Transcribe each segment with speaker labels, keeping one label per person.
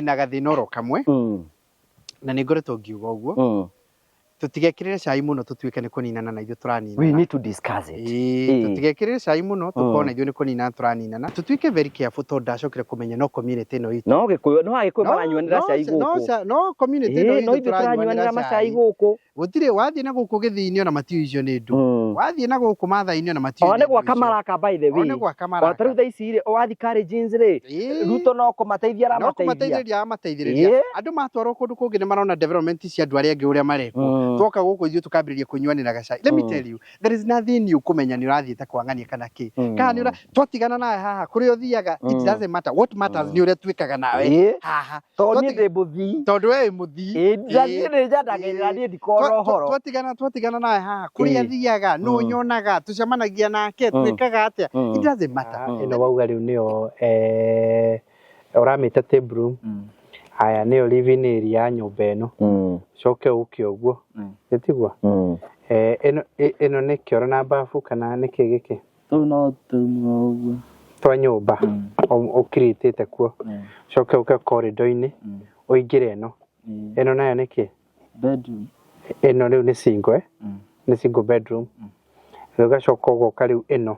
Speaker 1: na gathinoro kamwe na nä ngoretwo ngiuga å guo tutigekirire cai muno tutuike ni kuninana na ithu turaninana.
Speaker 2: We need to discuss it.
Speaker 1: Tutigekirire cai muno tukona ithu ni kuninana turaninana. Tutuike very careful to ndacokire kumenya no community no itu.
Speaker 2: No gikuyu no agikuyu maranyuanira cai guku.
Speaker 1: No community no itu
Speaker 2: turanyuanira macai guku.
Speaker 1: Gutire wathie na guku githini ona matiu icio ni ndu. Wathie na guku mathaini ona matiu.
Speaker 2: One gwa kamaraka by the way.
Speaker 1: One gwa kamaraka.
Speaker 2: Wataru tha ici ri wathi Kalenjins ri. Ruto no kumateithia ra mateithia.
Speaker 1: No kumateithia amateithiriria. Andu matwarwo kundu kungi ni marona development cia andu aria angi uria mareko. Twoka guku ithu tukambiriria kunyuanira gacai. Let me tell you, there is nothing new kumenya ni urathiite kwangania kana ki. Kana ni twatigana nawe haha kuri uthiaga, it doesn't matter. What matters ni uria twikaga nawe haha.
Speaker 2: Toni ndi muthi.
Speaker 1: Tondu we muthi.
Speaker 2: Njathire njandagirira ni ndikoro horo.
Speaker 1: Twatigana nawe haha kuri athiaga no nyonaga tucemanagia nake twikaga atia. It doesn't matter. Ino wauga riu nio uramita table. Aya nio living area nyumba ino. Coke uke uguo. Gitigwa. Ino ni kioro na bafu kana ni kigiki.
Speaker 3: Tu no tumu uguo.
Speaker 1: Twa nyumba. Ukiritite kuo. Coke uke corridor-ini. Uingire ino. Ino nayo ni ki?
Speaker 3: Bedroom.
Speaker 1: Ino riu ni single ni single bedroom. Ugacoka ugoka riu ino.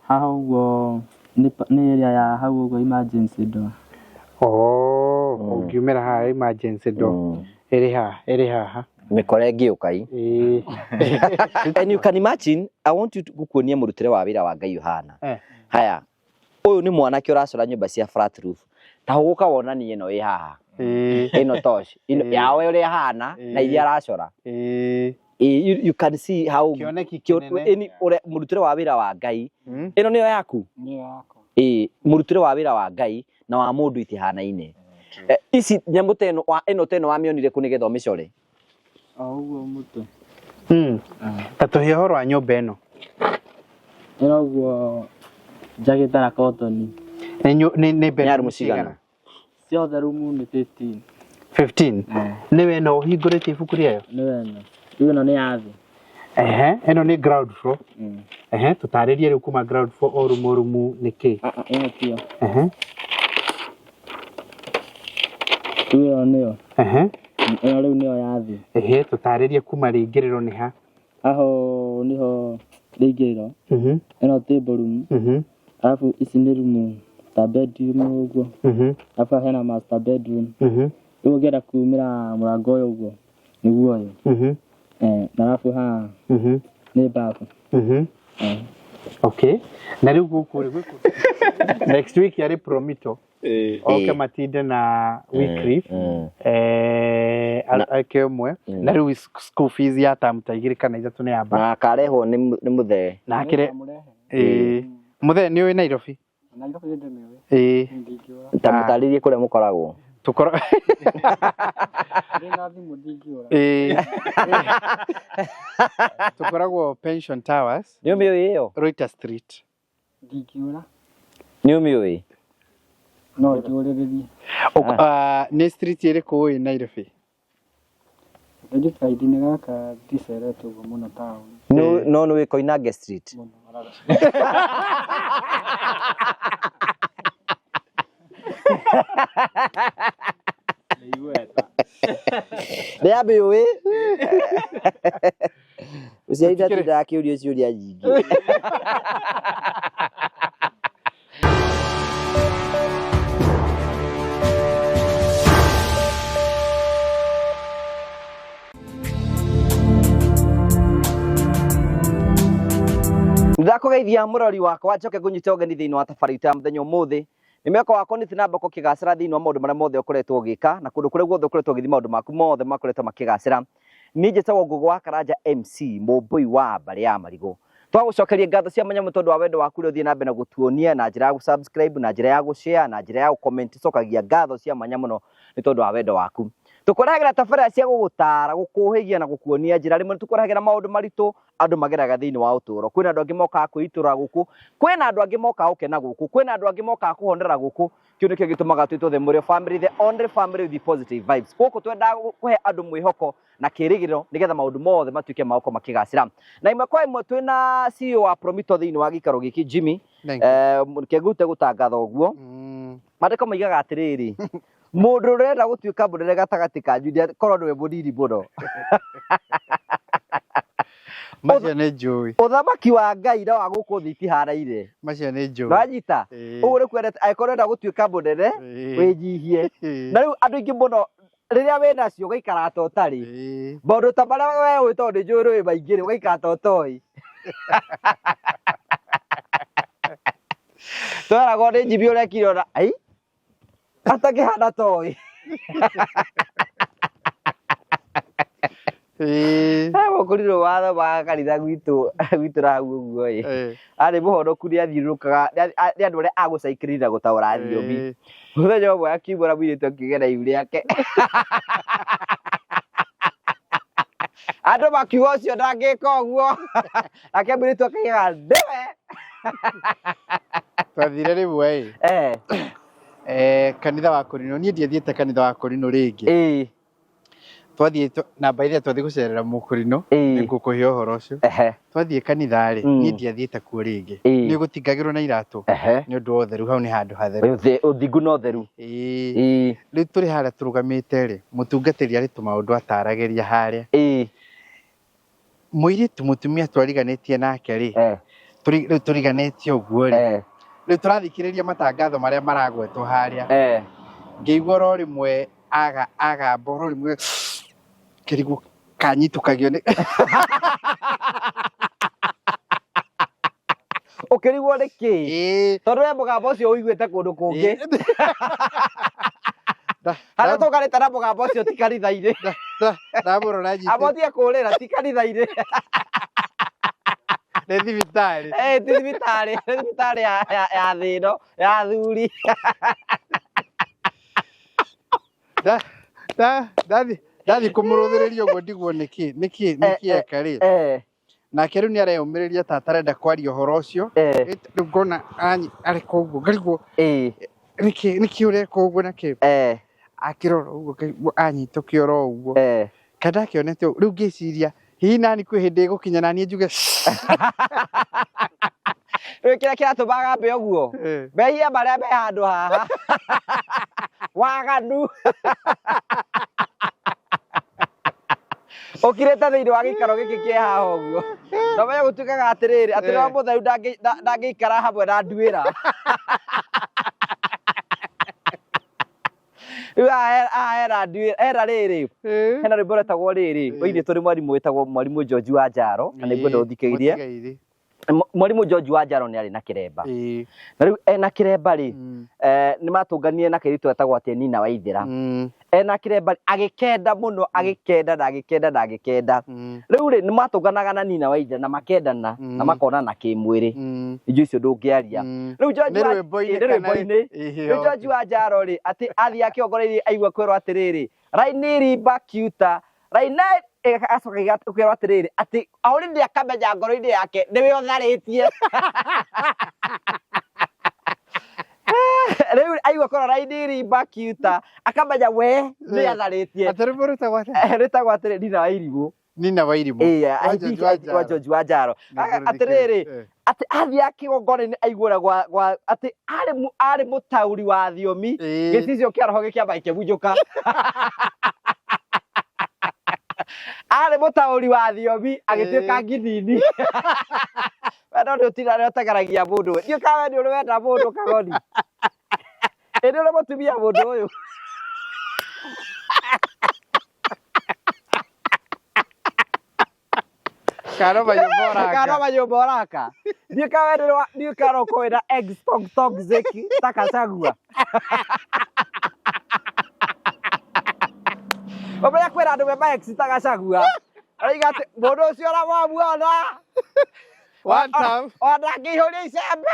Speaker 3: Haha uguo ni area ya hau uguo emergency door.
Speaker 1: Ukiumira haha emergency door. Iri haha.
Speaker 2: Mikore ngiukai. And you can imagine, I want you to gukuonia murutire wa wira wa Ngai Yohana. Haya. Uyu ni mwanake uracora nyumba cia flat roof. Ta uguka wonani ino i haha. Ino tosh. Ino yawe uri hana na iria aracora. You can see how any murutire wa wira wa Ngai. Ino niyo yaku.
Speaker 3: Niyo yako.
Speaker 2: Murutire wa wira wa Ngai na wa mundu itihana-ine. Ici nyamu teno wa ino teno wa mionire kunigetha omicore.
Speaker 3: Uguo mutu.
Speaker 1: Tatuhe horo wa nyumba ino.
Speaker 3: Ino uguo jageta na cotton.
Speaker 1: Ni bedroom musigana.
Speaker 3: Ciothe rumu ni 15.
Speaker 1: 15. Niwe no hingurite ibuku riayo.
Speaker 3: Niwe no. Ino ni yathi.
Speaker 1: Ino ni ground floor. Tutaririe riu kuma ground floor o rumu niki.
Speaker 3: Ino tio. Ino niyo. Ino riu niyo yathi.
Speaker 1: Tutaririe kuma ringiriro ni ha.
Speaker 3: Aho niho ringiriro. Ino table room. Alafu ici ni room ta bedroom uguo. Alafu hena master bedroom. Ugera kumira murango uyu uguo. Niguo uyu. Na alafu ha. Ni bafu.
Speaker 1: Okay. Na riu guku next week yari Promito. Okay, matinde na Wycliffe. Akemwe. Na riu school fees ya tamutaigire kana ithatu ni amba.
Speaker 2: Na kareho ni muthe.
Speaker 1: Na akire muthe ni wi Nairobi.
Speaker 3: Nairobi ndi niwe.
Speaker 2: Tamutaririe kuria mukoragwo.
Speaker 1: Tukoro.
Speaker 3: Ndina thimu ndingiura.
Speaker 1: Tukoragwo Pension Towers.
Speaker 2: Ni umiui iyo?
Speaker 1: Roita Street.
Speaker 3: Ndingiura.
Speaker 2: Ni umiui?
Speaker 3: No ndiuriririe.
Speaker 1: Ni street iriku wi Nairobi.
Speaker 3: Ndi Friday ni gaka ndicerete uguo muno town.
Speaker 2: No wi Koinange Street. Nĩambe ũĩ uciaitha ndakiuria ciuria nyingĩ. Ndakugeithia murori wakwa njoke kunyita ũgeni thĩinĩ wa thabarĩ ta mũthenya ũmũthĩ. Nimeko wako ni tinamba ko kigacira thĩinĩ wa maũndũ marĩa mothe ũkoretwo ũgĩka na kũndũ kũrĩa guothe ũkoretwo ũgĩthi maũndũ maku mothe makoretwo makĩgacĩra. Niĩ njĩtagwo Ngũgũ wa Karanja MC mũmbũi wa mbarĩ ya marigũ. Twagũcokeria ngatho cia mwanya mũtondũ wa wendo waku ũrĩa ũthiĩ na mbere na gũtuonia na njĩra ya gũ-subscribe na njĩra ya gũ-share na njĩra ya gũ-comment. Cokagia ngatho cia mwanya mũno nĩ tondũ wa wendo waku. Tukoragĩra tabarĩra cia gũgũtara gũkũhĩgia na gũkuonia njĩra rĩmwe tukoragĩra maũndũ maritũ andũ mageraga thĩinĩ wa ũtũũro. Kwĩna andũ angĩ mokaga kwĩitũra gũkũ, kwĩna andũ angĩ mokaga gũkena gũkũ, kwĩna andũ angĩ mokaga kũhonera gũkũ. Kĩu nĩkĩo gĩtũmaga twĩtwo mũrĩ family, the only family with the positive vibes. Gũkũ twendaga kũhe andũ mwĩhoko na kĩrĩgĩrĩro nĩgetha maũndũ mothe matuĩke magũkorwo makĩgacĩra. Na imwe kwa imwe twĩna CEO wa Promito thĩinĩ wa gĩikaro gĩkĩ Jimmy. Kĩngute gũtangatha ũguo. Mandĩko moigaga atĩrĩrĩ, Mundu urenda gutuika munene gatagati kanyu ndi korwo niwe munini muno.
Speaker 1: Macio nĩ njũĩ.
Speaker 2: Ũthamaki wa Ngai na wa gũkũ thĩ itihanaine.
Speaker 1: Macio nĩ njũĩ.
Speaker 2: Wanyita ũguo nĩ kwendete angĩkorwo ũrenda gũtuĩka mũnene wĩnyihie. Na rĩu andũ aingĩ mũno rĩrĩa wĩnacio ũgaikara ta ũtarĩ. Maũndũ ta marĩa we ũĩ tondũ nĩ njũĩ rũĩ maingĩ rĩ ũgaikara ta ũtoĩ. Twaragwo nĩ Jimmy ũrekire ona ai atakĩhana toĩ. Mũkũrirwo watho wa kanitha gwitũ na hau ũguo ĩ arĩ mũhonoku nĩ athiũrũrũkaga nĩ andũ arĩa agũcaikĩrĩra gũtaũra thiomi. Mũthenya ũmwe akiumbũra mũirĩtu akĩgera iu rĩake andũ makiuga ũcio ndangĩka ũguo nake mũirĩtu akĩgega ndĩwe.
Speaker 1: Twathire rĩmwe kanitha wa Kũrinũ niĩ ndiathiĩte kanitha wa Kũrinũ rĩngĩ. Twathiĩ na baithia twathiĩ gũcerera Mũkũrinũ nĩngũkũhe ũhoro ũcio. Twathiĩ kanitha rĩ niĩ ndiathiĩte kuo rĩngĩ nĩ gũtingagĩrwo na iratũ nĩ ũndũ wa ũtheru hau nĩ handũ hatheru.
Speaker 2: Ũthingu na ũtheru.
Speaker 1: Rĩu tũrĩ harĩa tũrũgamĩte rĩ mũtungatĩri arĩ tũmaũndũ ataragĩria harĩa. Mũirĩtu mũtumia twariganĩtie nake rĩ rĩu tũriganĩtie ũguo rĩ rĩu tũrathikĩrĩria matangatho marĩa maragwetwo harĩa. Ngĩigua oro rĩmwe agamba oro rĩmwe kĩrigũ kanyitũkagio nĩ
Speaker 2: ũkĩrigwo nĩ kĩ? Tondũ we mũgambo ũcio ũiguĩte kũndũ kũngĩ harĩa tũkarĩte na mũgambo ũcio ti kanitha-inĩ.
Speaker 1: Ndamũrora nyitĩ
Speaker 2: abotie kũrĩra ti kanitha-inĩ
Speaker 1: nĩ thibitarĩ.
Speaker 2: Ti thibitarĩ nĩ thibitarĩ ya thĩ ĩno ya athuri.
Speaker 1: Ndathi kũmũrũthĩrĩria ũguo ndigwo nĩkĩ eka rĩ nake rĩu nĩ areyũmĩrĩria ta atarenda kwaria ũhoro ũcio. Rĩu ngona areka ũguo ngarigwo nĩkĩ ũreka ũguo nakĩ akĩrora ũguo anyitũke oro ũguo kana akĩonete rĩu ngĩciria hihi nani kwĩ hĩndĩ ĩgũkinya naniĩ njuge
Speaker 2: rĩu kĩrĩa kĩratũma gambe ũguo mehia marĩa me handũ haha waganu ũkirĩte thĩinĩ wa gĩikaro gĩkĩ kĩ haha ũguo no menye gũtuĩkaga atĩrĩrĩ atĩ no mũtheru ndangĩikara hamwe na nduĩra. Rĩu haha hena rĩrĩ hena rwĩmbo rwĩtagwo rĩrĩ rũinĩtwo nĩ mwarimũ wĩtagwo mwarimũ George Wanjaro na nĩngwenda ũthikĩrĩrie. Mwarimũ George Wanjaro nĩ arĩ na kĩremba na rĩu ena kĩremba rĩ nĩ matũnganire na kairĩtu getagwo atĩ Nina Waithĩra. Ena kĩremba agĩkenda mũno agĩkenda na agĩkenda na agĩkenda. Rĩu rĩ nĩ matũnganaga na Nina Waithĩra na makendana na makonana kĩmwĩrĩ indo icio ndũngĩaria. Rĩu George Wanjaro rĩ atĩ athiĩ akĩongoreirie aigua kwĩrwo atĩrĩrĩ raini rimba kiuta raina acoka kwĩrwo atĩrĩrĩ atĩ already akamenya ngoro-inĩ yake nĩwe ũtharĩtie. Rĩu aigua kwĩrwo raini rimba kiuta akamenya we nĩ atharĩtie. Rĩtagwo atĩrĩrĩ Nina Wairimũ.
Speaker 1: Nina Wairimũ
Speaker 2: wa George Wanjaro atĩrĩrĩ atĩ athiĩ kĩgongona-inĩ aiguĩra atĩ arĩ mũtaũri wa thiomi gĩcicio kĩa roho gĩkĩamba gĩkĩbunjũka. Arĩ mũtaũri wa thiomi agĩtuĩka ngithini. We no nĩ ũtegeragia mũndũ we ndiũĩ kana we nĩ ũrĩ wenda mũndũ kagoni ĩ nĩ ũrĩ mũtumia mũndũ ũyũ. Kano manyũmba ũraka ndiũĩ kana ũkorwo wĩna eggs toxic ta Gachagua. Ũmenya kwĩna andũ mema eggs ta Gachagua oiga atĩ mũndũ ũcio ũramuona ona ngĩihũria icembe.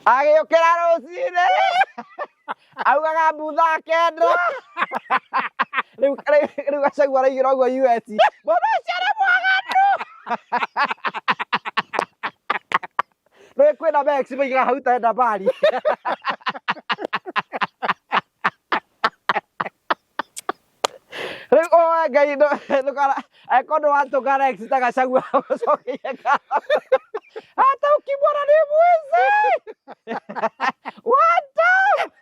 Speaker 2: Agĩũkĩra rũcinĩ augaga mbutha kenda. Rĩu Gachagua araigĩra ũguo US mũndũ ũcio nĩ mwaganu. Rĩu kwĩna Bex moigaga hau ta enda mbari. Rĩu oe Ngai angĩkorwo nĩ watũngana Bex ta Gachagua ũcokeire ngatho hata ukimwona ni mwizi. What up?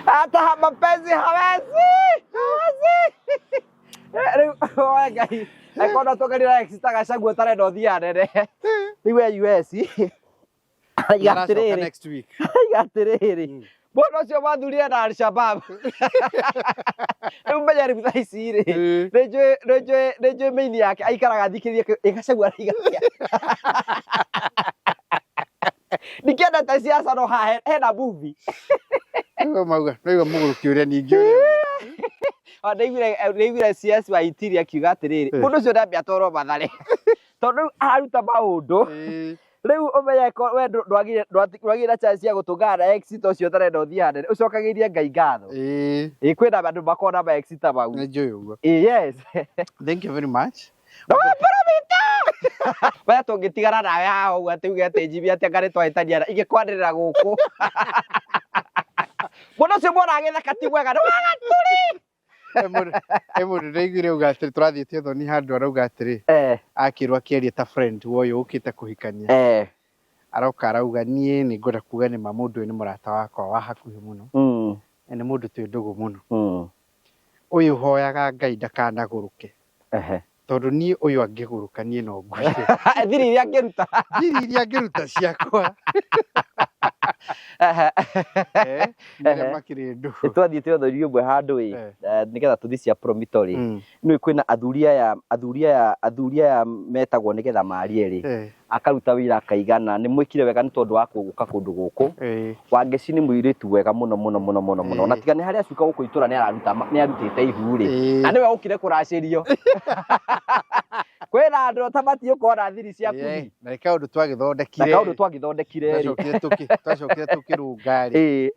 Speaker 2: Hata mapenzi hawezi. Ngai, akona toka ni Rex tagacagua tarenda thia nene. Niwe US.
Speaker 1: Yatiriri next week.
Speaker 2: Yatiriri. Bono cio mathurire na Al-Shabaab. Umenya ribu thaici ri. Nĩnjũĩ maini yake aikaraga thikĩrĩria ĩgacagua igacia. Nikienda siasa no hena movie.
Speaker 1: Mauga, no mũgũrũki ũrĩa ningĩ ũrĩa.
Speaker 2: Nĩiguire CS wa Interior akiuga atĩrĩrĩ, mũndũ ũcio ndambia atwarwo Mathare. Tondũ araruta maũndũ. Rĩu ũmenye we ndwagire chance ya gũtũngana exit ũcio ũtarenda ũthiĩ hanene ũcokagĩrie Ngai ngatho. Kwĩna andũ makona ma exit mau.
Speaker 1: Nĩnjũĩ ũguo.
Speaker 2: Yes.
Speaker 1: Thank you very much.
Speaker 2: No Promito. Waya tũngĩtigana nawe haha ũguo atĩ uge atĩ Jimmy atĩ ngarĩ twahĩtania ingĩkwanĩrĩra gũkũ. Mũndũ ũcio mwona agĩthaka ti mwega nĩ wagatũri.
Speaker 1: Mũndũ ndaiguire uga atĩrĩ tũrathiĩte thoni handũ arauga atĩrĩ akĩrwo akĩaria ta friend woyũ ũkĩte kũhikania. Aroka arauga niĩ nĩngwenda kuga nĩ ma mũndũ ũyũ nĩ mũrata wakwa wa hakuhĩ mũno. Nĩ mũndũ twĩ ndũgũ mũno. Ũyũ hoyaga Ngai ndakanagũrũke. Tondũ niĩ ũyũ angĩgũrũka niĩ no ngwire.
Speaker 2: Thiri iria angĩruta.
Speaker 1: Thiri iria angĩruta ciakwa. Nĩ makĩrĩ ndũ.
Speaker 2: Nĩtwathiĩte ũthoni ũmwe handũ nĩgetha tũthiĩ cia Promito rĩ. Nĩũĩ kwĩna athuri aya metagwo nĩgetha marie rĩ. Akaruta wĩra akaigana nĩ mwĩkire wega nĩ tondũ wa gũka kũndũ gũkũ. Wangeci nĩ mũirĩtu wega mũno. Ona tiga nĩ harĩa acuka gũkũ itũra nĩ arutĩte ihu rĩ. Na nĩwe ũkire kũracĩrio. Kwĩna andũ tabatie ũkona thiri ciaku.
Speaker 1: Na reke ũndũ twagĩthondekire. Twacokire tũkĩrũnga rĩ.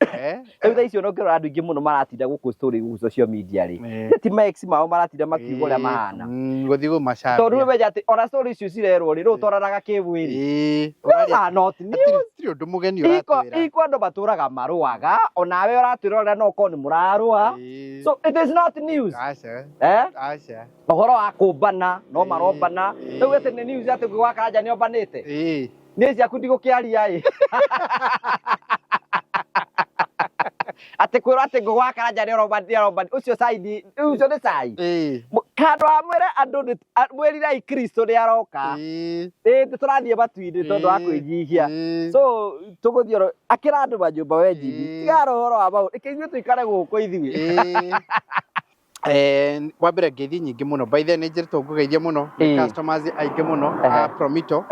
Speaker 2: Rĩu thaa icio no ngĩrora andũ aingĩ mũno maratinda gũkũ story social media rĩ. Ti ma ex mao maratinda makiuga ũrĩa mahana.
Speaker 1: Gũthiĩ gũmacambia.
Speaker 2: Tondũ ũmenya atĩ ona story icio cirerwo rĩ rĩu twaranaga kĩwĩrĩ. Those not news.
Speaker 1: Ti ũndũ mũgeni ũratwĩra.
Speaker 2: Iko andũ matũraga marũaga onawe ũratwĩrora no ko nĩ mũrarũa. So it is not news.
Speaker 1: Aca.
Speaker 2: Ũhoro wa kũmbana no marombana. Rĩu atĩ nĩ news atĩ gwaka nja nĩ ombanĩte. Nĩ ciaku ndigũkĩaria ĩ. Atĩ kwĩrwo atĩ gwaka nja nĩ orombani ũcio side ũcio nĩ cai. Kando amwĩre andũ mwĩrirai Kristo nĩ aroka. Tũrathiĩ matu-inĩ tondũ wa kwĩnyihia. So tũgũthiĩ akĩra andũ manyũmba we Jimmy. Tigara ũhoro wa maũndũ. Reke ithuĩ tũikare gũkũ ithuĩ.
Speaker 1: Wa mbere ngeithi nyingĩ mũno. By the way nĩ njĩrĩtwo ngũgeithie mũno. Customers aingĩ mũno a Promito.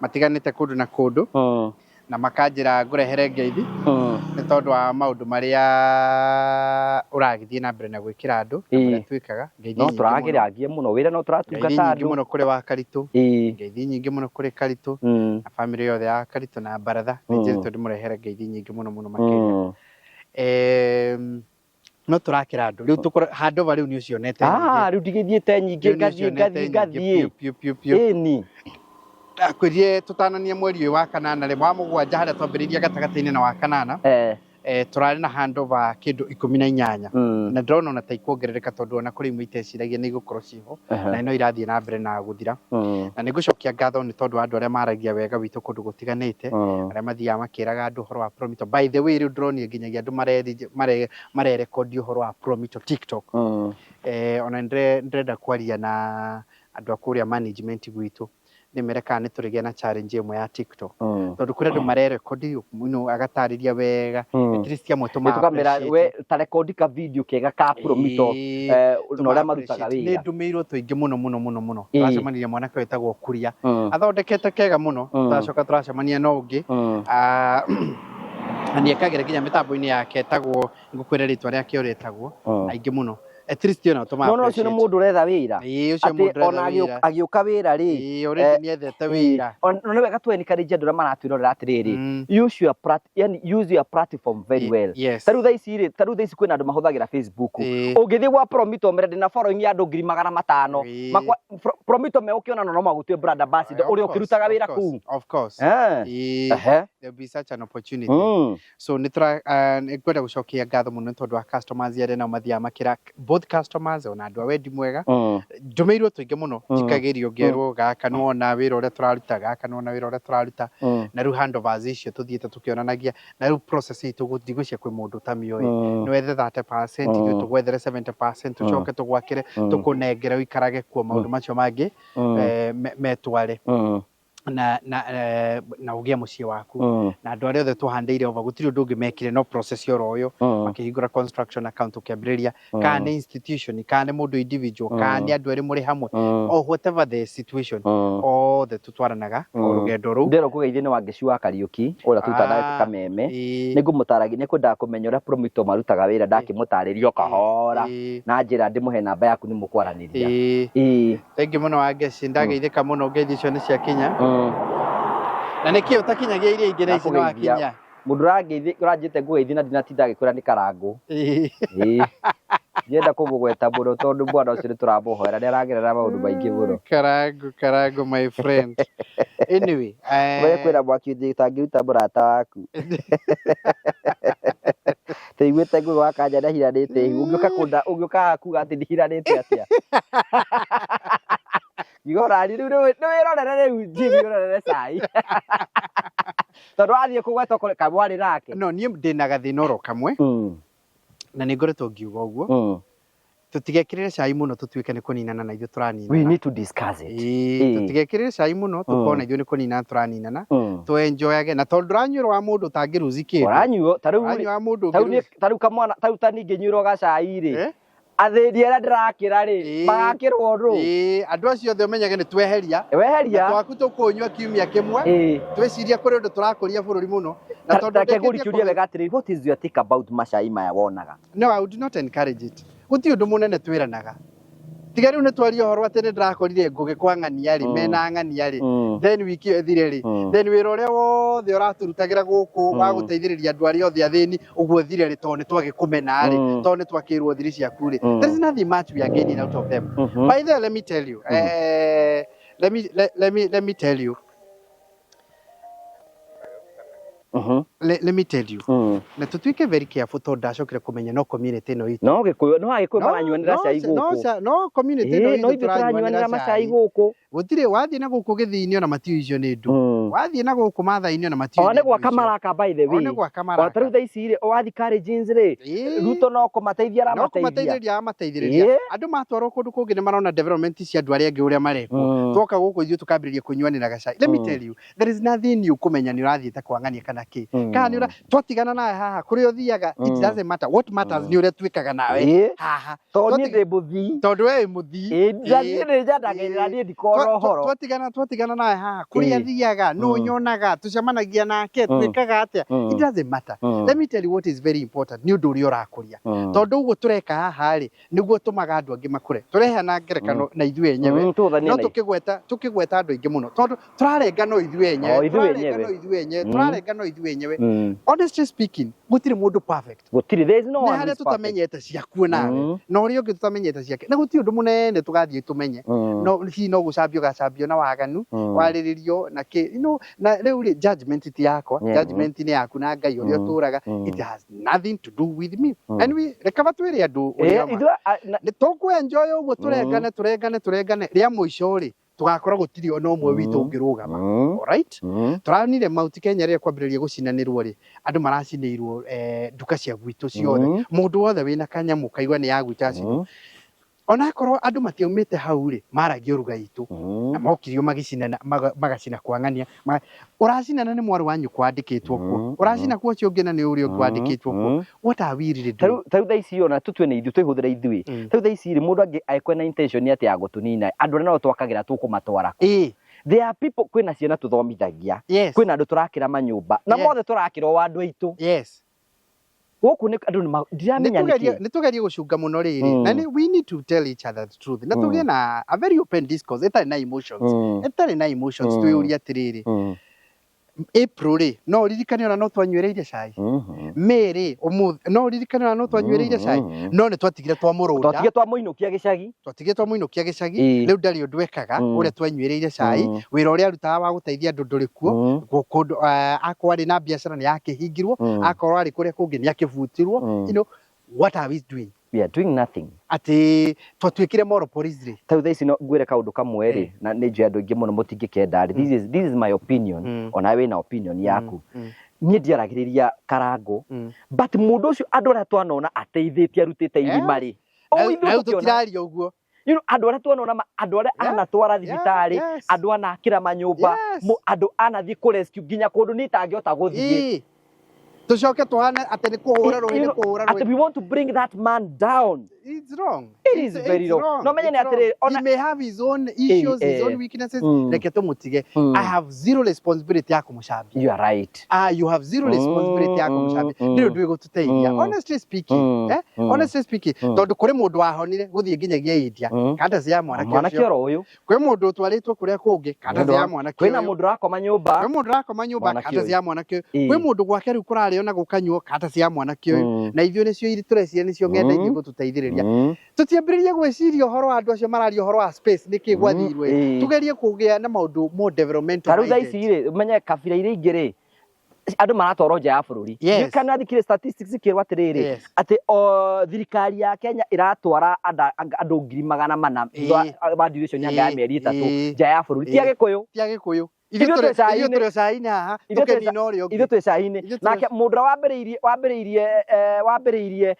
Speaker 1: Matiganĩte kũndũ na kũndũ. Na makanjĩra ngũrehere ngeithi. Nĩ tondũ wa maũndũ marĩa ũragĩthiĩ na mbere na gwĩkĩra andũ. Marĩa twĩkaga.
Speaker 2: No tũragĩrangie mũno wĩra no tũratungata andũ.
Speaker 1: Ngeithi nyingĩ mũno kũrĩ wa Karitũ. Ngeithi nyingĩ mũno kũrĩ Karitũ. Na family yothe ya Karitũ na Baratha. Nĩ njĩrĩtwo ndĩmũrehere ngeithi nyingĩ mũno makĩria. No tũrakĩra andũ. Rĩu handover rĩu nĩ ũcionete.
Speaker 2: Rĩu ndigĩthiĩte nyingĩ ngathiĩ. Ĩni.
Speaker 1: Kwĩrie tũtanania mweri ũyũ wa kanana rĩ wa mũgwanja harĩa twambĩrĩirie gatagatĩ-inĩ na wa kanana. Tũrarĩ na handover kĩndũ 18. Na ndĩrona ona ta ikuongerereka tondũ ona kũrĩ imwe iteciragia nĩ igũkorwo ciho. Na ino irathiĩ na mbere na gũthira. Na nĩ ngũcokia ngatho nĩ tondũ andũ arĩa maragia wega witũ kũndũ gũtiganĩte. Arĩa mathiaga makĩraga andũ ũhoro wa Promito. By the way rĩu ndĩronia nginyagia andũ marerekondi ũhoro wa Promito TikTok. Ona ndĩrenda kwaria na andũ a kũrĩa management gwitũ. Nimereka nĩ tũrĩgĩa na challenge ĩmwe ya TikTok. Tondũ kũrĩ andũ marerekondi agatarĩria wega. At least amwe
Speaker 2: tũkamera we ta rekondi ka video kega ka Promito no ũrĩa marutaga wĩra.
Speaker 1: Nĩ ndũmĩirwo tũingĩ mũno. Tũracemanirie mwanake wĩtagwo Kuria. Athondekete kega mũno. Tũracoka tũracemania na ũngĩ. Na nĩekagĩra nginya mĩtambo-inĩ yake etagwo ngũkwĩra rĩtwa rĩake ũrĩa etagwo aingĩ mũno. At least ona tũma
Speaker 2: no ũcio nĩ mũndũ ũretha wĩra.
Speaker 1: Ũcio mũndũ ũretha wĩra.
Speaker 2: Ona agĩũka wĩra rĩ.
Speaker 1: Already nĩ ethete wĩra.
Speaker 2: Nĩ wega twencourage andũ arĩa maratwĩrorera atĩrĩrĩ. Use your platform very well. Tarĩu thaa ici kwĩna andũ mahũthagĩra Facebook. Ũngĩthiĩ gwa Promito mere ndĩna following ya andũ 500,000. Promito me ũkĩona no magũtue brand ambassador ũrĩa ũkĩrutaga wĩra kũu.
Speaker 1: Of course. There'll be such an opportunity. So nĩkwenda gũcokia ngatho mũno tondũ wa customers arĩa nao mathiaga makĩra both customers ona andu a wendi mwega ndumeirwo tuinge muno njikagirio ngerwo gaka nona wira uria turaruta gaka nona wira uria turaruta na riu handovers icio tuthiete tukionanagia na riu process itu guthigucia kwi mundu tamio ni wethe 30% ithu tugwethere 70% tucoke tugwakire tukunengere wikarage kuo maundu macio mangi metware na ugie mucii waku na andu aria othe tuhandeire over gutiri undu ngimekire no process yoro uyu makihingura construction account ukiambiriria kana ni institution kana ni mundu individual kana ni andu eri muri hamwe or whatever the situation all the tutwaranaga rugendo ru
Speaker 2: ndero kugeithie ni wangici wa Kariuki uria tutanaga Kameme ningumutaragia nikwendaga kumenya uria Promito marutaga wira ndakimutaririo kahora na njira ndimuhe namba yaku ni mukwaraniria
Speaker 1: thengi muno wangeci ndageithika muno ngeithio ni cia Kenya na nikio utakinyagia iria ingĩ na ici no akinya
Speaker 2: mundu uranjite ngugeithia na ndinatinda agikwira ni karangu ndienda kugugweta muno tondu bwana ucio nituramuhoera ni aragerera maundu maingi muno
Speaker 1: karangu my friend anyway
Speaker 2: wewe kwira mwaki ngitangiruta murata waku teigwete ngwe wakanja ndahiranite ungiuka kunda ungiuka kuga ati ndihiranite atia igorani riu ni wirorere riu njirorere sai tondu athie kugweta kamwari rake
Speaker 1: no nie ndina gathina oro kamwe na ni ngoretwo ngiuga uguo tutigekirire cai muno tutuike ni kuninana na ithu turanina
Speaker 2: we need to discuss it
Speaker 1: tutigekirire cai muno tukona ithu ni kuninana turaninana tu enjoyage na tondu ranyuro wa mundu tangiruzi kindu
Speaker 2: ranyuo tariu
Speaker 1: wa mundu
Speaker 2: tariu kamwana tariu tani nginyuro gacai ri athĩni arĩa ndĩrakĩra rĩ magakĩrwo ndũ
Speaker 1: andũ acio othe ũmenyage nĩ tweheria twaku tũkũnyua kiumia kĩmwe twĩciria kũrĩ ũndũ tũrakũria bũrũri mũno na
Speaker 2: tondũ ndĩkĩgũrikĩũria wega atĩrĩ what is your take about macai maya wonaga
Speaker 1: no I would not encourage it gũtirĩ ũndũ mũnene twĩranaga tiga rĩu nĩ twaria ũhoro atĩ nĩ ndĩrakorire ngũgĩ kwa ng'ania rĩ mena ng'ania rĩ then wiki ĩyo ĩthire rĩ then wĩra ũrĩa wothe ũraturutagĩra gũkũ wa gũteithĩrĩria andũ arĩa othe athĩni ũguo thire rĩ tondũ nĩ twagĩkũmena rĩ tondũ nĩ twakĩrwo thiri ciaku rĩ there is nothing much we are gaining out of them by the way let me tell you let me tell you let me tell you na tutuike very careful tondu ndacokire kumenya no community no itu
Speaker 2: no gikuyu no agikuyu maranyuanira cai guku
Speaker 1: no community no itu
Speaker 2: turanyuanira macai guku
Speaker 1: gutire wathie na guku githini ona matiu icio ni ndu wathie na guku mathaini ona matiu
Speaker 2: one gwa kamaraka by the way
Speaker 1: one gwa kamaraka
Speaker 2: wataru tha ici ri wathi Kalenjins ri ruto no kumateithia
Speaker 1: amateithĩrĩria andu matwarwo kundu kungi ni marona development cia andu aria angi uria mareko twoka guku ithu tukambiriria kunyuanira gacai let me tell you there is nothing new kumenya ni urathiite kwang'ania kana ki kana ni twatigana nawe haha kuria uthiaga it doesn't matter what matters ni uria twikaga nawe haha
Speaker 2: tondu ni muthi
Speaker 1: tondu we muthi
Speaker 2: ndathiĩ njandagĩrĩra niĩ ndikoro horo
Speaker 1: twatigana nawe haha kuria thiaga no nyonaga tucemanagia nake twikaga atia it doesn't matter let me tell you what is very important ni undu uria urakuria tondu uguo tureka haha ri niguo tumaga andu angi makure turehana ngerekano na ithuĩ enyewe no tukigweta andu aingi muno tondu turarenga no ithuĩ enyewe turarenga no ithuĩ enyewe honestly speaking gutiri mundu perfect
Speaker 2: there is no one
Speaker 1: haria tutamenyete ciaku nawe no uria ungi tutamenyete ciake na gutiri undu munene tugathie tumenye no hi no gucambio na waganu wariririo na ki na riu ri judgment ti yakwa judgment ni yaku na Ngai uria turaga it has nothing to do with me and we recover twiri andu ni tuku enjoy uguo turengane ria muico ri tugakora gutiri ona umwe witu ungirugama alright turanire Mount Kenya ria kwambiriria gucinanirwo ri andu maracinirwo nduka cia gwitu ciothe mundu wothe wina kanyamu kaigwa ni yagwita cino ona korwo andu matiaumite hau ri maragia uruga itu na mokirio magicinana magacina kwang'ania uracinana ni mwaru wanyu kwandikitwo kuo uracina kuo cio ngena ni urio kwandikitwo kuo what are we really doing
Speaker 2: tau tha ici ona tutwe ni ithu twihũthĩra ithuĩ tau tha ici ri mundu angi aikwe na intention ati ya gutunina andu no twakagira tukumatwara there are people kwina ciana tuthomithagia kwina andu turakira manyumba na mothe turakira wa andu aitu Woku ni andu ndiramenya niki
Speaker 1: nitugerie gucunga muno riri na we need to tell each other the truth na tuge na a very open discourse etari na emotions twiyuria atiriri April ri no ririkane ona no twanywereire cai May ri no ririkane ona no twanywereire cai no ni twatigire twamurunda twatigire twamuinukia gicagi riu ndari undu ekaga uria twanywereire cai wira uria arutaga wa guteithia andu nduri kuo kundu akwari na biashara ni yakihingirwo akorwo ari kuria kungi ni akibutirwo you know what are we doing
Speaker 2: we are doing nothing.
Speaker 1: Ati twatwikire moral police ri.
Speaker 2: Tau thaici no ngwire kaundu kamwe ri na ni nje andu ingi muno mutingikenda ri. This is my opinion. Ona we na opinion yaku. Ni ndiaragiriria Karangu. But mundu ucio andu aria twanona ateithitie arutite irima ri.
Speaker 1: Na tutiraria uguo.
Speaker 2: You know, andu aria twanona andu aria anatwara thibitari, andu anakira manyumba, andu anathie ku rescue nginya kundu ni tangiota guthie.
Speaker 1: Tucoke tuhana ati ni kuhura rohini kuhura rohini.
Speaker 2: We want to bring that man down.
Speaker 1: It's wrong.
Speaker 2: It is very wrong. No menye ni atire
Speaker 1: he may have his own issues, his own weaknesses. Reke tumutige. I have zero responsibility ya kumucambia.
Speaker 2: You are right.
Speaker 1: You have zero responsibility ya kumucambia. Ndio ndwe gututeithia. Honestly speaking, honestly speaking, tondu kuri mundu wahonire guthie nginyagia idia. Kanda cia mwanake
Speaker 2: oro uyu.
Speaker 1: Kwi mundu twaritwo kuria kungi, kanda cia mwanake.
Speaker 2: Kwina mundu rakoma nyumba.
Speaker 1: Kwi mundu rakoma nyumba, kanda cia mwanake. Kwi mundu gwake riu kurario na gukanywo, kanda cia mwanake uyu. Na ithio nicio iri turecia nicio ngenda ithio gututeithiriria. Tutiambiririe gwiciria uhoro wa andu acio mararia uhoro wa space niki gwathirwe. Tugerie kugia na maundu more developmental.
Speaker 2: Taru thaici ri menye kabira iria ingi ri andu maratoro nja ya bururi.
Speaker 1: Yes.
Speaker 2: Kana thikire statistics ikirwa atiriri ati thirikari ya Kenya iratwara andu 400,000 ba duration ya mieri 3 nja ya bururi. Tia Gikuyu. Ithuĩ twĩ caĩ-inĩ
Speaker 1: haha tũkenina ũrĩa ũngĩ.
Speaker 2: Ithuĩ twĩ caĩ-inĩ nake mũndũ wambĩrĩirie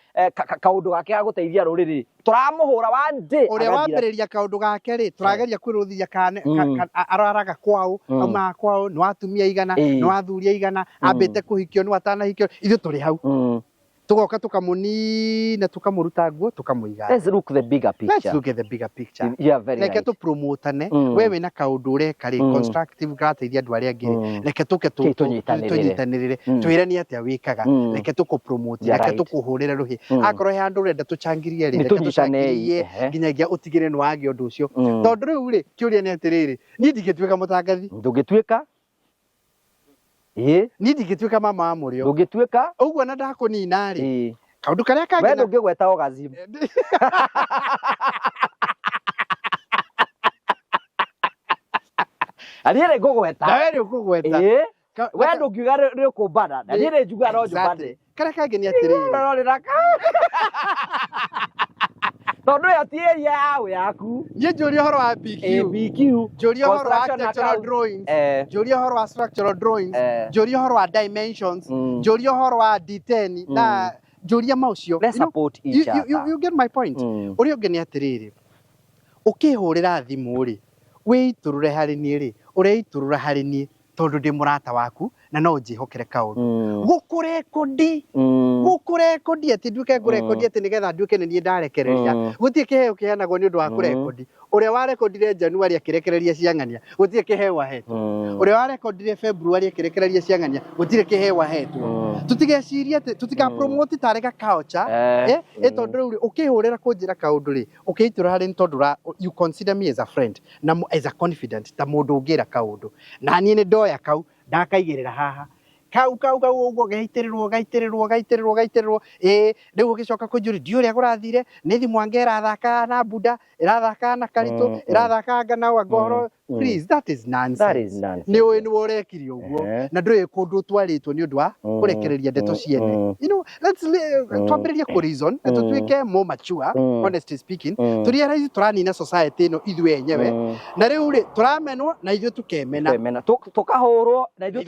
Speaker 2: kaũndũ gake ga gũteithia rũrĩrĩ tũramũhũra one day.
Speaker 1: Ũrĩa wambĩrĩria kaũndũ gake rĩ tũrageria kwĩrũthia araraga kwao aumaga kwao nĩ watumia igana nĩ wathuria igana ambĩte kũhikio nĩ watanahikio ithuĩ tũrĩ hau. Tugoka tukamunina tukamuruta nguo tukamuiga.
Speaker 2: Let's look the bigger picture.
Speaker 1: Let's look at the bigger picture.
Speaker 2: Yeah, very
Speaker 1: right. Reke tu promotane wewe na kaundu ureka ri constructive grateithia andu aria angi. Reke tuke tunyitanirire twirani atia wikaga. Reke tuko promote reke tukuhurira ruhi. Akorwo he andu urenda tuchangirie ri reke tuchangirie nginyagia utigire ni wagi undu ucio. Tondu riu ri kiuria ni atiriri ni ndigituika mutangathi.
Speaker 2: Ndungituika
Speaker 1: ni ndigituika mama wa murio.
Speaker 2: Ndungituika
Speaker 1: uguo na ndakunina ri. Kaundu karia kangi
Speaker 2: we ndungigweta orgasm. Ariere ngugweta.
Speaker 1: Na we ukugweta.
Speaker 2: We ndungiuga ri ukumbana. Na niĩ njuga no njũmbane.
Speaker 1: Karia kangi ni atiriri.
Speaker 2: Tondu yo ti area yawe yaku.
Speaker 1: Ni njũria horo wa BQ. Njũria horo wa architectural drawings. Njũria horo wa structural drawings. Njũria horo wa dimensions. Njũria horo wa D10 na njũria maucio.
Speaker 2: Let's support each other.
Speaker 1: You get my point. Uri ungi ni atiriri. Ukihurira thimu ri. Wiiturure hari ni ri. Ureiturura hari ni tondu ndi murata waku na no njihokere kaundu. Gukurekodi ati nduke ngurekodi ati nigetha nduke ni ndarekereria. Gutie kiheo kiheanagwo ni undu wa kurekodi. Uria warekodire January akirekereria ciang'ania gutie kiheo ahetwo. Uria warekodire February akirekereria ciang'ania gutire kiheo ahetwo. Tutigeciria ati tutiga promote tareka culture tondu riu ukihurira kunjira kaundu ri ukiitura hari tondu you consider me as a friend na as a confident ta mundu ungira kaundu na nie ni ndoya kau ndakaigirira haha kau uguo gaitirirwo riu ugicoka kunjuri ndi uria kurathire ni thimu ange irathaka na bunda irathaka na karito irathaka ngana wa ngoro. Please, that is nonsense. Ni urekire uguo na ndui kundu twaritwo ni undu wa kurekereria ndeto ciene. You know, let's twambiririe ku reason na tutuike more mature, honestly speaking. Turiaraizi turanina society no ithuĩ enyewe na riu ri turamenwo na ithuĩ tukemena
Speaker 2: tukahurwo na ithuĩ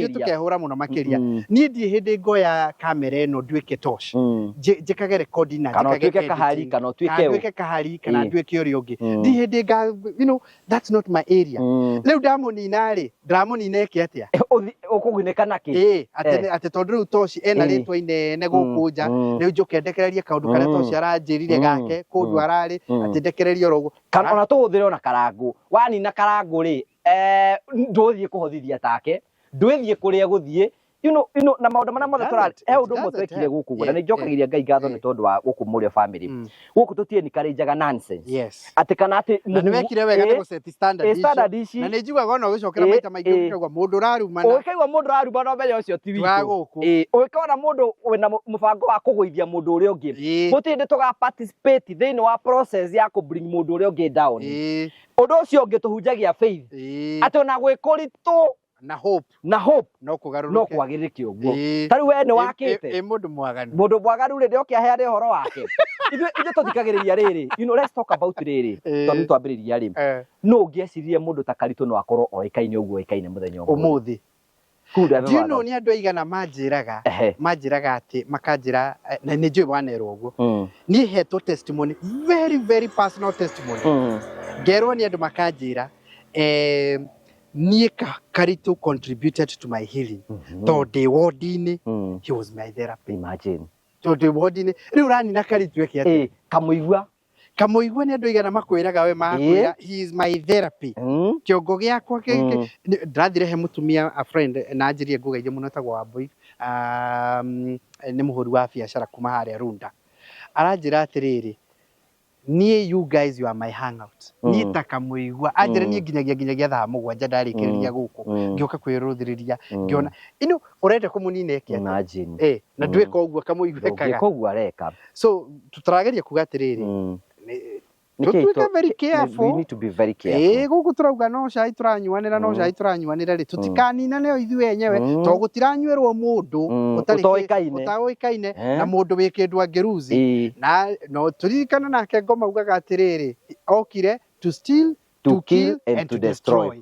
Speaker 1: tukehura muno makiria. Ni ndi hindi ngoya kamera ino nduike tosh njikage recording na
Speaker 2: njikage
Speaker 1: kahari kana nduike uri ungi ndi hindi you know that's not my area. Riu ndamunina ri ndamunina eki atia
Speaker 2: ukuguneka naki
Speaker 1: ati tondu riu toshi ena ritwa inene guku nja riu njuke ndekererie kaundu karia toshi aranjirire gake kundu arari ati ndekererie orogo
Speaker 2: kana ona tuhuthire ona Karangu wanina Karangu ri nduthie kuhothithia take ndwithie kuria guthie you know na maundu mana mothe turari undu mwe twekire guku na ni njokagiria Ngai ngatho ni tondu wa gukumuria family guku tutie ni karinjaga nonsense ati kana ati
Speaker 1: na ni wekire wega na set standard ici na ni njiguaga ona ugicokera maita maingi ukigwa mundu rarumana
Speaker 2: ukigwa mundu rarumana no mbere ucio ti witu ukigwa mundu wina mubango wa kuguithia mundu uria ungi gutinde tuga participate thiini wa process ya ku bring mundu uria ungi down undu ucio ungi tuhunjagia faith ati ona gwikuritu
Speaker 1: na hope no kugaruruke
Speaker 2: no kwagirike uguo tari we ni wakite
Speaker 1: mundu mwaganu
Speaker 2: ri ndio kiaheane horo wake ithu tuthikagiriria riri let's talk about riri tondu twambiriria ri no ngiecirie mundu ta Karitũ no akorwo oikaine uguo oikaine muthenya
Speaker 1: umuthi ni andu aigana manjiraga ati makanjira na ni njui wanerwo uguo ni hetwo testimony very very personal testimony ngerwo ni andu makanjira niä Karitũ contributed to my healing tondũ ndĩ ward-inĩ he was my therapy.
Speaker 2: Imagine
Speaker 1: tondũ ndĩ ward-inĩ rĩu ũranina Karitũ eke atĩa kamũigua nĩ andũ aigana makwĩraga we makwĩra he is my therapy kĩongo gĩakwa ndĩrathire he mũtumia a friend na anjĩrie ngũgeithie mũno etagwo Wambui nĩ mũhũri wa biacara kuma harĩa Runda aranjĩra atĩrĩrĩ niĩ you guys you are my hangout niĩ ta kamũigua anjĩra niĩ nginyagia thaa mũgwanja ndarĩkĩrĩria gũkũ ngĩũka kwĩrũthĩrĩria ngĩona ũrenda kũmũnina eke
Speaker 2: atĩa
Speaker 1: na ndwĩka ũguo kamũigua ekaga
Speaker 2: ũguo areka
Speaker 1: so tũtarageria kuga atĩrĩrĩ
Speaker 2: we need to be very careful
Speaker 1: guku turauga no cai turanyuanira ri tutikaninane o ithuĩ enyewe to gutiranyuerwo mundu utaoikaine na mundu wi kindu angiruzi na no turirikana nake Ngoma ugaga atiriri okire to steal to kill and to destroy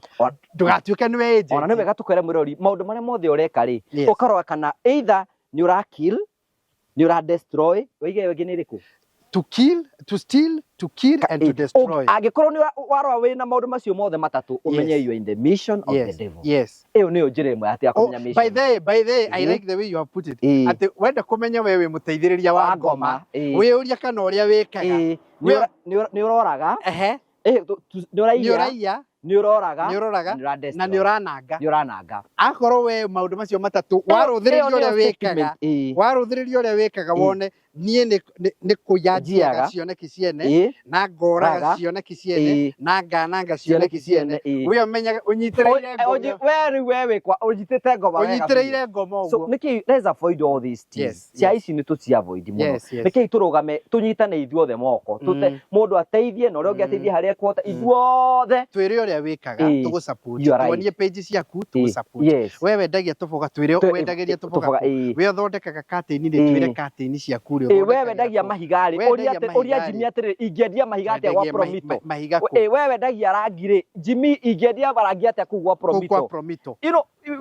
Speaker 1: ndugatuike ni weje
Speaker 2: ona ni wega tukwere mwirori maundu maria mothe ureka ri ukarora kana either ni ura kill ni ura destroy oige wege ni riku
Speaker 1: to kill, to steal, to kill and to destroy.
Speaker 2: Angikorwo ni warwa wina maundu macio mothe matatu umenye you in the mission of the devil.
Speaker 1: Yes.
Speaker 2: Iyo ni njira imwe ati akumenya mission.
Speaker 1: By the I like the way you have put it. Ati wenda kumenya wewe muteithiriria wa Ngoma. We uria kana uria wikaga.
Speaker 2: Ni uroraga. Ni uraia. Ni uroraga
Speaker 1: na ni urananga akorwo we maundu macio matatu waruthiriria uria wikaga wone nie ni kuyanjiaga cioneki ciene na ngoraga cioneki ciene na ngananga cioneki ciene we umenyaga unyitireire ngoma
Speaker 2: so niki let's avoid all these things cia ici ni tuci avoid muno niki turugame tunyitane ithuothe moko tute mundu ateithie na uria ungiateithie haria kwota ithuothe
Speaker 1: twire uria wikaga tugu support tuonie page ciaku tugu support we wendagia tuboga twire wendageria tuboga we uthondekaga curtain twire curtain ciaku
Speaker 2: we wendagia mahigari uria Jimmy atiri ingĩendia mahiga atia gwa Promito we wendagia rangi Jimmy ingĩendia barangi atia kugwa Promito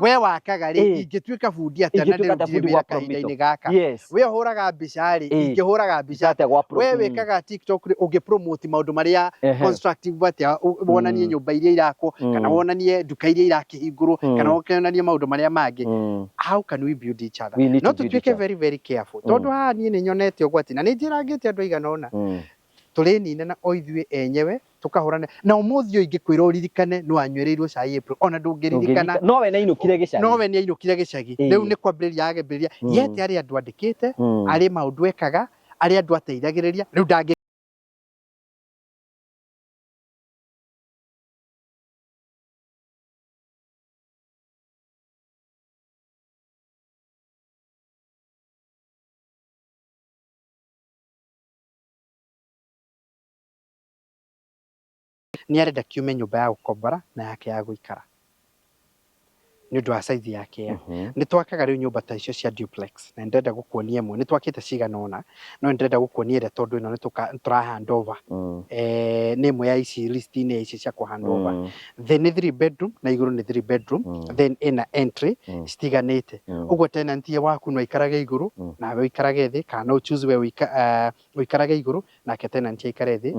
Speaker 1: we wakaga ri ingĩtuĩka bundi atia na ndĩrutire kahinda-inĩ gaka we hũraga mbica ri ingĩhũraga mbica atia we wĩkaga TikTok ũngĩpromote maũndũ marĩa constructive atia wonanie nyũmba iria irakwo kana wonanie nduka iria irakĩhingũrwo kana wonanie maũndũ marĩa mangĩ how can we build each other no tutuĩke very very careful tondũ haha niĩ nĩ nyonete ũgwati na nĩ njĩrangĩte andũ aigana ũna tũrĩninana o ithuĩ enyewe tukahurana na umuthi ingĩkwĩra ũririkane no anywereirwo cai April ona ndũngĩririkana
Speaker 2: nowe nĩ
Speaker 1: ainũkire gĩcagi rĩu nĩ kwambĩrĩria agambĩrĩria yete arĩ andũ andĩkĩte arĩ maũndũ ekaga arĩ andũ ateithagĩrĩria rĩu ndangĩ ni arenda kiume nyumba ya gukombora na yake ya guikara ni undu wa size yake ni twakaga riu nyumba ta icio cia duplex na ndenda gukuonia imwe ni twakite cigana ona no ndenda gukuonia ire tondu ino ni tura hand over ni imwe ya ici list-inĩ ici cia ku hand over then ni 3 bedroom na iguru ni 3 bedroom then ina entry citiganite uguo tenant waku no ikarage iguru na we ikarage thi kana no choose we uikarage iguru na ke tenant ikare thi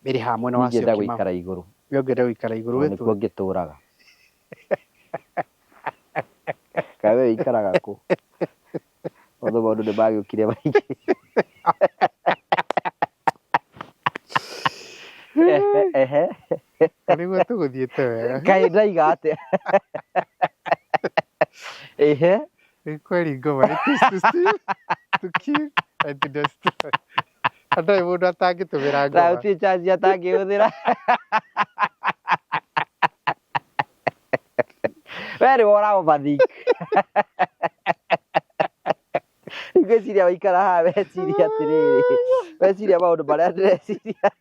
Speaker 1: biri hamwe na wacio
Speaker 2: kima uikara iguru
Speaker 1: we ngenda uikara iguru we
Speaker 2: tu ngituraga kawe ikaraga ku otho maundu nĩ magĩũkire maingĩ
Speaker 1: nĩguo tũgũthiĩte wega
Speaker 2: kaĩ ndaiga atĩa
Speaker 1: nĩ kweli Ngoma to kill and to destroy hatarĩ mũndũ atangĩtũmĩra Ngoma
Speaker 2: gũtirĩ chance atangĩhũthĩra Very wora overthink. Ngeciria waikara haha weciria atiriri. Weciria maundu maria ndĩreciria.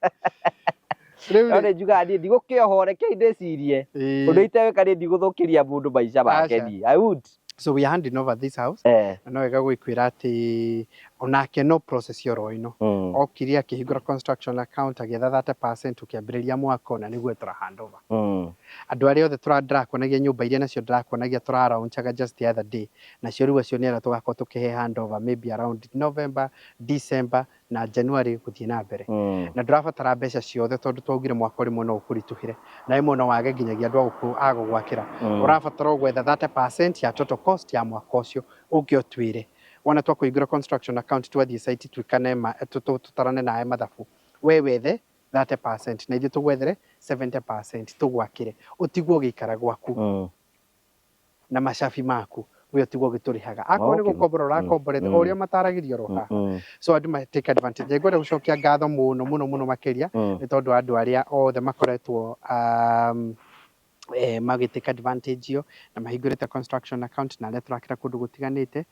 Speaker 2: Ore juga ndi ndigukiohoreke ndecirie undu iteweka ndi ndiguthukiria mundu maica make ni I would.
Speaker 1: So we are handing over this house. No wega gwikwira ati onake no process yoro ino. Okiria akihingura construction account agetha 30% ukiambiriria mwaka na niguo tura hand over. Andu aria othe ndirakuonagia nyumba iria nacio ndirakuonagia turaraunchaga just the other day. Nacio riu acio niara tugakorwo tukihe hand over maybe around November, December na January guthie na mbere. Na ndirabatara mbeca ciothe tondu twaugire mwaka rimwe no ukurituhire. Na imwe no wage nginyagia andu agugwakira. Urabatara gwetha 30% ya total cost ya mwaka ucio ukiotwire. Wana twakuigura construction account twathie site twikane tutarane nae mathabu. We wethe 30% na ithuĩ tũgwethere 70% tũgwakĩre ũtigwo gĩikara gwaku na macabi maku we ũtigwo gĩtũrĩhaga akorwo nĩ gũkombora ũrakomborete ũrĩa mataragĩrio roha so andũ ma take advantage ngwenda gũcokia ngatho mũno makĩria nĩ tondũ andũ arĩa othe makoretwo magitake advantage yo na mahingũrĩte construction account na arĩa tũrakĩra kũndũ gũtiganĩte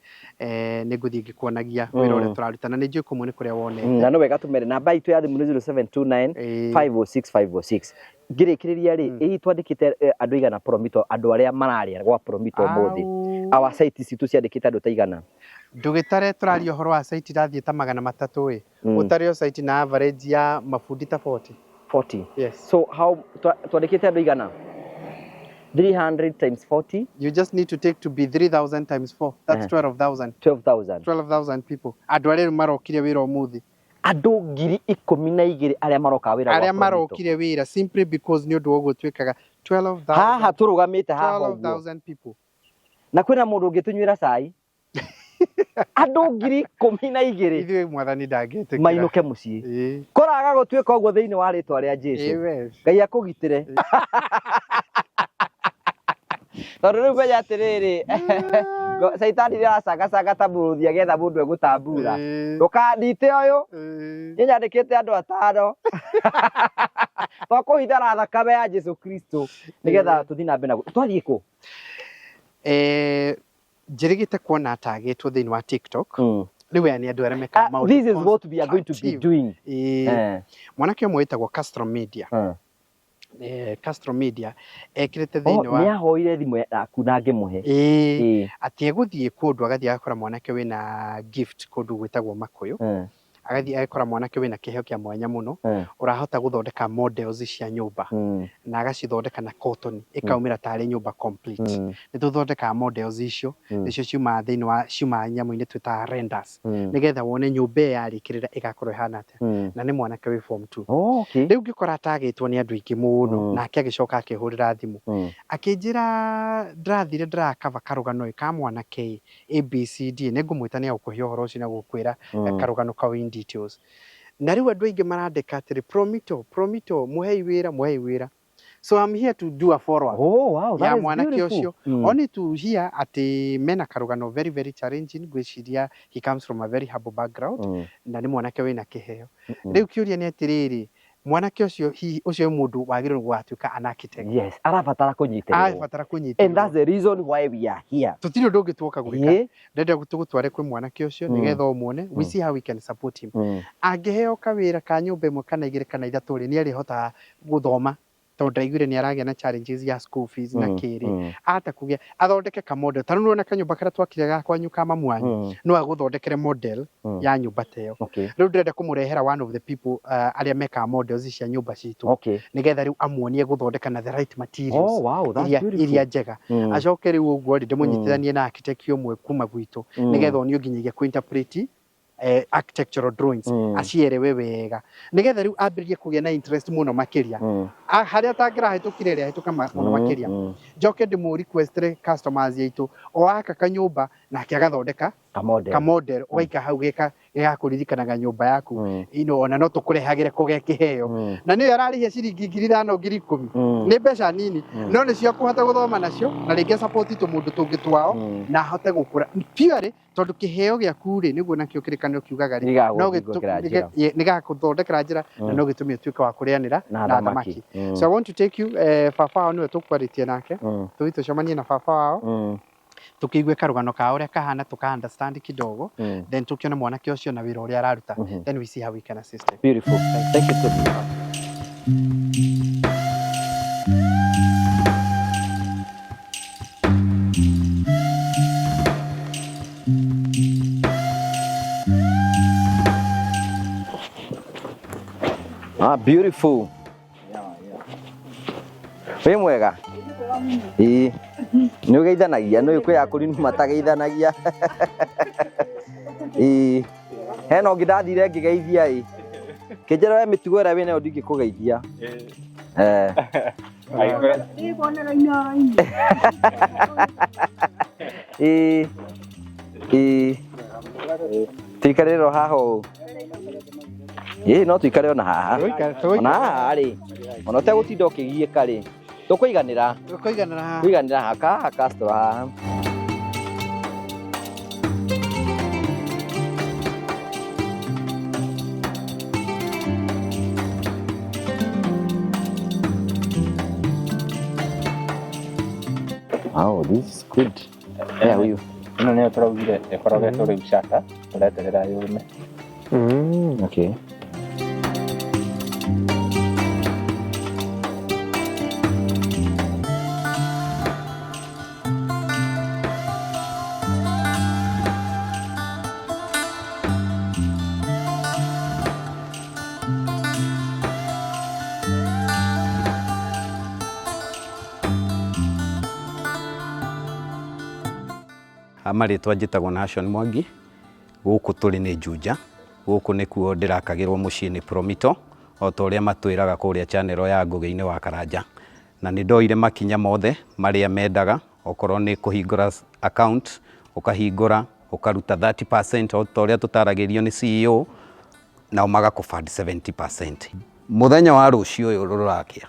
Speaker 1: nĩ ngũthiĩ ngĩkuonagia wĩra ũrĩa tũraruta na nĩ njũĩ kũmwe nĩ kũrĩa wonete
Speaker 2: na no wega tũmere namba itũ ya thimũ nĩ 0729 506 ngĩrĩkĩrĩria rĩ ĩ twandĩkĩte andũ igana promito andũ arĩa mararĩa gwa promito ũmũthĩ our site citũ ciandĩkĩte andũ ta igana
Speaker 1: ndũgĩtare tũraria ũhoro wa site irathiĩ ta 300 ũtarĩ site na average ya mafundi ta 40
Speaker 2: yes so how twandĩkĩte andũ igana 300 times 40
Speaker 1: you just need to take to be 3000 times 4 that's 12,000 people andu arĩa marokire wĩra ũmũthĩ
Speaker 2: andu 12,000 arĩa maroka wĩra
Speaker 1: arĩa marokire wĩra simply because nĩ ũndũ woguo twĩkaga 12,000
Speaker 2: haha tũrũgamĩte haha
Speaker 1: 12,000 people
Speaker 2: na kwĩna mũndũ ũngĩtũnyuĩra cai andu 12,000
Speaker 1: ithuĩ mwathani ndangĩtĩkĩra
Speaker 2: mainũke mũciĩ kũraga gũtuĩka ũguo thĩinĩ wa rĩtwa rĩa Jesũ Ngai akũgitĩre tondũ rĩu menya atĩrĩrĩ caitani rĩracangacanga ta mũrũthi agetha mũndũ egũtambura ndũkandite ũyũ nyandĩkĩte andũ 5 twakũhithara thakame ya Jesũ Kristo nĩgetha tũthiĩ na mbere twathiĩ kũ
Speaker 1: njĩrĩgĩte kuona tagĩtwo thĩinĩ wa TikTok rĩu aya nĩ andũ arĩa mekaga maũndũ
Speaker 2: this is what we are going to be doing
Speaker 1: mwanake ũmwe wĩtagwo Castro Media Castro Media ekirete thĩinĩ wa
Speaker 2: nĩ ahoire thimũ yaku na ngĩmũhe
Speaker 1: atĩ egũthiĩ kũndũ agathiĩ agakora mwanake wĩna gift kũndũ gwĩtagwo Makũyũ agathii agakora mwanake wina kiheo kia mwanya muno urahota guthondeka models cia nyumba na agacithondeka na cotton ikaumira tari nyumba complete ni tuthondeka models icio nicio ciuma thiini wa ciuma nyamu-ini twita renders nigetha wone nyumba yarikirira igakorwo ihana atia na ni mwanake wi form 2 riu ngikora atagitwo ni andu ingi muno nake agicoka akihurira thimu akinjira ndathire ndakava karugano ka mwanake ABCD ni ngumwita ni akuhe uhoro ucio na gukwira karugano ka details na riu andu aingi marandika atiri promito muhei wira so I'm here to do a follow up
Speaker 2: wow that is
Speaker 1: mwanake ucio only to hear ati mena karugano very very challenging gwiciria he comes from a very humble background na ni mwanake wina kiheo riu kiuria ni atiriri mwanake ucio mundu wagirwo gwatuka an architect
Speaker 2: yes arabatara kunyiterwo and that's the reason why we are here
Speaker 1: tutiri undu ngitwoka gwika ndenda gutugutware kwi mwanake ucio nigetha umuone we see how we can support him angiheo kawira ka nyumba imwe kana igire kana ithatu ri ni arihota guthoma tondu ndaiguire ni aragia na challenges ya school fees na kiri ata kugia athondeke ka model tanu nona kanyumba kara twakire gakwa nyuka mamwanyu no aguthondekere model ya nyumba teo riu ndenda kumurehera one of the people aria meka models cia nyumba citu nigetha riu amuonie guthondeka na the right materials iria njega acoke riu uguo ndimunyitithanie na architect umwe kuma gwitu nigetha onio nginyagia ku interpret architectural drawings acielewe wega nigetha riu ambirie kugia na interest muno makiria haria tangira hitukire ria hituka muno makiria njoke ndimu request customers yaitu o aka kanyumba na akiagathondeka ka model waika hau geka gakuririkanaga nyumba yaku ino ona no tukurehagire kugekiheo na ni ararihia ciringi 5,000 ni mbeca nini no ni cio kuhota guthoma nacio na ringi support tu mundu tungitwao na ahote gukura pure tondu kiheo giaku ri niguo nakio kirikanio kiugaga ri no nigakuthondekera njira na no gitumie tuika wa kurianira na thamaki so I want to take you Fafa niwe tukwaritie nake tuthi tucemanie na Fafa wao tukiigwe karugano ka uria kahana tuka understand kidogo then tukiona mwanake ucio na wira uria araruta then we see how we can assist him.
Speaker 2: Beautiful. Thank you so much. beautiful. Wĩ mwega? Ĩ. Nĩ ũgeithanagia, nĩ kwĩ yakũri nĩ matageithanagia. Ĩ. Hena ũngĩ ndathire ngĩgeithia ĩ. Kĩnjĩra we mĩtugo ĩrĩa wĩnayo ndingĩkũgeithia. Tuikare ro haha ũũ. No tuikare ona haha. Ona haha rĩ. Ona ũtegũtinda ũkĩgiĩka rĩ. Tũkũiganĩra. Kũiganĩra haha castor haha. Oh, this is good. Yeah, huyu.
Speaker 4: Ino nĩyo tũraugire ĩkorogetwo rĩu caka, tũreterera yũme.
Speaker 2: Okay.
Speaker 5: Marĩtwa njĩtagwo Nation Mwangi, gũkũ tũrĩ nĩ Juja, gũkũ nĩkuo ndĩrakagĩrwo mũciĩ nĩ Promito, o ta ũrĩa matwĩraga kũrĩa channel ya Ngũgĩ-inĩ wa Karanja. Na nĩ ndoire makinya mothe marĩa mendaga, okorwo nĩ kũhingũra account, ũkahingũra, ũkaruta 30% o ta ũrĩa tũtaragĩrio nĩ CEO, nao magakũfund 70%. Mũthenya wa rũciũ ũyũ rũrakĩa,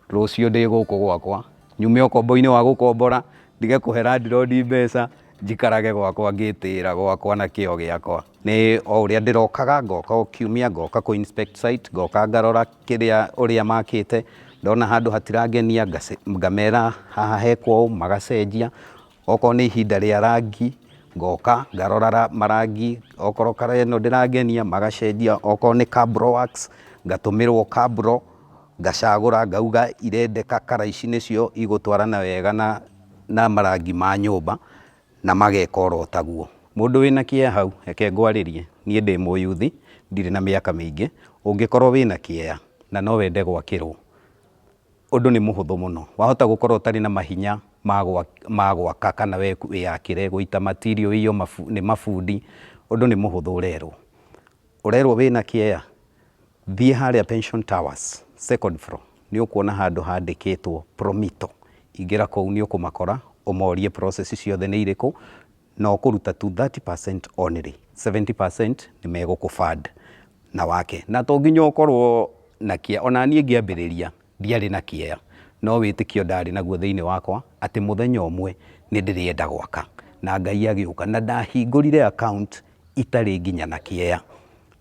Speaker 5: rũciũ ndĩ gũkũ gwakwa, nyume ũkombo-inĩ wa gũkombora, ndige kũhe landlord mbeca, njikarage gwakwa ngĩtĩĩra gwakwa na kĩo gĩakwa. Nĩ o ũrĩa ndĩrokaga, ngoka o kiumia, ngoka kũ inspect site, ngoka ngarora ũrĩa makĩte, ndona handũ hatirangenia ngamera haha hekwo ũũ, magacenjia. Okorwo nĩ ihinda rĩa rangi, ngoka ngarora marangi, okorwo kara ĩno ndĩrangenia magacenjia, okorwo nĩ cabro works, ngatũmĩrwo cabro, ngacagũra ngauga irendeka kara ici nĩcio igũtwarana wega na marangi ma nyũmba, na mageka oro taguo. Mũndũ wĩna kĩeya hau, reke ngwarĩrie, niĩ ndĩ mũyuthi, ndirĩ na mĩaka mĩingĩ. Ũngĩkorwo wĩna kĩeya na no wende gwakĩrwo, ũndũ nĩ mũhũthũ mũno. Wahota gũkorwo ũtarĩ na mahinya ma gwaka kana we wĩyakĩre, gũita material iyo nĩ mabundi, ũndũ nĩ mũhũthũ. Ũrerwo wĩna kĩeya, thiĩ harĩa Pension Towers, second floor, nĩ ũkuona handũ handĩkĩtwo Promito. Ingĩra kũu nĩ ũkũmakora, ũmorie process ciothe nĩ irĩkũ, na ũkũruta tu 30% only, 70% nĩ megũkũfund na wake. Na to nginya ũkorwo na kĩeya, ona niĩ ngĩambĩrĩria ndiarĩ na kĩeya, no wĩtĩkio ndarĩ naguo thĩinĩ wakwa, atĩ mũthenya ũmwe nĩ ndĩrĩenda gwaka, na Ngai agĩũka, na ndahingũrire account itarĩ nginya na kĩeya.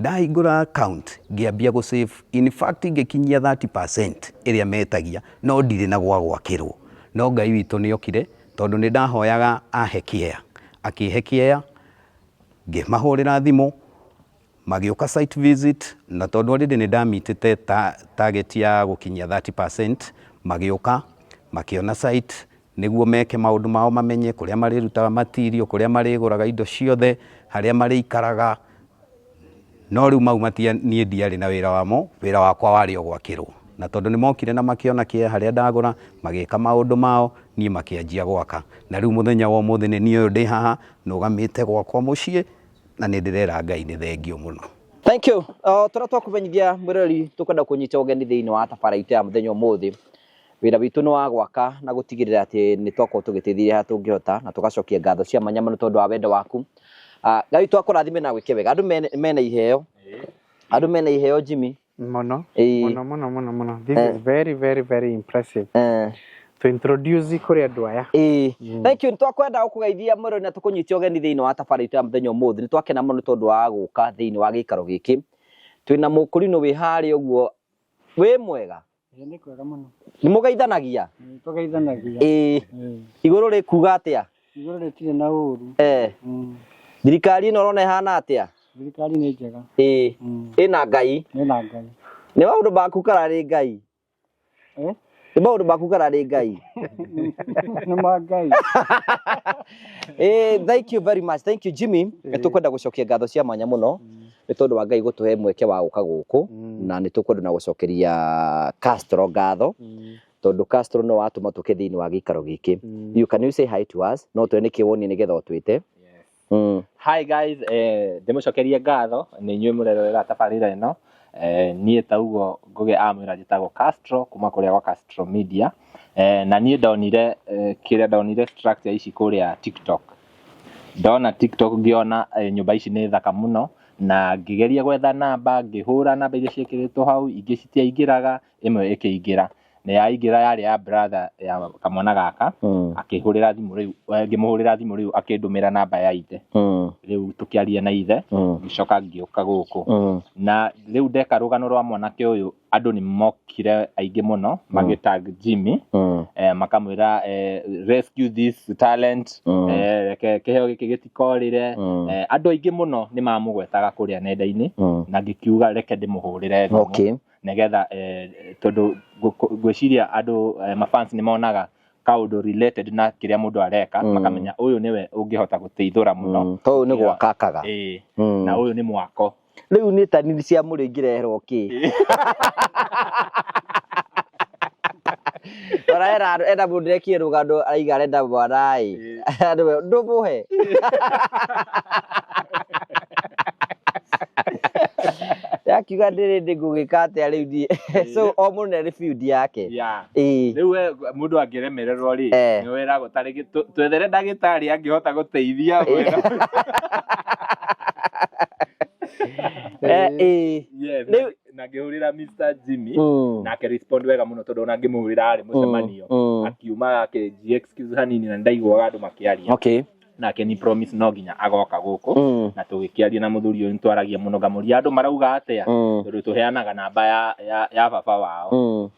Speaker 5: Ndahingũra account ngĩambia gũsave, in fact ngĩkinyia 30% ĩrĩa metagia, no ndirĩ na gwa gwakĩrwo. No Ngai witũ nĩ okire, tondũ nĩ ndahoyaga ahe kĩeya, akĩhe kĩeya, ngĩmahũrĩra thimũ, magĩũka site visit, na tondũ already nĩ ndamitĩte target ya gũkinyia 30%, magĩũka, makĩona site, nĩguo meke maũndũ mao, mamenye kũrĩa marĩrutaga material, kũrĩa marĩgũraga indo ciothe, harĩa marĩikaraga. No rĩu mau niĩ ndiarĩ na wĩra wamo, wĩra wakwa warĩ o gwakĩrwo. Na tondũ nĩ mokire na makĩona kĩeya harĩa ndagũra, magĩka maũndũ mao, niĩ makĩanjia gwaka. Na rĩu mũthenya wa ũmũthĩ nĩ niĩ ũyũ ndĩ haha, nũgamĩte gwakwa mũciĩ, na nĩ ndĩrera Ngai nĩ thengio mũno.
Speaker 2: Thank you. Tũra twakũmenyithia mwĩrori, tũkwenda kũnyita ũgeni thĩinĩ wa thabarĩ itũ ya mũthenya ũmũthĩ. Wĩra witũ nĩ wa gwaka na gũtigĩrĩra atĩ nĩ twakorwo tũgĩteithĩrĩria harĩa tũngĩhota, na tũgacokia ngatho cia mwanya mũno tondũ wa wendo waku. Ngai twakũrathime na gwĩke wega. Andũ mena iheo. Andũ mena iheo Jimmy.
Speaker 1: Mono. This is very, very, very impressive. To introduce kũrĩ andũ aya.
Speaker 2: Thank you. Twakwenda gũkũgeithia mwĩrori na tũkũnyitia ũgeni thĩinĩ wa thabarĩ itũ ya mũthenya ũmũthĩ. Nĩ twakena mũno tondũ wa gũka thĩinĩ wa gĩikaro gĩkĩ. Twĩna mũkũrinũ wĩ harĩa ũguo. Wĩ mwega?
Speaker 3: Nĩ kwega mũno.
Speaker 2: Nĩ mũgeithanagia?
Speaker 3: Tũgeithanagia.
Speaker 2: Igũrũ rĩkuga atĩa?
Speaker 3: Igũrũ rĩtirĩ na ũru.
Speaker 2: Thirikari ĩno ũrona ĩhana atĩa?
Speaker 3: Thirikari nĩ njega.
Speaker 2: Ĩna Ngai.
Speaker 3: Ĩna Ngai.
Speaker 2: Nĩ maũndũ maku kararĩ Ngai? Nĩ maũndũ maku kararĩ Ngai?
Speaker 3: Nĩ ma Ngai.
Speaker 2: Thank you very much. Thank you Jimmy. Tũkwenda gũcokia ngatho cia mwanya mũno nĩ tondũ wa Ngai gũtũhe mweke wa gũka gũkũ na nĩ tũkwenda na gũcokeria Castro ngatho tondũ Castro no watũma tũke thĩinĩ wa gĩikaro gĩkĩ. Can you say hi to us? No twene kĩwonie nĩgetha ũtwĩte.
Speaker 4: Hi guys, ndĩmũcokerie ngatho nĩ inyuĩ mũrerorera tabarĩra ĩno. Niĩ ta ũguo Ngugi amwĩra njĩtagwo Castro kuma kũrĩa gwa Castro Media. Na niĩ ndonire structure ici kũrĩa TikTok. Ndona TikTok ngĩona nyũmba ici nĩ thaka mũno na ngĩgeria gwetha namba, ngĩhũra namba iria ciĩkĩrĩtwo hau, ingĩ citiaingĩraga, ĩmwe ĩkĩingĩra. Na yaingĩra yarĩ ya brother ya kamwana gaka, akĩhũrĩra thimũ rĩu, ngĩmũhũrĩra thimũ rĩu akĩndũmĩra namba ya ithe. Rĩu tũkĩaria na ithe, ngĩcoka ngĩũka gũkũ. Na rĩu ndeka rũgano rwa mwanake ũyũ, andũ nĩ mokire aingĩ mũno, magĩtag Jimmy, makamwĩra rescue this talent, kĩheo gĩkĩ gĩtikorĩre. Andũ aingĩ mũno nĩ mamũgwetaga kũrĩa nenda-inĩ, na ngĩkiuga reke ndĩmũhũrĩre thimũ. Negetha tondũ gwĩciria andũ mafans nĩ monaga kaũndũ related na kĩrĩa mũndũ areka, makamenya ũyũ nĩwe ũngĩhota gũteithũra mũno.
Speaker 2: Tondũ nĩ gwakakaga.
Speaker 4: Na ũyũ nĩ mwako.
Speaker 2: Rĩu nĩ tani cia mũrĩ ingĩreherwo kĩ? Enda mũndũ ndĩrekire rũgano aiga arenda mwana ĩ. Ndũmũhe. Yakiuga ndĩrĩ ngũgĩka atĩa rĩu ndiĩ. So o mũndũ nĩ field yake.
Speaker 4: Rĩu mũndũ angĩremererwo rĩ, nĩ wĩragwo tarĩngĩ twethere ndagĩtarĩ angĩhota gũteithia wega. Na ngĩhũrĩra Mr. Jimmy na akĩrespond wega mũno tondũ ona ngĩmũhũrĩra arĩ mũcemanio, akiuma akĩnjia excuse hanini na ndaiguaga andũ makĩaria. Nake ni promise no nginya agoka gũkũ na tũgĩkĩaria na mũthuri ũyũ nĩtwaragia mũno ngamũria andũ marauga atĩa tondũ tũheanaga namba ya baba wao.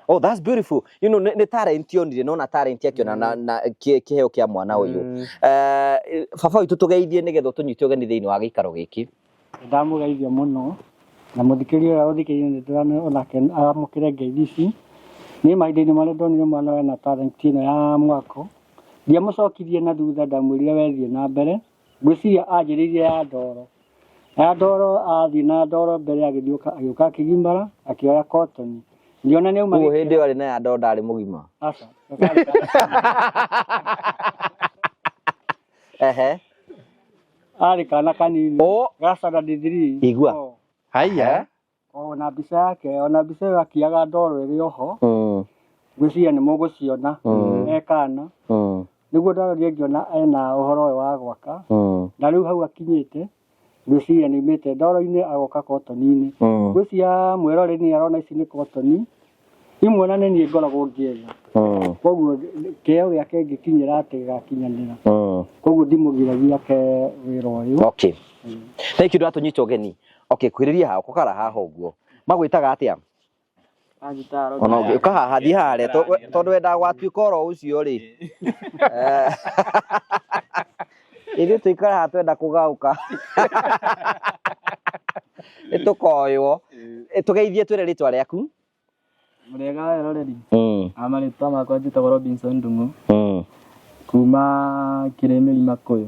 Speaker 2: Oh, that's beautiful. You know, nĩ talent yonire, no na talent yakiona na kĩheo kĩa mwana ũyũ. Baba witũ tũgeithie nĩgetha tũnyite ũgeni thĩinĩ wa gĩikaro gĩkĩ.
Speaker 6: Ndamũgeithia mũno na mũthikĩria ũrĩa ũthikĩrĩirie nĩndĩrona onake amũkĩre ngeithi ici. Niĩ mahinda-inĩ marĩa ndonire mwana wena talent ĩno ya mwako, ndiamũcokirie na thutha, ndamwĩrire wethiĩ na mbere. Ngwĩciria anjĩrĩirie ya ndoro. Ya ndoro athiĩ na ndoro mbere agĩũka akĩgimara akĩoya cotton. Ndiona nĩ uma
Speaker 2: hĩndĩ ĩyo arĩ na ya ndoro ndarĩ mũgima.
Speaker 6: Aca. Arĩ kana kanini. Gacana D3.
Speaker 2: Igua.
Speaker 1: Haya.
Speaker 6: Ona mbica yake, ona mbica ĩyo akiaga ndoro ĩrĩ oho. Ngwĩciria nĩ mũgũciona ekana. Nĩguo ndarorire ngĩona ena ũhoro ũyũ wa gwaka. Na rĩu hau akinyĩte, ngwĩciria nĩoimĩte ndoro-inĩ agoka cotton-inĩ. Ngwĩciria mwĩrore nĩ arona ici nĩ cotton. Imwe na niĩ ngoragwo ngĩetha. Koguo kĩheo gĩake ngĩkinyĩra atĩ gĩgakinyanĩra. Koguo ndimũgiragia ke wĩra ũyũ.
Speaker 2: Thank you ndatũnyita ũgeni. Kwĩrĩria haha ũkara haha ũguo. Magwĩtaga atĩa? Ona ũka haha thiĩ harĩa tondũ wendaga gwatuĩka oro ũcio rĩ. Ithuĩ tũikara haha twenda kũgaũka. Nĩtũkoywo. Tũgeithie twĩre rĩtwa rĩaku.
Speaker 3: Mũrega weroreri. Amarĩtwa makwa njĩtagwo Robinson Ndung'u. Kuma Kĩrĩmĩri Makũyũ.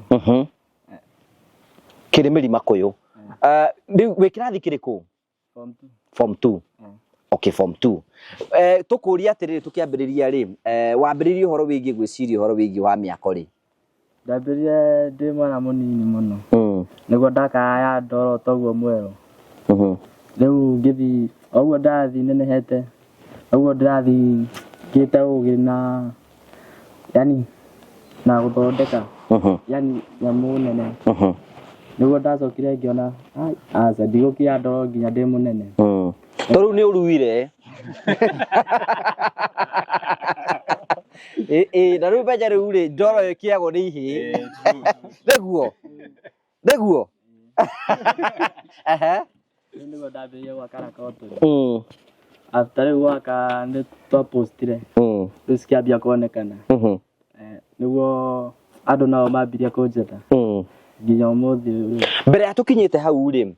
Speaker 2: Kĩrĩmĩri Makũyũ. Rĩu wĩ kĩrathi kĩrĩkũ? Form 2. Form 2. Tũkũria atĩrĩrĩ tũkĩambĩrĩria rĩ, wambĩrĩrie ũhoro wĩgiĩ gwĩciria ũhoro wĩgiĩ wa mĩako rĩ?
Speaker 3: Ndambĩrĩrie ndĩ mwana mũnini mũno. Nĩguo ndakaya ndoro toguo mwerũ. Rĩu ngĩthiĩ ũguo ndathi nenehete, ũguo ndĩrathi ngĩte ũgĩ na yani na gũthondeka yani nyamũ nene. Nĩguo ndacokire ngĩona aca ndigũkĩa ndoro nginya ndĩ mũnene.
Speaker 2: Tondũ nĩ ũruire. Na rĩu mbeca rĩu rĩ ndoro ĩkĩagwo nĩ ihĩ. Nĩguo.
Speaker 3: Nĩguo ndambĩrĩrie gwaka cotton. After rĩu gwaka nĩ twapostire. Rĩu cikĩambia kuonekana. Nĩguo andũ nao mambirie kũnjeta. Nginya ũmũthĩ.
Speaker 2: Mbere ya tũkinyĩte hau rĩ,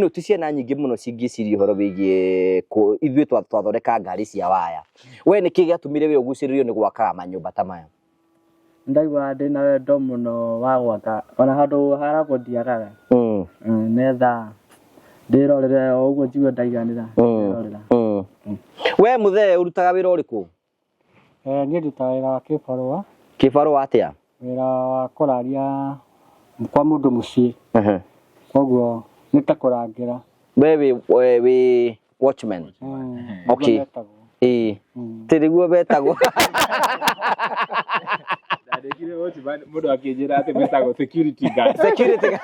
Speaker 2: ti ciana nyingĩ mũno cingĩciria ũhoro wĩgiĩ ithuĩ twathondeka ngari cia waya. We nĩkĩ gĩatũmire we ũgucĩrĩrio nĩ gwakaga manyũmba ta maya?
Speaker 3: ndaigua ndina wendo muno wa gwaka ona handu haragwo ndiagaga netha ndirorere o uguo njigue ndaiganira ndirorera.
Speaker 2: We muthe urutaga wira uriku?
Speaker 6: Niĩ ndutaga wĩra wa kĩbarũa.
Speaker 2: Kĩbarũa atia? Wĩra
Speaker 6: wa kũraria kwa mũndũ mũciĩ. Koguo nĩ ta kũrangĩra.
Speaker 2: We wi watchman? Okay. Tiriguo betagwo.
Speaker 4: Ndandĩkire watchman mũndũ akĩnjĩra atĩ betagwo security guard.
Speaker 2: Security guard.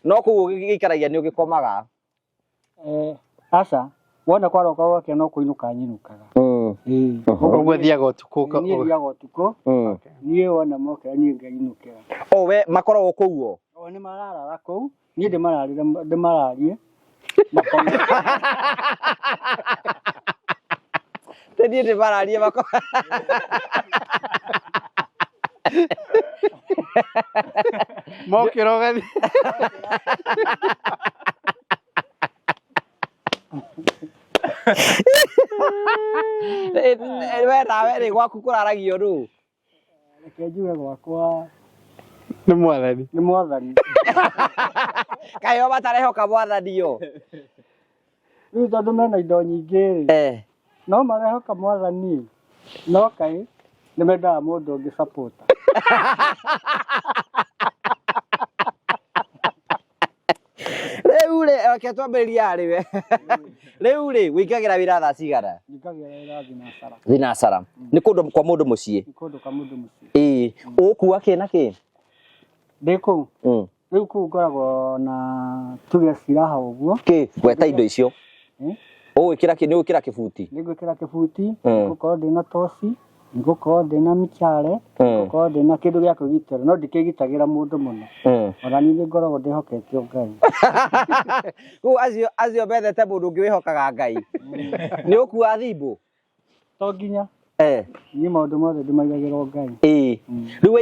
Speaker 2: No kũu gĩikaragia nĩ ũgĩkomaga?
Speaker 6: Aca wona kwaroka gwake no kũinũka nyinũkaga.
Speaker 1: Ũguo thiaga ũtukũ?
Speaker 6: Niĩ thiaga ũtukũ. Niĩ wona mokĩra niĩ ngainũkĩra.
Speaker 2: We makoragwo kũu o?
Speaker 6: Nĩ mararara kũu, niĩ ndĩmararie.
Speaker 2: Teniĩ ndĩmararie
Speaker 1: mokĩra ũgathiĩ.
Speaker 2: We nawe rĩ gwaku kũraragio rũ?
Speaker 6: Reke njuge gwakwa
Speaker 1: nĩ mwathani.
Speaker 6: Nĩ mwathani.
Speaker 2: Kaĩ o matarehoka mwathani o?
Speaker 6: Rĩu tondũ mena indo nyingĩ rĩ, no marehoka mwathani, no kaĩ nĩ mendaga mũndũ ũngĩ supporta.
Speaker 2: Rĩu rĩ reke twambĩrĩrie harĩ we. Rĩu rĩ wĩkagĩra wĩra thaa cigana?
Speaker 6: Njĩkagĩra wĩra thinacara.
Speaker 2: Thinacara nĩ kũndũ kwa mũndũ mũciĩ?
Speaker 6: Nĩ kũndũ kwa mũndũ mũciĩ.
Speaker 2: Ũgũkua kĩ na kĩ?
Speaker 6: Ndĩ kũu? Rĩu kũu ngoragwo na tuge ciraha ũguo.
Speaker 2: Kĩ gweta indo icio? Ũgwĩkĩra kĩ? Nĩ ũgwĩkĩra kĩbuti?
Speaker 6: Nĩ ngwĩkĩra kĩbuti, ngũkorwo ndĩna toci, ngũkorwo ndĩna mĩcare, ngũkorwo ndĩna kĩndũ gĩa kwĩgitĩra, no ndikĩgitagĩra mũndũ mũno. Ona niĩ nĩ ngoragwo ndĩhokete Ngai.
Speaker 2: Rĩu acio methete mũndũ ũngĩ wĩhokaga Ngai. Nĩ ũkua thimbũ?
Speaker 6: To nginya. Niĩ maũndũ mothe ndĩmaigagĩrwo Ngai. Rĩu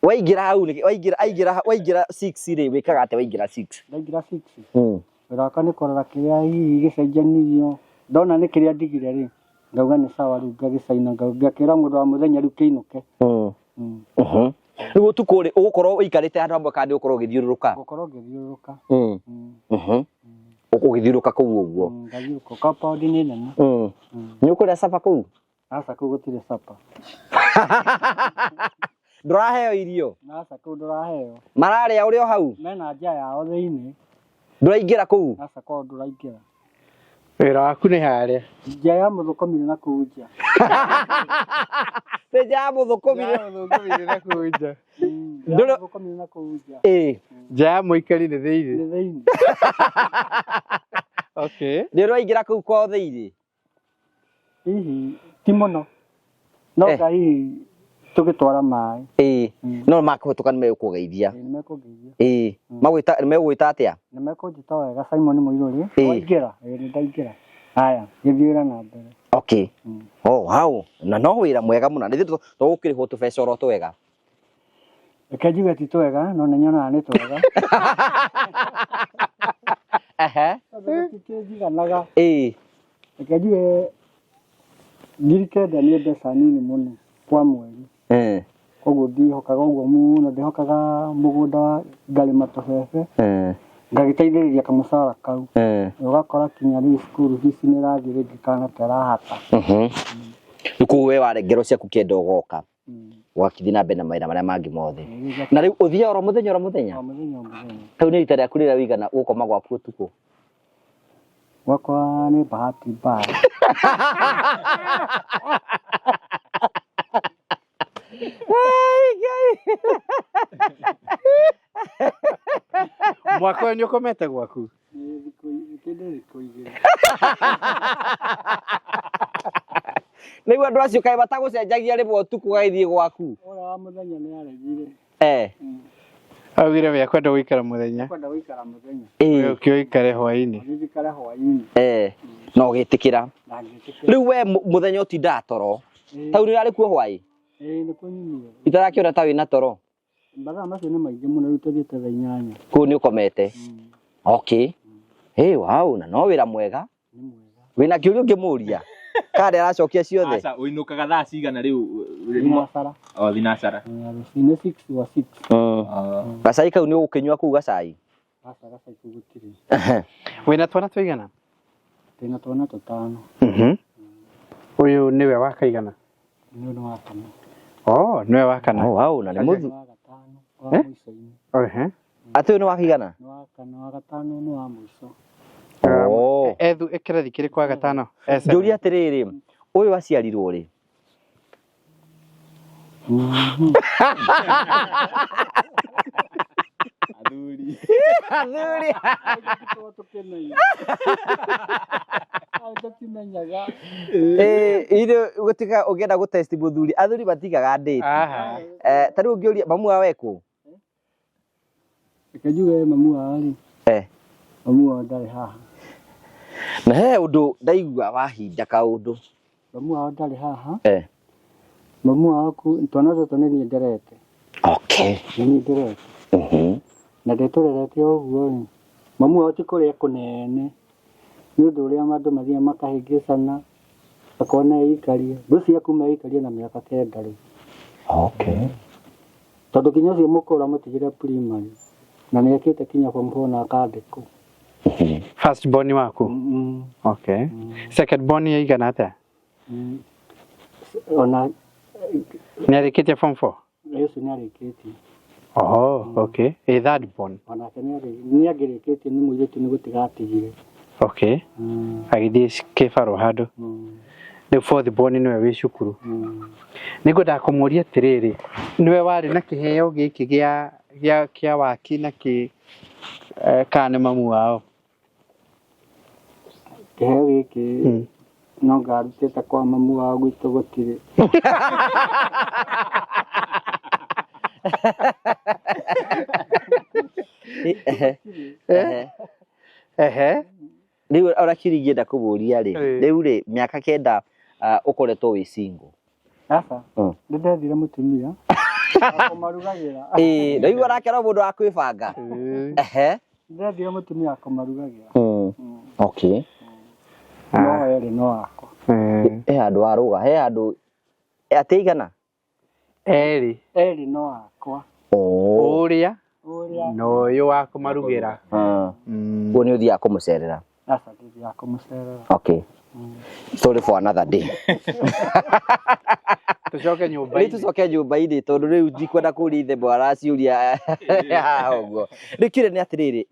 Speaker 2: waingĩra hau waingĩra 6 rĩ wĩkaga atĩa waingĩra 6?
Speaker 6: Ndaingĩra 6 wĩra wakwa nĩ kũrora kĩrĩa hihi gĩcenjanĩrio, ndona nĩ kĩrĩa ndigire rĩ ngauga nĩ sawa, rĩu ngagĩcaina ngakĩra mũndũ wa mũthenya rĩu kĩinũke.
Speaker 2: Rĩu ũtukũ rĩ ũgũkorwo ũikarĩte handũ hamwe kana ũgũkorwo ũgĩthiũrũrũka?
Speaker 6: Ngũkorwo ngĩthiũrũrũka.
Speaker 2: Ũgĩthiũrũka kũu ũguo?
Speaker 6: Ngathiũrũka, compound nĩ nene.
Speaker 2: Nĩ ũkũrĩa supper kũu?
Speaker 6: Aca kũu gũtirĩ supper.
Speaker 2: Ndũraheo irio?
Speaker 6: Aca kũu ndũraheo.
Speaker 2: Mararĩa ũrĩ o hau?
Speaker 6: Mena njaa yao thĩinĩ.
Speaker 2: Ndũraingĩra kũu?
Speaker 6: Aca kũu ndũraingĩra.
Speaker 1: Wĩra waku nĩ harĩa?
Speaker 6: Njaa ya mũthũkomire na kũu nja.
Speaker 2: Nĩ njaa ya mũthũkomire
Speaker 1: na kũu nja?
Speaker 6: Mũthũkomire na kũu nja.
Speaker 1: Njaa ya mũikari nĩ thĩinĩ?
Speaker 6: Nĩ thĩinĩ.
Speaker 2: Nĩ ũraingĩra kũu kwa thĩinĩ?
Speaker 6: Hihi ti mũno, no ka hihi tũgĩtwara maĩ.
Speaker 2: No makũhĩtũka nĩ megũkũgeithia?
Speaker 6: Nĩ megũngeithia.
Speaker 2: Megũgwĩta atĩa?
Speaker 6: Nĩ megũnjĩta wega Simon Mũirũrĩ. Waingĩra? Nĩ ndaingĩra. Haya gĩthiĩ wĩra na mbere.
Speaker 2: Okay. Wow, na no wĩra mwega mũno. Nĩ tũgũkĩrĩhwo tũbeca oro twega?
Speaker 6: Reke njuge ti twega, no nĩ nyonaga nĩ twega. Tũtikĩnjiganaga. Reke njuge 9,000 nĩ mbeca nini mũno kwa mweri. Koguo ndihokaga ũguo mũno, ndihokaga mũgũnda ngarĩma tũbebe, ngagĩteithĩrĩria kamũcara kau. Ũgakora kinya rĩu cukuru fees nĩ ĩrathiĩ rĩngĩ kana terahata.
Speaker 2: Rĩu koguo we warengerwo ciaku kĩenda ũgoka ũgakĩthiĩ na mbere na mawĩra marĩa mangĩ mothe. Na rĩu ũthiaga oro mũthenya oro mũthenya? Rĩu nĩ rita rĩaku rĩrĩa wĩigana gũkoma gwaku ũtukũ?
Speaker 6: Gwakwa nĩ bahati mbaya.
Speaker 1: Mwaka ũyũ nĩ ũkomete gwaku?
Speaker 2: Nĩguo andũ acio kaĩ matagũcenjagia rĩmwe ũtukũ gagĩthiĩ gwaku?
Speaker 6: Ũrĩa wa mũthenya nĩ aregire.
Speaker 1: Augire we akwenda gũikara mũthenya?
Speaker 6: Akwenda gũikara mũthenya.
Speaker 1: Ũkĩũikare hwaĩ-inĩ?
Speaker 6: Ũgĩikare hwaĩ-inĩ.
Speaker 2: No ũgĩtĩkĩra? Rĩu we mũthenya ũtindaga toro? Tau nĩ ũrarĩ kuo hwaĩ?
Speaker 6: Nĩ kũnyumire.
Speaker 2: Itarakĩona ta wĩna toro?
Speaker 6: Mathaa macio nĩ maingĩ mũno, rĩu tũthiĩte thaa 8.
Speaker 2: Kũu nĩ ũkomete? Okay. Wow, na no wĩra mwega. Wĩna kĩũria ũngĩmũria? Kade aracokia ciothe.
Speaker 4: Aca uinukaga thaa cigana riu?
Speaker 6: Thinacara.
Speaker 4: O thinacara.
Speaker 6: Rũcinĩ 6 wa 6.
Speaker 2: Gacai kau nĩ ũgũkĩnyua kuu gacai.
Speaker 6: Aca gacai kau gũtirĩ.
Speaker 1: Wĩna twana tũigana?
Speaker 6: Ndĩna twana tũtano.
Speaker 1: Ũyũ nĩwe wa kaigana?
Speaker 6: Nĩ ũyũ wa kana.
Speaker 1: Oh, nĩwe wa kana.
Speaker 2: Oh wow, na nĩ mũthu.
Speaker 6: Wa gatano wa mũico-inĩ.
Speaker 2: Atĩ ũyũ nĩ wa kĩigana?
Speaker 6: Nĩ wa kana, wa gatano nĩ wa mũico.
Speaker 1: Ethu ĩkĩrathi kĩrĩ kwa gatano.
Speaker 2: Njũria atĩrĩrĩ, ũyũ aciarirwo rĩ?
Speaker 4: Athuri.
Speaker 2: Ire gũtiga ũngĩenda gũtesti mũthuri, athuri matigaga date. Ta rĩu ũngĩũria mamu wawe kũ?
Speaker 6: Reke njuge mamu wao rĩ. Mamu wao ndarĩ haha.
Speaker 2: Na he ũndũ ndaigua wahinda kaũndũ.
Speaker 6: Mamu wao ndarĩ haha. Mamu wao twana tũtũ nĩ niĩ nderete.
Speaker 2: Okay.
Speaker 6: Nĩ niĩ nderete. Na ndĩtũrerete ũguo rĩ. Mamu wao ti kũrĩa kũnene. Nĩ ũndũ ũrĩa andũ mathiĩ makahĩngĩcana. Akona eikarie. Ngũcia kuma eikarie na mĩaka 9 rĩ.
Speaker 2: Okay.
Speaker 6: Tondũ kinya ũcio mũkũra mũtigire primary. Na nĩ ekĩte kinya form 4 na akandĩkwo.
Speaker 1: First born waku? Okay. Second born yaigana atĩa?
Speaker 6: Ona
Speaker 1: nĩarĩkĩtie form 4?
Speaker 6: Ũcio nĩarĩkĩtie.
Speaker 1: Oh, okay. Third born?
Speaker 6: Onake nĩangĩrĩkĩtie nĩ mũirĩtu nĩ gũtigatigire.
Speaker 1: Okay. Agĩthiĩ kĩbarũ handũ. Rĩu fourth born nĩwe wĩ cukuru. Nĩngwendaga kũmũria atĩrĩrĩ, nĩwe warĩ na kĩheo gĩkĩ gĩa waki na kana nĩ mamu wao?
Speaker 6: Kĩheo gĩkĩ no ngarutĩte kwa mamu wao gwitũ gũtirĩ.
Speaker 2: Rĩu orakiri ingĩenda kũmũria rĩ, rĩu rĩ mĩaka 9 ũkoretwo wĩ single.
Speaker 6: Aca, ndĩndethire mũtumia akũmarugagĩra.
Speaker 2: Rĩu arakerwo mũndũ wa kwĩbanga.
Speaker 6: Ndĩrethire mũtumia akũmarugagĩra.
Speaker 2: Okay.
Speaker 6: No erĩ no akwa.
Speaker 2: He handũ arũga, he handũ atĩigana?
Speaker 1: Erĩ
Speaker 6: no akwa.
Speaker 1: Ũrĩa na ũyũ wa kũmarugĩra.
Speaker 2: Ũyũ nĩ ũthiaga kũmũcerera?
Speaker 6: Aca, ndĩthiaga kũmũcerera.
Speaker 2: Okay. Story for another day.
Speaker 1: Tucoke nyũmba-inĩ.
Speaker 2: Tucoke nyũmba-inĩ tondũ rĩu ndikwenda kũria ithe mbara ciũria ũguo. Rĩu kĩrĩa nĩ atĩrĩrĩ,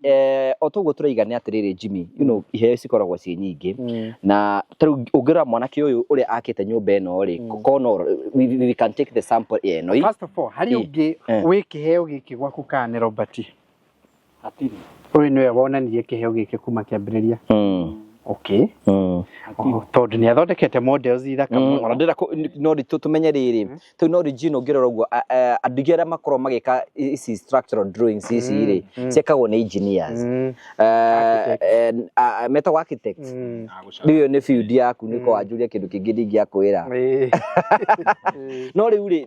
Speaker 2: o toguo tũraiga nĩ atĩrĩrĩ Jimmy, you know, iheo cikoragwo ciĩ nyingĩ. Na tarĩu ũngĩrora mwanake ũyũ ũrĩa akĩte nyũmba ĩno rĩ, kono we can take the sample ĩno.
Speaker 1: First of all, harĩ ũngĩ wĩ kĩheo gĩkĩ gwaku kana nĩ Robert?
Speaker 6: Hatirĩ.
Speaker 1: Ũyũ nĩwe wonanirie kĩheo gĩkĩ kuma kĩambĩrĩria? Okay. Tondũ nĩ athondekete models ithaka mũno.
Speaker 2: Ona ndĩra no tũmenye rĩrĩ, tũu no original ũngĩrora ũguo andũ aingĩ arĩa makorwo magĩka ici structural drawings ici rĩ ciĩkagwo nĩ engineers, metagwo architects. Rĩu nĩ field yaku nĩko wanjũria kĩndũ kĩngĩ ndingĩakwĩra. No rĩu rĩ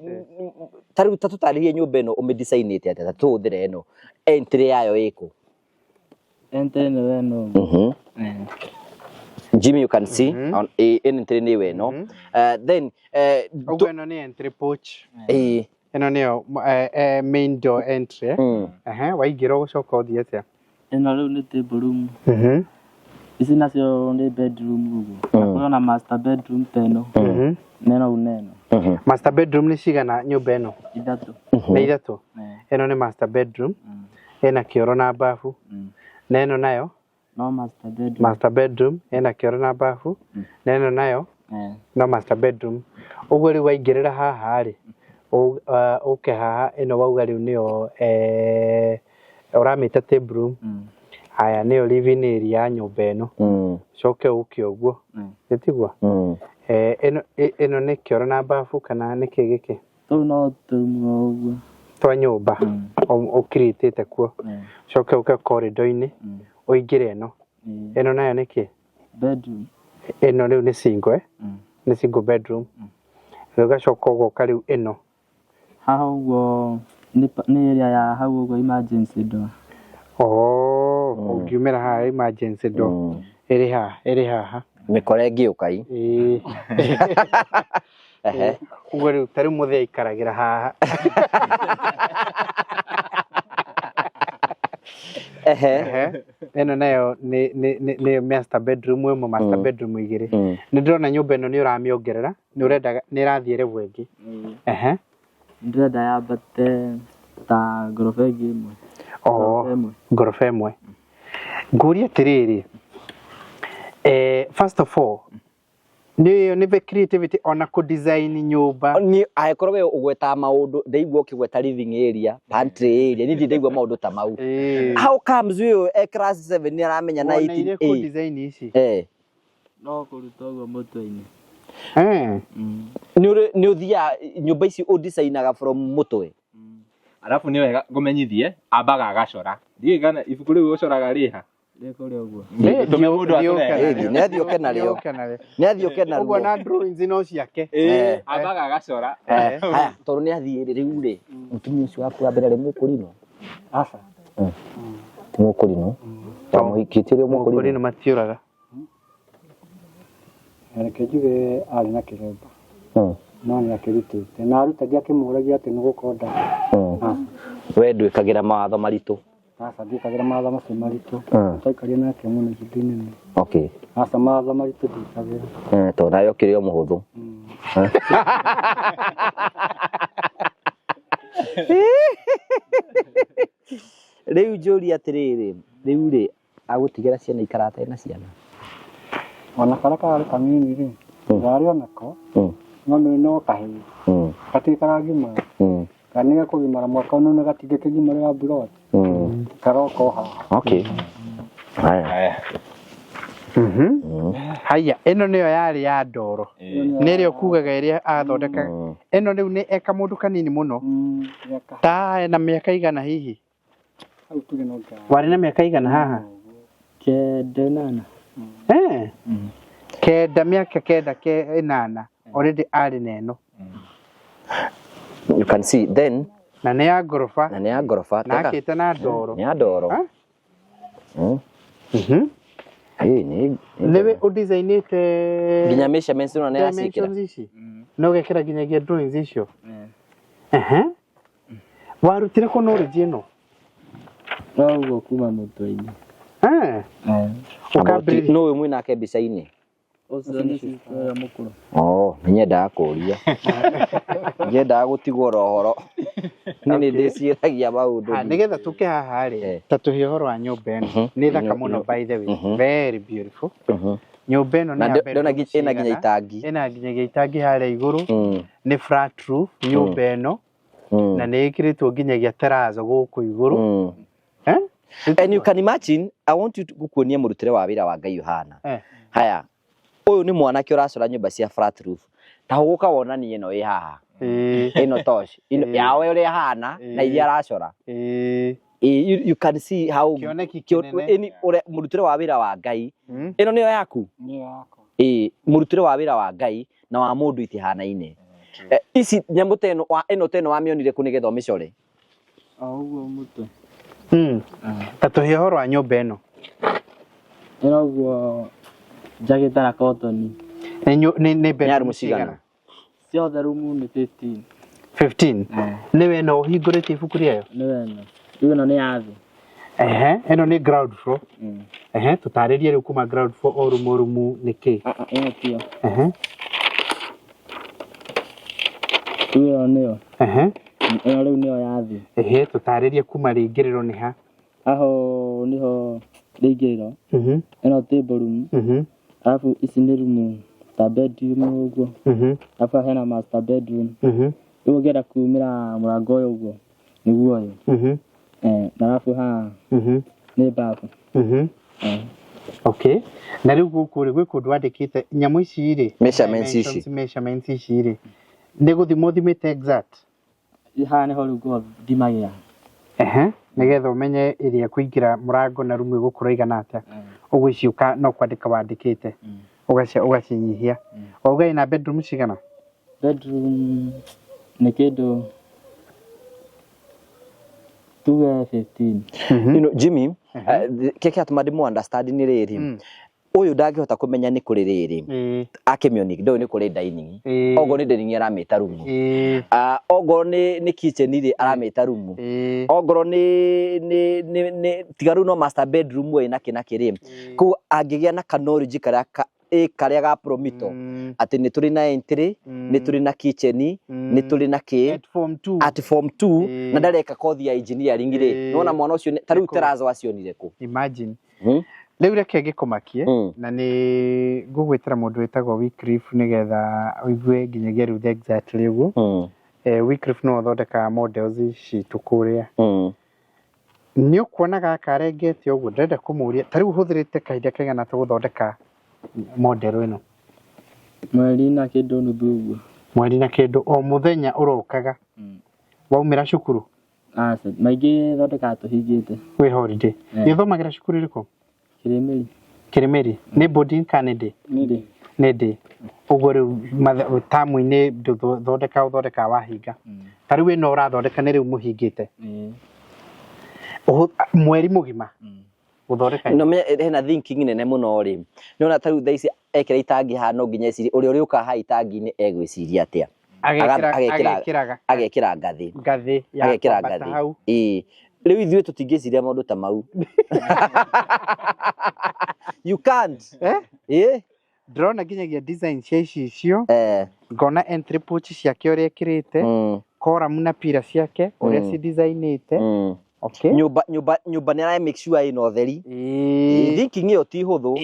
Speaker 2: tarĩu tũtarĩrie nyũmba ĩno ũmĩdesign-ĩte atĩa, tũhũthĩre ĩno entry yayo ĩkũ?
Speaker 3: Entry ĩno
Speaker 2: Jimmy, you can see on entry nĩyo ĩno. Then
Speaker 1: ũguo ĩno nĩ entry porch. Ĩno nĩyo main door entry. Waingĩra ũgũcoka ũthiĩ atĩa?
Speaker 3: Ĩno rĩu nĩ table room. Ici nacio nĩ bedroom ũguo. Na kuna master bedroom teno. Neno neno.
Speaker 1: Master bedroom nĩ cigana nyũmba ĩno?
Speaker 3: 3.
Speaker 1: Nĩ 3. Ĩno nĩ master bedroom. Ĩna kĩoro na bafu. Na ĩno nayo?
Speaker 3: No master bedroom.
Speaker 1: Master bedroom ĩna kĩoro na bafu. Na ĩno nayo? No master bedroom. Ũguo rĩu waingĩrĩra haha rĩ, ũke haha ĩno wauga rĩu nĩyo ũramĩta table room. Haya nĩyo living area ya nyũmba ĩno. Coke ũke ũguo. Gĩtigua? Ĩno nĩ kĩoro na bafu kana nĩ kĩ gĩkĩ?
Speaker 3: Tũu no tũrumu ũguo.
Speaker 1: Twa nyũmba ũkirĩtĩte kuo. Coke ũke corridor-inĩ ũingĩre ĩno. Ĩno nayo nĩ kĩ?
Speaker 3: Bedroom.
Speaker 1: Ĩno rĩu nĩ single nĩ single bedroom. Rĩu ũgacoka ũgoka rĩu ĩno.
Speaker 3: Haha ũguo nĩ area ya hau ũguo emergency door.
Speaker 1: Ũngiumĩra haha emergency door ĩrĩ haha.
Speaker 2: mikore ngiukai
Speaker 1: Ugo riu tari muthia ikaragira haha eno nayo ni master bedroom imwe master bedroom igiri ni ndona nyumba eno ni uramiongerera ni urenda ni irathie level ingi
Speaker 3: ndĩrenda yambate ta ngoroba ĩngĩ ĩmwe
Speaker 1: ngoroba ĩmwe nguria atiriri first of all ni the creativity ona ku design nyumba
Speaker 2: ni akorwo we ugweta maundu ndeigua ukigweta living area pantry area ni ndeigua maundu ta mau how comes you class 7 ni aramenya 19
Speaker 1: ku design ici
Speaker 3: no kuruta ũguo mũtwe-inĩ
Speaker 2: ni uthia nyumba ici udesignaga from mutwe
Speaker 4: alafu ni wega ngumenyithie ambaga agacora ndiye kana ibuku riu ucoraga riha
Speaker 3: ndĩkũrĩa ũguo
Speaker 4: tume mundu atũre
Speaker 2: ni athioke narĩo
Speaker 1: uguo na drawings no ciake
Speaker 4: ambaga agacora
Speaker 2: haya tondu ni athie riu ri mutumia ucio waku wa mbere ari mukurino
Speaker 6: Asa.
Speaker 2: ti mukurino tamuhikitie ri mukurino
Speaker 1: matiuraga
Speaker 6: Njuge ari na kiremba no ni akirutite na arutagia kimuragia ati nugukonda
Speaker 2: we ndwikagira mawatho maritu
Speaker 6: asa ndikagira mawatho macio maritu twaikaria nake muno ihinda-inĩ
Speaker 2: okay
Speaker 6: asa mawatho maritu ndikagira
Speaker 2: to nayo kirio muhuthu riu njuri atiriri riu ri agutigira ciana ikarata na ciana
Speaker 6: ona karaka ari kanini ri ngari onako no no kahi katika gima kaniga kugimara mwaka no negatige kigimara ya blood karoko ha
Speaker 2: okay haya
Speaker 1: haya eno niyo yari ya ndoro nirio kugaga iria athondeka eno riu ni eka mundu kanini muno ta na miaka igana hihi wari na miaka igana haha
Speaker 3: kenda
Speaker 1: kenda miaka kenda ke inana already ari neno
Speaker 2: you can see then
Speaker 1: na ne ya gorofa
Speaker 2: na
Speaker 1: akite na ndoro
Speaker 2: ni ndoro ni
Speaker 1: newe udesignite
Speaker 2: ginya measurements no na yasikira
Speaker 1: no gekera ginya drawings icio warutire ko knowledge ino
Speaker 3: no kuma mũtwe-inĩ
Speaker 2: ukabiri no we mwina ke bica-inĩ
Speaker 3: ũcio nĩ ciĩko mũkũrũ
Speaker 2: nyendaga kũria nyendaga gutigwo rohoro ni ndĩciragia maũndũ
Speaker 1: nigetha tuke haha ri ta tuhe horo wa nyumba eno ni thaka muno by the way very beautiful nyumba eno
Speaker 2: na ndona ina ginya itangi
Speaker 1: ina ginya itangi haria iguru ni flat roof nyumba eno na ni ikiritwo ginya terrace guku iguru
Speaker 2: and you can imagine I want you to gukuonia murutire wa wira wa Ngai Yohana haya uyu ni mwanake uracora nyumba cia flat roof ta guka wonani ino ĩ haha ino tosh ino yawe uri hana na iria aracora you can see how any murutire wa wira wa Ngai ino niyo yaku
Speaker 6: ni yako
Speaker 2: murutire wa wira wa Ngai na wa mundu itihana-ine ici nyamu teno wa ino teno wa mionire kunigetha micore
Speaker 3: ũguo mũtwe
Speaker 1: ta tuhe horo wa nyumba eno
Speaker 3: ĩno ũguo njagĩta na cotton
Speaker 1: ni
Speaker 2: bedroom cigana
Speaker 3: ciothe rumu nĩ
Speaker 1: 15 niwe no hingũrĩtie ibuku rĩayo
Speaker 3: nĩ wena rĩu ĩno nĩ ya thĩ
Speaker 1: eno ni ground floor tutarĩrie rĩu kuma ground floor o rumu nĩkĩ
Speaker 3: ĩno tio rĩu ĩyo nĩyo ĩno rĩu nĩyo ya thĩ
Speaker 1: tutarĩrie kuma rĩingĩrĩro nĩ ha
Speaker 3: aho niho rĩingĩrĩro ĩno table room alafu ici nĩ room ta bedroom ũguo alafu hena master bedroom rĩu ũngĩenda kumĩra mũrango ũyũ ũguo nĩguo ũyũ na alafu haha nĩ bafu
Speaker 1: okay na rĩu gũkũ rĩ gwĩ kũndũ wandĩkĩte nyamũ ici rĩ measurements ici rĩ nĩ gũthimwo thimĩte exact
Speaker 3: haha nĩho rĩu ngũthimagĩra
Speaker 1: nigetha umenye iria kuingira murango na rumu igukura igana atia ugwiciuka no kwandika wandikite ugacinyihia ugai na bedroom cigana
Speaker 3: bedroom ni kindu tuge 15
Speaker 2: you know Jimmy keke atuma ndimu understand ni riri uyu ndangihota kumenya ni kuri riri akimioni ndo ni kuri dining ogo ni dining aramita room ogo ni kitchen ri aramita room ogo ni tigaru no master bedroom we na kinakiri ku agigia na knowledge karia ga promito ati ni turi na entry ni turi na kitchen ni turi na ki at form 2 na ndareka kothi ya engineering ri nona mwana ucio taru terazo wacionire ku
Speaker 1: imagine Leo reke ngikumakie na ni ngugwitira mundu witagwo Wycliffe nigetha uigue nginyagia riu exactly uguo Wycliffe no thondeka models ici tukuria ni ukuona gaka arengete uguo ndenda kumuria tariu huthirite kahinda kaigana ta guthondeka model ino
Speaker 3: mweri na kindu nuthu uguo
Speaker 1: mweri na kindu o muthenya urokaga waumira cukuru
Speaker 3: maingi thondeka tuhingite
Speaker 1: wi holiday ni thomagira cukuru riko Kirimiri ni boarding Canada nede uguo riu tamu-ini thondeka wahinga tariu ino urathondeka ni riu muhingite mweri mugima guthondeka
Speaker 2: no me hena thinking nene muno ri niona tariu thaici ekira itangi hano nginya iciri uri uka ha itangi-ini egwiciria atia agekira ngathi ya kwambata riu ithuĩ tũtingĩciria maũndũ ta mau you can't
Speaker 1: ndĩrona nginyagia design cia icio ngona entry porch ciake ũrĩa ekĩrĩte column na pillar ciake ũrĩa ci designĩte okay
Speaker 2: nyũmba nĩ ara make sure ĩna ũtheri thinking ĩyo ti hũthũ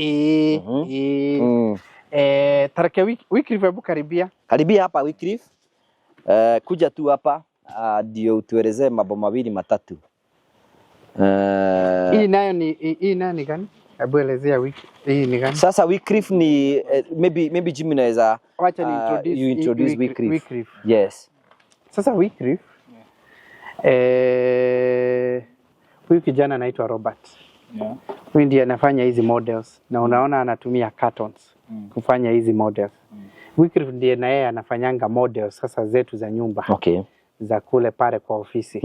Speaker 1: tareke Wycliffe hebu karibia
Speaker 2: hapa Wycliffe kuja tu hapa ndio utuelezee mambo mawili matatu.
Speaker 1: Hii nayo ni gani? Hebu elezea hii ni gani?
Speaker 2: Sasa Wycliffe ni maybe Jimmy naweza
Speaker 1: wacha
Speaker 2: you introduce Wycliffe. Yes.
Speaker 1: Sasa Wycliffe huyu kijana anaitwa Robert. Huyu ndiye anafanya hizi models na unaona anatumia cartons kufanya hizi models. Wycliffe ndiye na yeye anafanyanga models sasa zetu za nyumba.
Speaker 2: Okay.
Speaker 1: Za kule pale kwa ofisi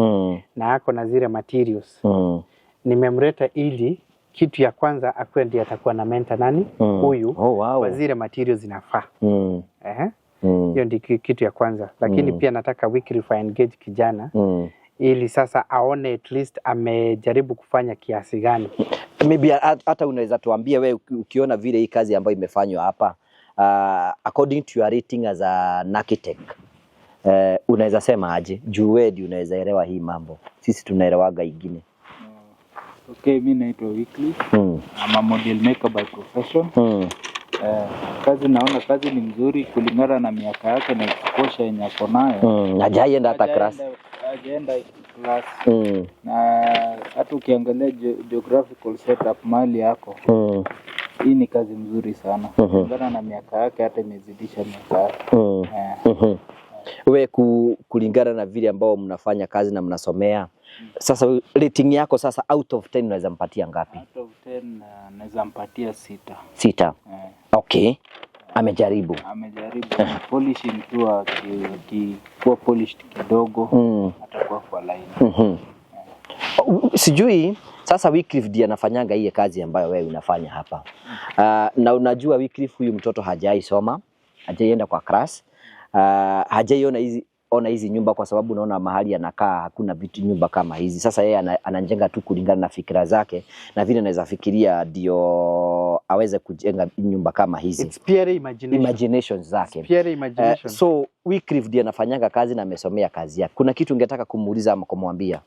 Speaker 1: na ako na zile materials nimemleta ili kitu ya kwanza akwe ndiye atakuwa na mentor nani huyu kwa zile materials zinafaa hiyo ndio kitu ya kwanza lakini pia nataka Wycliffe engage kijana ili sasa aone at least amejaribu kufanya kiasi gani.
Speaker 2: Maybe hata unaweza tuambie wewe ukiona vile hii kazi ambayo imefanywa hapa according to your rating as an architect unaweza sema aje juu wewe ndio unaweza elewa hii mambo sisi tunaelewaga ingine.
Speaker 7: Okay, mimi naitwa Wycliffe. I'm a model maker by profession. Naona kazi ni mzuri kulingana na miaka yake na exposure yenye ako nayo.
Speaker 2: Hajaenda hata class.
Speaker 7: Hajaenda class. Na hata ukiangalia geographical setup mali yako. Hii ni kazi mzuri sana. Kulingana na miaka yake hata imezidisha miaka yake.
Speaker 2: Wewe kulingana na vile ambao mnafanya kazi na mnasomea. Sasa rating yako sasa out of 10 unaweza mpatia ngapi?
Speaker 7: Out of 10 naweza mpatia
Speaker 2: 6. Okay. Amejaribu. Polishing tu akikuwa polished kidogo atakuwa kwa line. Sijui sasa Wycliffe ndiye anafanyanga hii kazi ambayo wewe unafanya hapa. Na unajua Wycliffe huyu mtoto hajaisoma, hajaienda kwa class. Hajaiona hizi nyumba kwa sababu unaona mahali anakaa hakuna vitu nyumba kama hizi. Sasa yeye anajenga tu kulingana na fikra zake na vile anaweza fikiria ndio aweze kujenga nyumba kama hizi.
Speaker 1: It's pure imagination
Speaker 2: zake.
Speaker 1: Pure imagination.
Speaker 2: So Wycliffe ndiye anafanyanga kazi na amesomea kazi yake. Kuna kitu ungetaka kumuuliza ama kumwambia?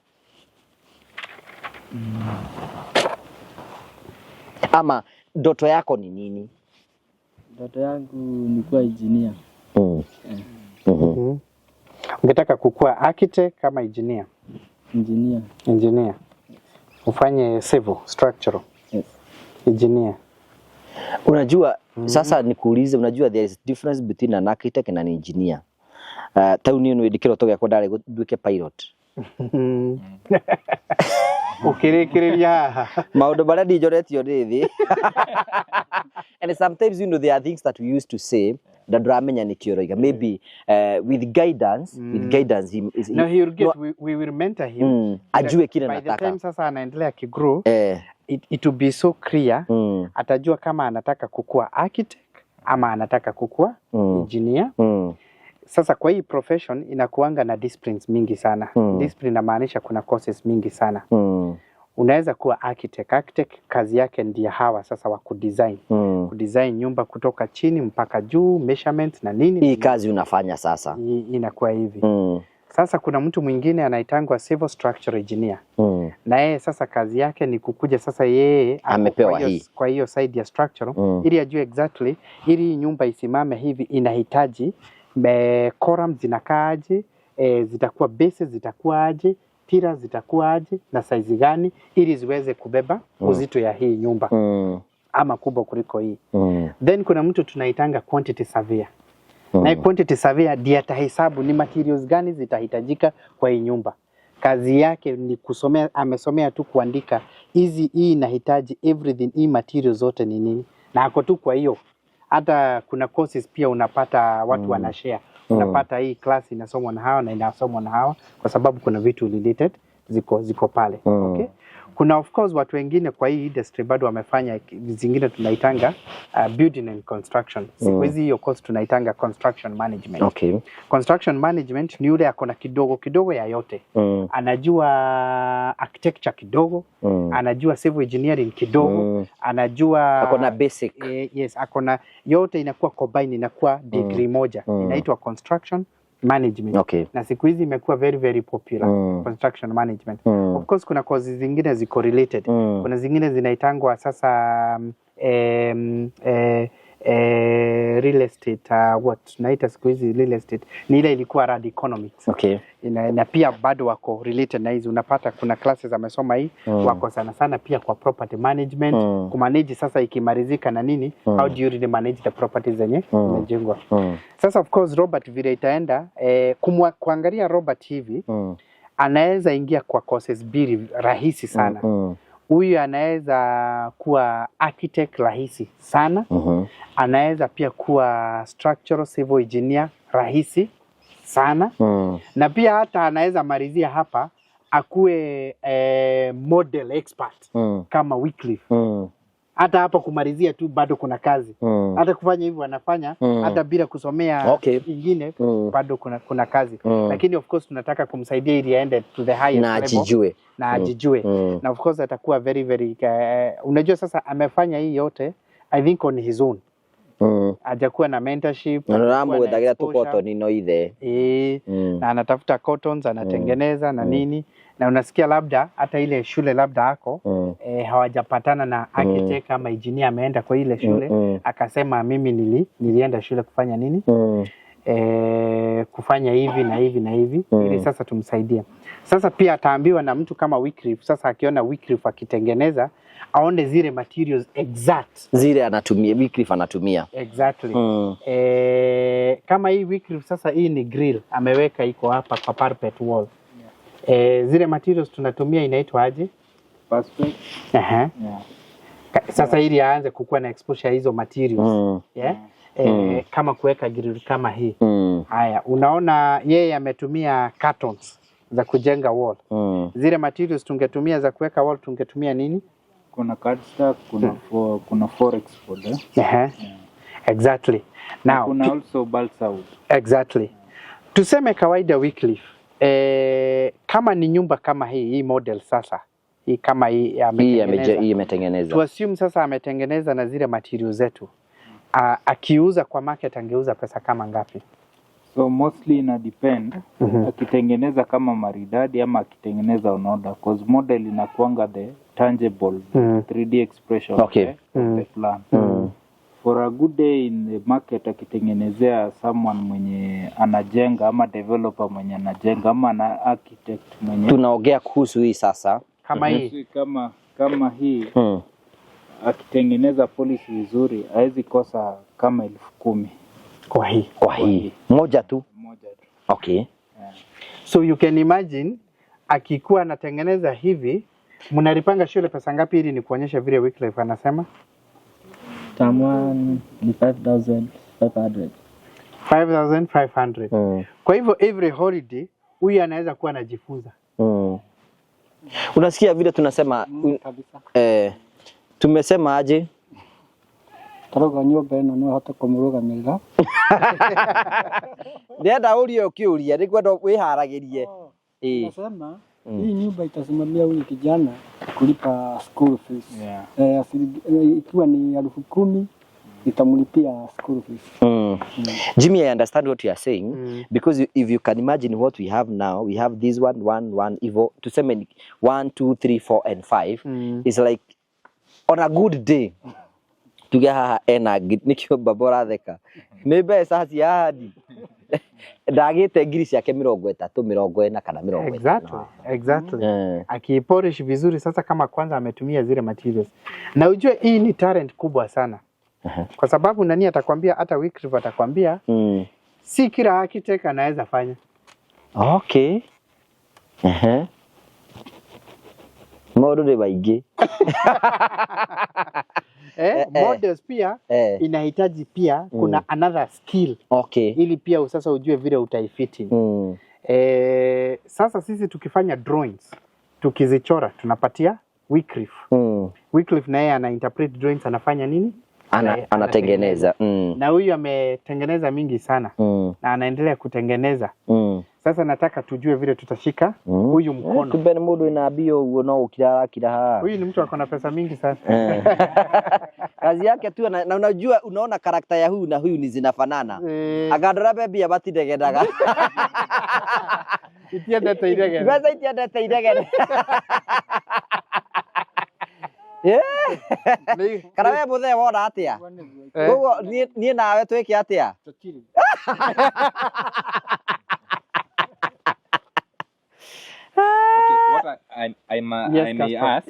Speaker 2: Ama ndoto yako ni nini?
Speaker 3: Ndoto yangu ni kuwa engineer.
Speaker 1: Ungetaka kukua architect kama engineer? Engineer. Ufanye civil structural.
Speaker 3: Yes.
Speaker 1: Engineer.
Speaker 2: Unajua sasa nikuulize, unajua there is difference between an architect and an engineer. Tauni no edikero toga kwa dare duke pilot. Ukirekereria maundu bara ndijoretio rithi. And sometimes there are things that we used to say ndamenya nikioroiga maybe with guidance
Speaker 1: no, he will get we will mentor him
Speaker 2: ajue kile
Speaker 1: by the
Speaker 2: nataka
Speaker 1: time sasa anaendelea kigrow it will be so clear atajua kama anataka kukua architect ama anataka kukua engineer. Sasa kwa hii profession inakuanga na disciplines mingi sana. Discipline inamaanisha kuna courses mingi sana. Unaweza kuwa architect. Architect kazi yake ndio hawa sasa wa kudesign. Kudesign nyumba kutoka chini mpaka juu, measurements na nini.
Speaker 2: Hii kazi unafanya sasa.
Speaker 1: Inakuwa hivi. Sasa kuna mtu mwingine anaitangwa civil structure engineer. Na yeye sasa kazi yake ni kukuja sasa yeye
Speaker 2: amepewa hii
Speaker 1: kwa hiyo side ya structure ili ajue exactly ili nyumba isimame hivi inahitaji columns zinakaaje, zitakuwa bases zitakuwa aje, tira zitakuwa aje na size gani ili ziweze kubeba uzito ya hii nyumba ama kubwa kuliko hii. Then kuna mtu tunaitanga quantity surveyor. Na quantity surveyor ndiye atahesabu ni materials gani zitahitajika kwa hii nyumba. Kazi yake ni kusomea, amesomea tu kuandika hii inahitaji everything, hii materials zote ni nini. Na ako tu kwa hiyo. Hata kuna courses pia unapata watu wanashare. Unapata hii class inasomwa na hawa na inasomwa na hawa kwa sababu kuna vitu related ziko pale. Okay? Kuna of course watu wengine kwa hii industry bado wamefanya zingine tunaitanga building and construction. Siku hizi hiyo course tunaitanga construction management.
Speaker 2: Okay.
Speaker 1: Construction management ni yule akona kidogo ya yote. Anajua architecture kidogo, anajua civil engineering kidogo, anajua
Speaker 2: akona basic.
Speaker 1: Yes, akona yote inakuwa combine, inakuwa degree moja. Inaitwa construction management.
Speaker 2: Okay.
Speaker 1: Na siku hizi imekuwa very very popular construction management. Of course kuna courses zingine ziko related. Kuna zingine zinaitangwa sasa real estate, what naita siku hizi real estate ni ile ilikuwa rad economics.
Speaker 2: Okay.
Speaker 1: Na pia bado wako related na hizi, unapata kuna classes amesoma hii wako sana pia kwa property management, kumanage sasa ikimalizika na nini, how do you really manage the properties zenye zimejengwa. Sasa of course Robert vile itaenda kuangalia Robert hivi anaweza ingia kwa courses mbili rahisi sana. Huyu anaweza kuwa architect rahisi sana. Anaweza pia kuwa structural civil engineer rahisi sana. Na pia hata anaweza malizia hapa akuwe model expert kama Wycliffe. Hata hapa kumalizia tu bado kuna kazi. Hata kufanya hivyo anafanya hata bila kusomea ingine bado kuna kazi. Lakini of course tunataka kumsaidia ili aende to the highest level na ajijue. Na of course atakuwa very very unajua sasa amefanya hii yote I think on his own. Hajakuwa na mentorship.
Speaker 2: Na
Speaker 1: anatafuta cottons anatengeneza na nini. Na unasikia labda hata ile shule labda ako hawajapatana na architect ama engineer ameenda kwa ile shule akasema mimi nilienda shule kufanya nini kufanya hivi na hivi na hivi ili sasa tumsaidie. Sasa pia ataambiwa na mtu kama Wycliffe. Sasa akiona Wycliffe akitengeneza aone zile materials exact
Speaker 2: zile anatumia Wycliffe anatumia exactly.
Speaker 1: Kama hii Wycliffe sasa hii ni grill ameweka iko hapa kwa parapet wall. Zile materials tunatumia inaitwa aje?
Speaker 7: Perspex.
Speaker 1: Sasa ili aanze kukua na exposure hizo materials. Kama kuweka grill kama hii. Haya, unaona yeye ametumia cartons za kujenga wall. Zile materials tungetumia za kuweka wall tungetumia nini?
Speaker 7: Kuna cardstock, kuna forex folder.
Speaker 1: Exactly. Now
Speaker 7: kuna also balsa wood.
Speaker 1: Exactly. Tuseme kawaida Wycliffe kama ni nyumba kama hii model sasa hii kama hii
Speaker 2: ametengeneza.
Speaker 1: To assume sasa ametengeneza na zile materials zetu. Akiuza kwa market angeuza pesa kama ngapi?
Speaker 7: So mostly ina depend akitengeneza kama maridadi ama akitengeneza on order, cause model inakuanga the tangible 3D expression of the plan. For a good day in the market akitengenezea someone mwenye anajenga ama developer mwenye anajenga ama na architect mwenye
Speaker 2: tunaongea kuhusu hii sasa
Speaker 7: kama hii kama hii akitengeneza policy vizuri haizi kosa kama 10,000
Speaker 2: kwa hii moja tu. Okay.
Speaker 1: So you can imagine akikuwa anatengeneza hivi mnalipanga shule pesa ngapi ili ni kuonyesha vile Wycliffe anasema?
Speaker 3: Term 1 ni 5,500.
Speaker 1: 5,500. Kwa hivyo every holiday huyu anaweza kuwa anajifunza.
Speaker 2: Unasikia vile tunasema tumesema aje?
Speaker 6: Taroga nyumba ino no hata kumurugamira.
Speaker 2: Ndenda urio ukiuria nikwenda wiharagirie.
Speaker 6: Nasema hii nyumba itasimamia huyu kijana kulipa school fees. Ikiwa ni 10,000 itamlipia school fees.
Speaker 2: Jimmy, I understand what you are saying because if you can imagine what we have now, we have this one evo to say 1 2 3 4 and 5 is like on a good day to get her nikio babora theka maybe sasa hadi ndagite ngiri ciake 30 40 kana 40.
Speaker 1: Exactly. Akipolish vizuri sasa kama kwanza ametumia zile materials. Na ujue hii ni talent kubwa sana. Kwa sababu nani atakwambia, hata Wycliffe atakwambia si kila architect anaweza fanya.
Speaker 2: Okay. Modo de baige.
Speaker 1: Models pia inahitaji pia kuna another skill.
Speaker 2: Okay.
Speaker 1: Ili pia sasa ujue vile utaifiti. Sasa sisi tukifanya drawings, tukizichora tunapatia Wycliffe. Wycliffe naye ana interpret drawings, anafanya nini?
Speaker 2: Anatengeneza.
Speaker 1: Na huyu ametengeneza mingi sana na anaendelea kutengeneza. Sasa nataka tujue vile tutashika huyu mkono.
Speaker 2: Kumbe ni mudu ina bio uno ukirara ha.
Speaker 1: Huyu ni mtu akona pesa mingi sana.
Speaker 2: Kazi yake tu na unajua unaona karakta ya huyu na huyu ni zinafanana. Akadora bebi abati degedaga.
Speaker 1: Itia data idege.
Speaker 2: Gaza itia data idege. Kana we muthe wona atia? Koguo nie nawe twike atia?
Speaker 4: What I may ask,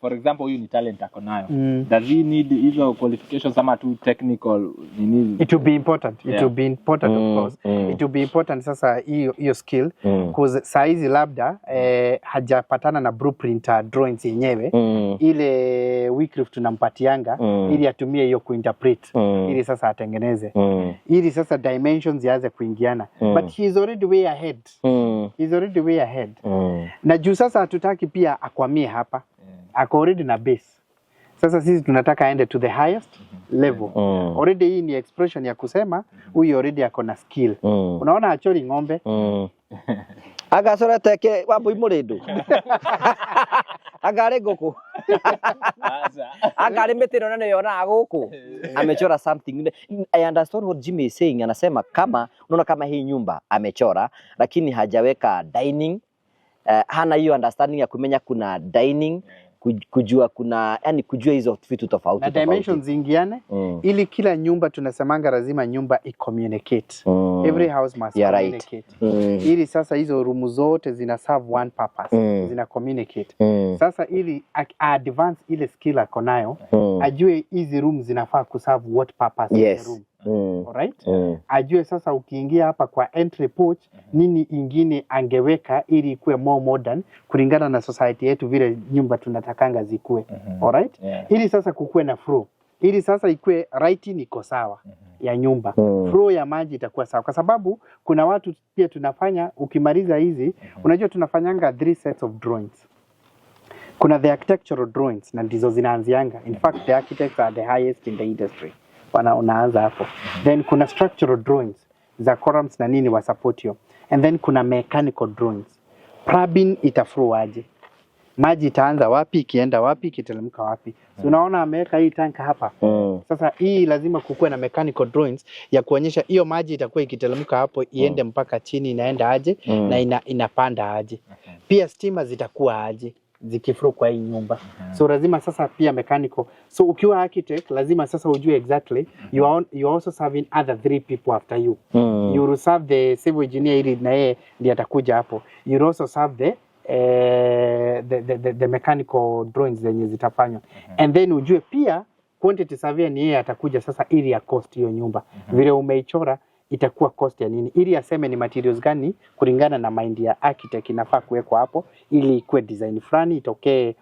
Speaker 4: for example, huyu ni talent ako nayo. Does he need hizo qualifications ama tu technical nini?
Speaker 1: It will be important. It will be important of course. It will be important sasa hiyo skill because saizi labda hajapatana na blueprint drawings yenyewe ile Wycliffe tunampatianga ili atumie hiyo kuinterpret ili sasa atengeneze ili sasa dimensions yaanze kuingiana but he is already way ahead. He is already way ahead. Na juu sasa hatutaki pia akwamie hapa. Ako already na base. Sasa sisi tunataka aende to the highest level. Already hii ni expression ya kusema huyu already ako na skill. Unaona achori ng'ombe.
Speaker 2: Agasora teke wapo imurindu. Agare ngoko. Agare metero na yona guku. Amechora something. I understand what Jimmy is saying. Anasema kama unaona kama hii nyumba amechora lakini hajaweka dining. Hana hiyo understanding ya kumenya kuna dining, kujua kuna yani kujua hizo vitu tofauti
Speaker 1: na dimensions zingiane ili kila nyumba tunasemanga lazima nyumba i-communicate. Every house must communicate. Ili sasa hizo room zote zina serve one purpose, zina communicate. Sasa ili advance ile skill ako nayo, ajue hizi room zinafaa kuserve what purpose in the room. Alright? Ajue sasa ukiingia hapa kwa entry porch nini ingine angeweka ili ikuwe more modern kulingana na society yetu vile nyumba tunatakanga zikue. Alright? Ili sasa kukue na flow. Ili sasa ikue lighting iko sawa ya nyumba. Flow ya maji itakuwa sawa kwa sababu kuna watu pia tunafanya ukimaliza hizi unajua tunafanyanga 3 sets of drawings. Kuna the architectural drawings na ndizo zinaanzianga. In fact the architects are the highest in the industry. Unaanza hapo. Then kuna structural drawings za columns na nini wa support you. And then kuna mechanical drawings. Plumbing itaflow aje. Maji itaanza wapi, ikienda wapi, ikiteremka wapi. So unaona ameweka hii tanka hapa. Sasa hii lazima kukue na mechanical drawings ya kuonyesha hiyo maji itakuwa ikiteremka hapo iende mpaka chini inaenda aje na inapanda aje. Pia stima zitakuwa aje zikiflow kwa hii nyumba. So lazima sasa pia mechanical. So ukiwa architect lazima sasa ujue exactly you are also serving other 3 people after you. You will serve the civil engineer ili na yeye ndiye atakuja hapo. You will also serve the mechanical drawings zenye zitafanywa. And then ujue pia quantity surveyor ni yeye atakuja sasa ili ya cost hiyo nyumba. Vile umeichora itakuwa cost ya nini ili aseme ni materials gani kulingana na mind ya architect inafaa kuwekwa hapo ili ikuwe design fulani itokee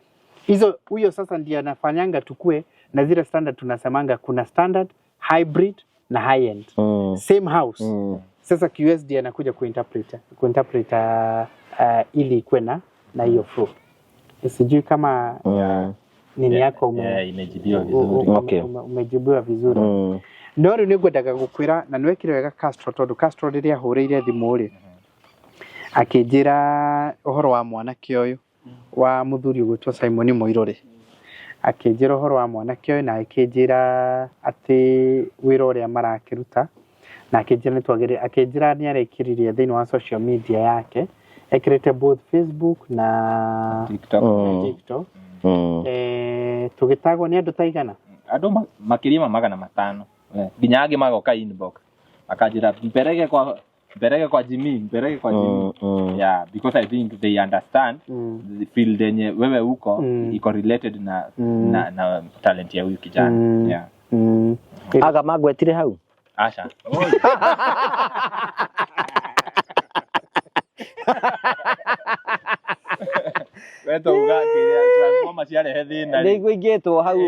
Speaker 1: hizo. Huyo sasa ndiye anafanyanga tukue na zile standard tunasemanga kuna standard, hybrid na high end same house sasa QSD anakuja kuinterpret ili ikuwe na hiyo flow. Sijui kama nini yako
Speaker 4: imejibiwa vizuri.
Speaker 1: Okay. Umejibiwa vizuri. No ri nigwendaga gukwira na niwekire wega Castro tondu Castro riria huriire thimu ri akinjira uhoro wa mwanake uyu wa muthuri ugwitwo Simon Moirore akinjira uhoro wa mwanake uyu na akinjira ati wira uria marakiruta na akinjira nitwagire akinjira ni arekiririe thiini wa social media yake ekirete both Facebook na TikTok. Tugitagwo ni andu taigana
Speaker 4: andu makiria magana 5 nginya angi magoka inbox akajira mperege kwa Jimmy yeah, because I think they understand the field yenye wewe uko iko related na talent ya huyu kijana. Yeah.
Speaker 2: Aga magwetire hau
Speaker 4: Asha weto ugakiria transformer ciare hethina
Speaker 2: niguo ingetwo hau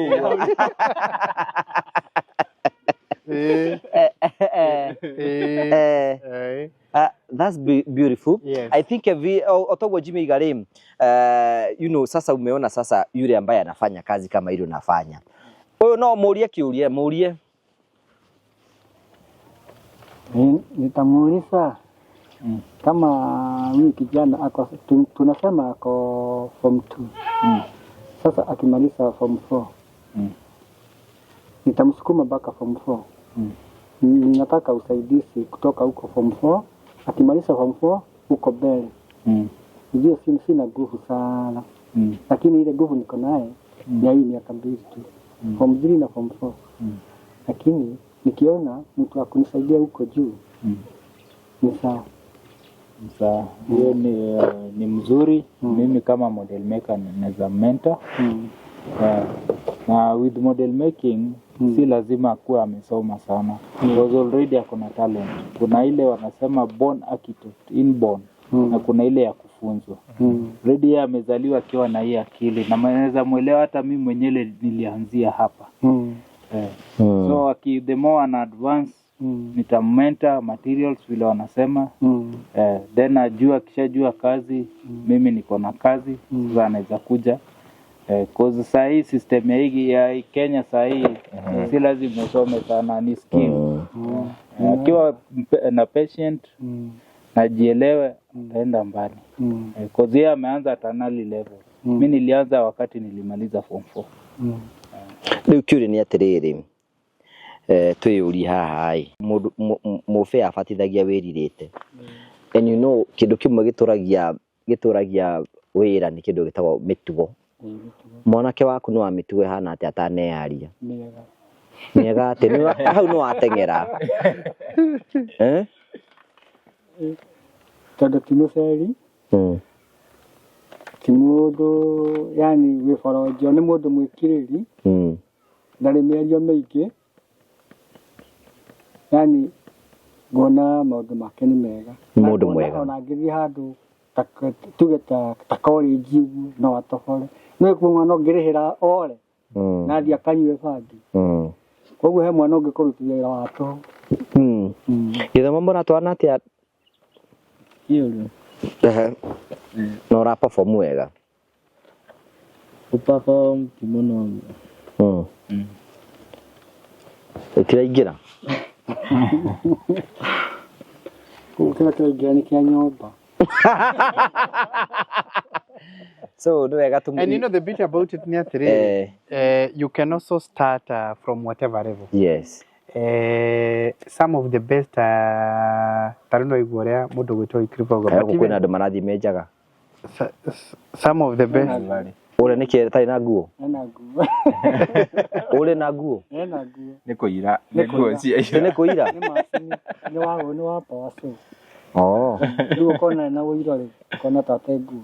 Speaker 2: that's beautiful. Yes. I think otogwa Jimmy Garim you know sasa umeona sasa yule ambaye anafanya kazi kama ile unafanya huyo no muulie kiulie muulie
Speaker 6: nitamuuliza kama huyu kijana ako tunasema ako form 2 sasa akimaliza form 4 nitamsukuma mpaka form 4 ninataka usaidizi kutoka huko form 4 akimaliza form 4 huko mbele ndio sina nguvu sana lakini ile nguvu niko naye ya hii miaka 2 tu form 3 na form 4 lakini nikiona mtu akunisaidia huko juu ni sawa.
Speaker 7: Sawa, hiyo ni mzuri. Mimi kama model maker naweza mentor. Na with model making si lazima kuwa amesoma sana. Because already akona talent. Kuna ile wanasema born architect, inborn. Na kuna ile ya kufunzwa. Already yeye amezaliwa akiwa na hii akili na naweza muelewa hata mimi mwenyewe nilianzia hapa. So the more an advance nitammentor materials vile wanasema then ajua kishajua kazi mimi niko na kazi sasa anaweza kuja cause saa hii system ya Kenya saa hii si lazima usome sana ni skill akiwa na patient najielewe ataenda mbali cause yeye ameanza at an early level mimi nilianza wakati nilimaliza form 4
Speaker 2: Riu kiuri ni atiriri tuyuri haha mufe afatithagia wiririte and you know kindu kimwe gituragia wira ni kindu gitagwo mitugo mwanake waku no amitugo hana ati atanearia niega ati hau no atengera
Speaker 6: tondu timuferi ti mundu yani wiborojo ni mundu mwikiriri ndari mĩario mĩingĩ yani ngona maũndũ make nĩ mega
Speaker 2: mũndũ mwega
Speaker 6: ona ngĩthiĩ handũ tuge ta college no atobore no kuona no ngĩrĩhĩra ore na athiĩ akanyue bangi koguo he mwana ũngĩkũrutithia wĩra wa toro
Speaker 2: gĩthomo mũratwarana atĩa
Speaker 3: hiyo
Speaker 2: no ra perform wega
Speaker 3: uperform kimono
Speaker 2: ukiraingira
Speaker 6: kĩraingira nĩ kĩa nyũmba
Speaker 2: so do wega tu
Speaker 1: and you know the bit about it near you can also start from whatever level
Speaker 2: yes
Speaker 1: some of the best taruno iguria mundu gwitwo ikripo
Speaker 2: go but kwina andu marathi menjaga
Speaker 1: some of the best
Speaker 2: ule niki tai na nguo
Speaker 6: ena nguo
Speaker 2: ule na nguo
Speaker 6: ena nguo
Speaker 4: ni kuira ni nguo cia
Speaker 2: ni kuira
Speaker 6: ni macini ni wa power so
Speaker 2: ndio
Speaker 6: kona na wira ri kona tate nguo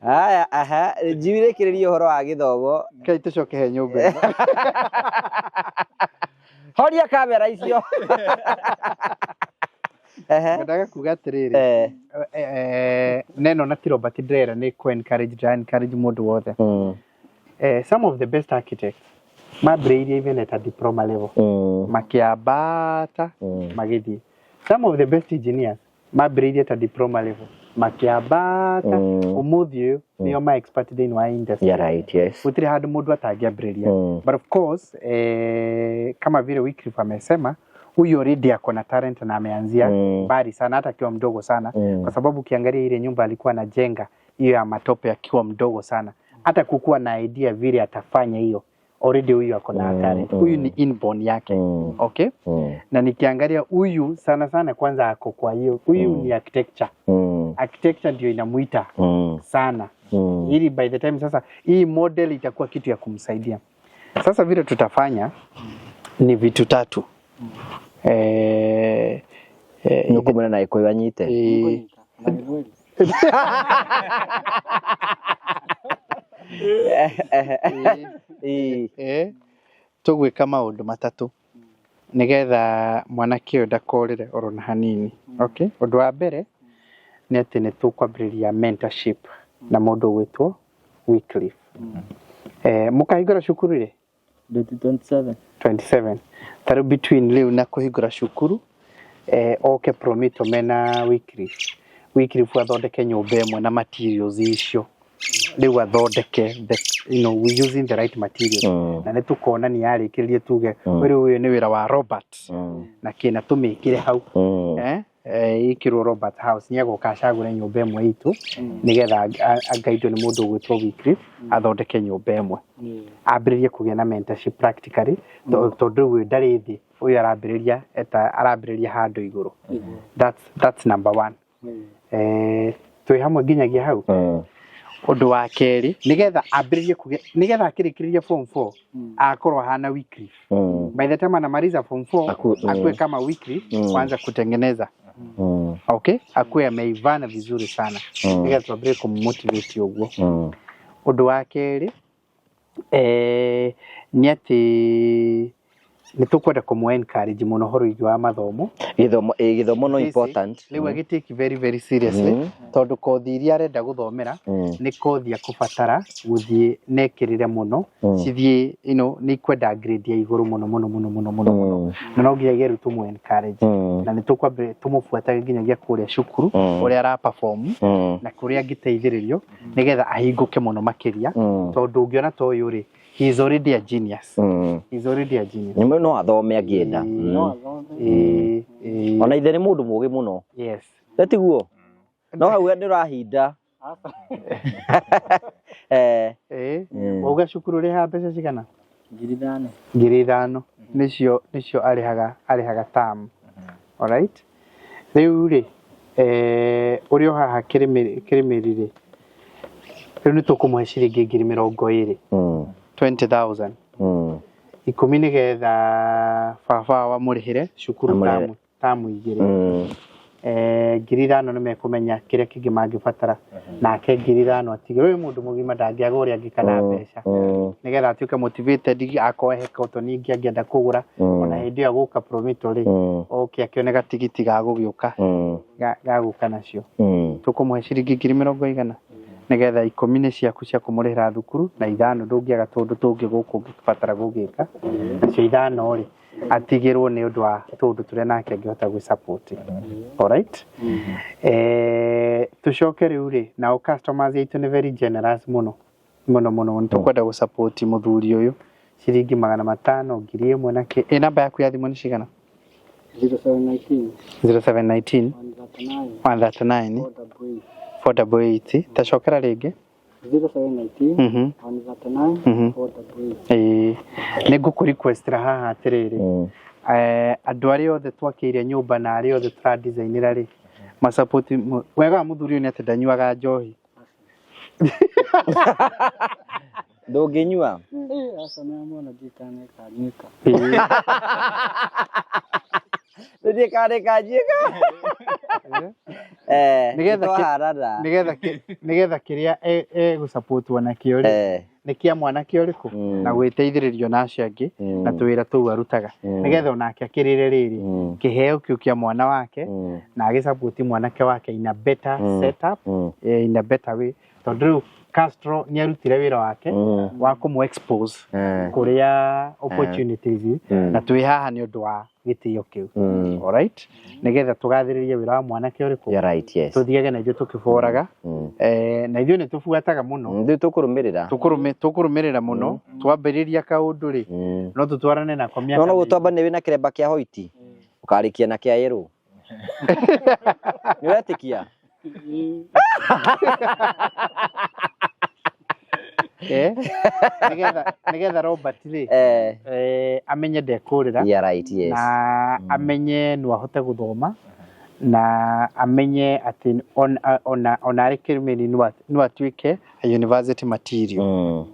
Speaker 2: aya jiwire kiririo horo wa githogo
Speaker 1: kai tucoke he nyumba
Speaker 2: horia kamera icio
Speaker 1: ndaga kuga atiriri neno na ti Robert Drera ni ku encourage mundu wothe. Some of the best architects mambĩrĩirie even at a diploma level makiambata magithii. Some of the best engineers mambĩrĩirie at a diploma level makiambata umuthi uyu nio ma expert thĩinĩ wa industry.
Speaker 2: Yeah, right, yes.
Speaker 1: Gũtirĩ handũ mũndũ atangĩambĩrĩria. But of course kama vile Wycliffe amesema huyu already akona talent na ameanzia mbali sana hata akiwa mdogo sana kwa sababu ukiangalia ile nyumba alikuwa anajenga hiyo ya matope akiwa mdogo sana. Hata kukuwa na idea vile atafanya hiyo already huyu akona talent. Huyu ni inborn yake. Okay? Na nikiangalia huyu sana sana kwanza ako kwa hiyo. Huyu ni architecture. Architecture ndio inamuita sana. Ili by the time sasa hii model itakuwa kitu ya kumsaidia. Sasa vile tutafanya ni vitu tatu.
Speaker 2: Nukumena na iko yanyite.
Speaker 1: Tugwika maundu matatu nigetha mwanake uyu ndakorire orona hanini. Okay? Undu wa mbere ni ati ni tukwambĩrĩria mentorship na mundu gwitwo Wycliffe. Mukahingũra cukuru ri 27 taru between riu na kuhingũra cukuru oke Promito mena Wycliffe athondeke nyũmba ĩmwe na materials icio riu athondeke using the right materials na nitukona ni yarĩkĩrĩrie tuge uyu ni wĩra wa Robert na kina tumĩkire hau ikirwo Robert House nĩegũka acagũre nyũmba ĩmwe itu nigetha agaidwo nĩ mũndũ gwĩtwo Wycliffe athondeke nyũmba ĩmwe ambĩrĩrie kũgĩa na mentorship practically tondũ uyu ndarĩ thĩ uyu arambĩrĩria handũ igũrũ. That's number one. Twĩ hamwe nginyagia hau. Undu wa keri nigetha ambĩrĩrie kũgĩa nigetha akĩrĩkĩrĩria form 4 akorwo hana Wycliffe. By the time anamaliza form 4 akue kama Wycliffe kwanza kutengeneza. Okay? Akue ameivana vizuri sana. Nigetha tuambĩrĩrie kummotivate uguo. Undu wa keri ni ati nitukwenda kumu-encourage muno horo-inĩ wa mathomo.
Speaker 2: Githomo no important.
Speaker 1: Riu agitake very very seriously tondu kothi iria arenda guthomera ni kothi ya kubatara guthie nekirire muno cithie ni kwenda grade ya iguru muno na no nginya geru tumu-encourage na nitukwambia tumubuata nginyagia kuria cukuru uria ara perform na kuria angiteithĩrĩrio nigetha ahinguke muno makiria tondu ungiona to uyu ri he is already a genius. He's already a genius.
Speaker 2: Nyume no athome angienda. Ona ithe ni mundu mugi muno.
Speaker 1: Yes.
Speaker 2: Tetiguo. No hau ni rahinda.
Speaker 1: Uga cukuru ri ha mbeca cigana?
Speaker 3: 5,000.
Speaker 1: 5,000 nicio arihaga term. All right? Riu ri uri o haha kirimirire. Riu ni tukumuhe ciringi 20,000. 20,000. Ikumi nigetha baba wa murihire cukuru tamu igiri. 5,000 nimekumenya kiria kingi mangibatara nake 5,000 atigire uyu mundu mugima ndangiaga uria angikana mbeca nigetha atuike motivated akohe koto ningi angienda kugura ona hindi ya guka Promito ri okay akione gatigiti ga gugiuka gaguka nacio tukumuhe ciringi 20,000 nigetha 10 ni ciaku cia kumurihira thukuru na 5 ndungiaga tundu tungi guku ngibatara gugika cio 5 ri atigirwo ni undu wa tundu turia nake angihota gwi support. All right? Tucoke riu ri na customers aitu ni very generous muno tukwenda gu support muthuri uyu ciringi 500 1,000 nake namba yaku ya thimu ni cigana? 0719 139 488 tacokera ringi 0719 139 ni nguku request haha atiriri andu aria othe twakiire nyumba na aria othe tra designera ri ma support wega muthuri ni ati ndanyuaga njohi
Speaker 2: ndunginyua
Speaker 6: asa na mwana jitane kanyika
Speaker 2: Ndio kare kajika
Speaker 1: nigetha kiria gu support wana kiori nä kä a mwanake å rä kå na gwä teithä rä rio na acio angä na tå wä ra tå u arutaga nä getha onake akä rä re rä rä kä heo kä u kä a mwana wake na agä support mwanake wake in a better setup in a better way tondå rä u Castro nä arutire wä ra wake wa kå må expose kå rä a opportunities na twä haha nä å ndå wa gä tä o kä u alright nä getha tå gathä rä rie wä ra wa mwanake å rä kå tå thiage na ithuä tå kä boraga na ithuä nä tå buataga må no
Speaker 2: tå kå rå mä rä ra må no
Speaker 1: twambä rä ria kaå ndå rä no tå twarane nako mä
Speaker 2: no gå twamba nä wä na kä remba kä a hoiti å karä kia na kä a yerå nä å retä kia
Speaker 1: nä getha Robert rä amenye ndekå rä ra na amenye no ahote gå thoma na amenye atä ona arä kä rä mä ri no atuä ke university material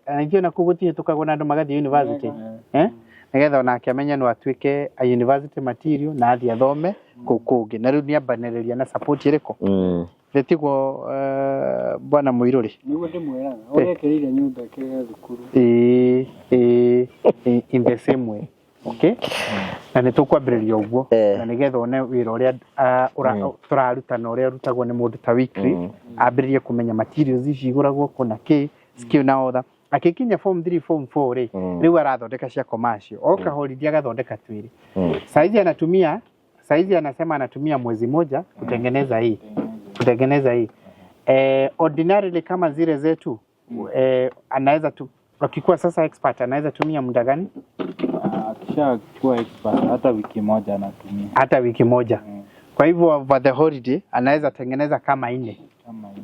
Speaker 1: naingä na kå gå tiä tå kagwo na andå magathiä university nä getha onake amenye no atuä ke university material na athiä athome kå kå ngä na rä u nä ambanä rä ria na support ä rä kå tiguo bwana Muirå rä
Speaker 6: niguo ndimwiraga uria ekirire nyumba ikirire thukuru
Speaker 1: in the same way okay na nä tå kwambä rä ria å guo na nä getha one wä ra å rä a tå rarutana å rä a rutagwo nä må ndå ta Wycliffe ambä rä rie kå menya materials ici igå ragwo kå na kä skill na other akä kinya form 3 form 4 rä rä u arathondeka cia commercial oka horithia agathondeka twä rä saizi anasema anatumia mwezi moja kutengeneza hii ordinarily kama zile zetu anaweza tu akikuwa sasa expert anaweza tumia muda gani?
Speaker 7: Akishakuwa expert hata wiki moja anatumia.
Speaker 1: Hata wiki moja. Kwa hivyo over the holiday anaweza tengeneza kama 4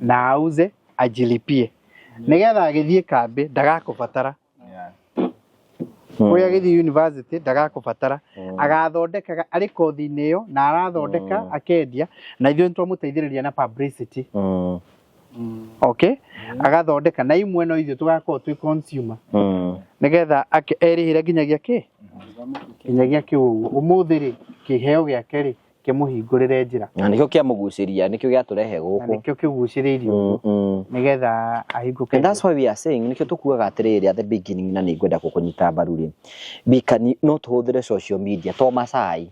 Speaker 1: na auze ajilipie. Nigetha agithie kambi ndagakubatara. Oya githi university ndagakubatara agathondeka ari kothi-inĩ ĩyo na arathondeka akendia na ithuĩ nĩtwamũteithĩrĩria na publicity okay agathondeka na imwe no ithuĩ tũgakorwo twĩ consumer nigetha erĩhĩre nginyagia kĩ ũmũthĩ rĩ kĩheo gĩake rĩ kimuhingurire njira
Speaker 2: na nikio kia muguciria nikio gia turehe guku
Speaker 1: nikio kiguciririo nigetha ahinguke.
Speaker 2: And that's why we are saying nikio tukuaga atiriri at the beginning na ningwenda kukunyita mbaru ri we can not hold social media to Masai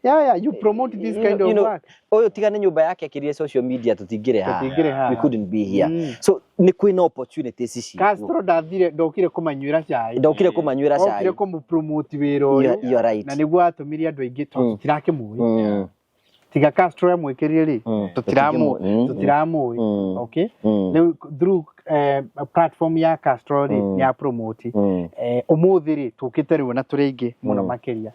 Speaker 1: yeah you promote this kind of work
Speaker 2: oyo tigane nyumba yake akirie social media tutingire ha we couldn't be here so ni kwina opportunities ici
Speaker 1: Castro ndokire kumanywira cai
Speaker 2: okire
Speaker 1: kumupromote wira uyu na niguo atumiria andu aingi to tirakimui tiga Castro amwikirire ri tutiramui okay through platform ya Castro ri ya promote umuthi ri tukite riu na turi ingi muno makiria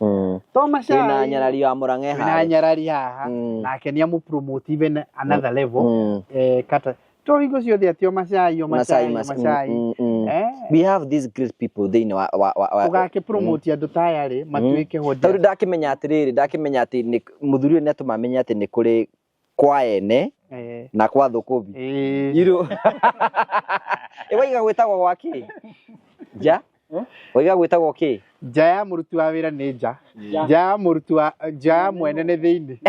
Speaker 1: to Masai
Speaker 2: na nyarari ya Murang'e
Speaker 1: na nyarari haha nake ni amu promote even another level kata to higo ciothe atio Masai
Speaker 2: we have these great people they know
Speaker 1: ugake promote andu taya ri matuike hoda
Speaker 2: tondu ndakimenya atiriri ndakimenya ati ni muthuri ni atumamenya ati ni kuri kwa ene na kwa thukubi iru waiga gwitagwo gwaki ja waiga gwitagwo ki
Speaker 1: ja ya muruti wa wira ni ja ya muruti wa ja mwene ni thiini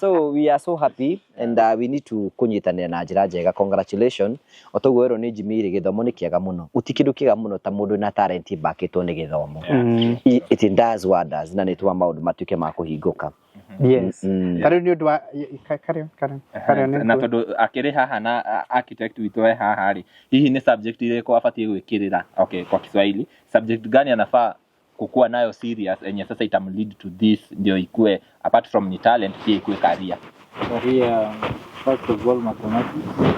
Speaker 2: so we are so happy and we need to kunyitanira na njira njega. Congratulations otoguo ero ni Jimmy githomo ni kiega muno utikindu kiega muno ta mundu na talent bakitwo ni githomo it does wonders na ni twa maundu matuke ma kuhinguka.
Speaker 1: Yes. Kare ni undu wa kare
Speaker 4: na tondu akiri haha na architect witu we haha ri hihi ni subject ile kwa afatie gwikirira okay kwa Kiswahili subject gani anafaa kukua nayo serious enye sasa itam lead to this ndio ikue apart from ni talent pia ikue career
Speaker 7: first of all mathematics,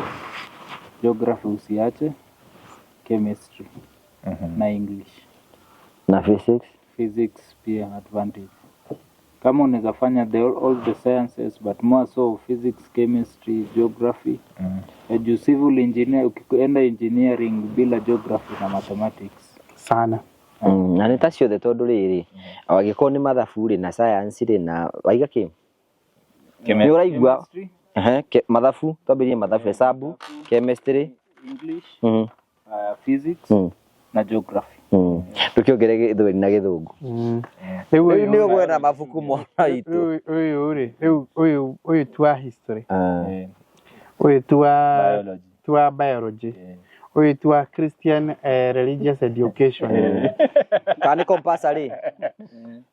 Speaker 7: geography usiache, chemistry na English
Speaker 2: na
Speaker 7: physics pia advantage. Kama unaweza fanya all the sciences but more so physics, chemistry, geography juu civil engineer ukienda engineering bila geography na mathematics
Speaker 1: sana
Speaker 2: na nĩ ta ciothe tondu riri agĩkorwo nĩ mathabu ri na science ri na waiga ki nĩ ũraigua mathabu twambĩrĩrie mathabu hesabu chemistry
Speaker 7: English physics na geography
Speaker 2: tukĩongere gĩthweri na gĩthũngũ rĩu nĩ ũgwetha mabuku mona itu
Speaker 1: uyu twa history uyu twa tua biology. Uyu tua Christian religious education.
Speaker 2: Kani compulsory.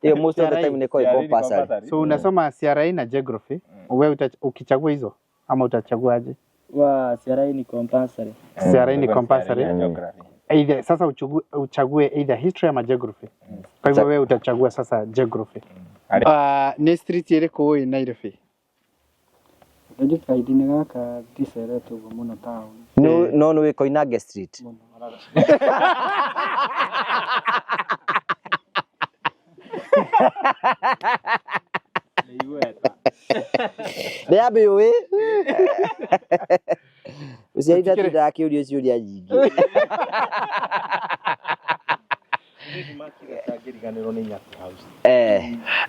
Speaker 2: Hiyo most of the time ni compulsory.
Speaker 1: So unasoma CRE na geography. Wewe ukichagua hizo ama utachaguaje?
Speaker 3: Wa CRE ni compulsory.
Speaker 1: CRE ni compulsory. Either sasa uchague either history ama geography. Kwa hivyo wewe utachagua sasa geography. Ni street ile kwa Nairobi.
Speaker 6: Ndio kaidi ni gaka disere tu muno town.
Speaker 2: No we Koinange Street. Nĩambĩ ũĩ ũciarĩte atĩ ndakĩũria ciũria nyingĩ.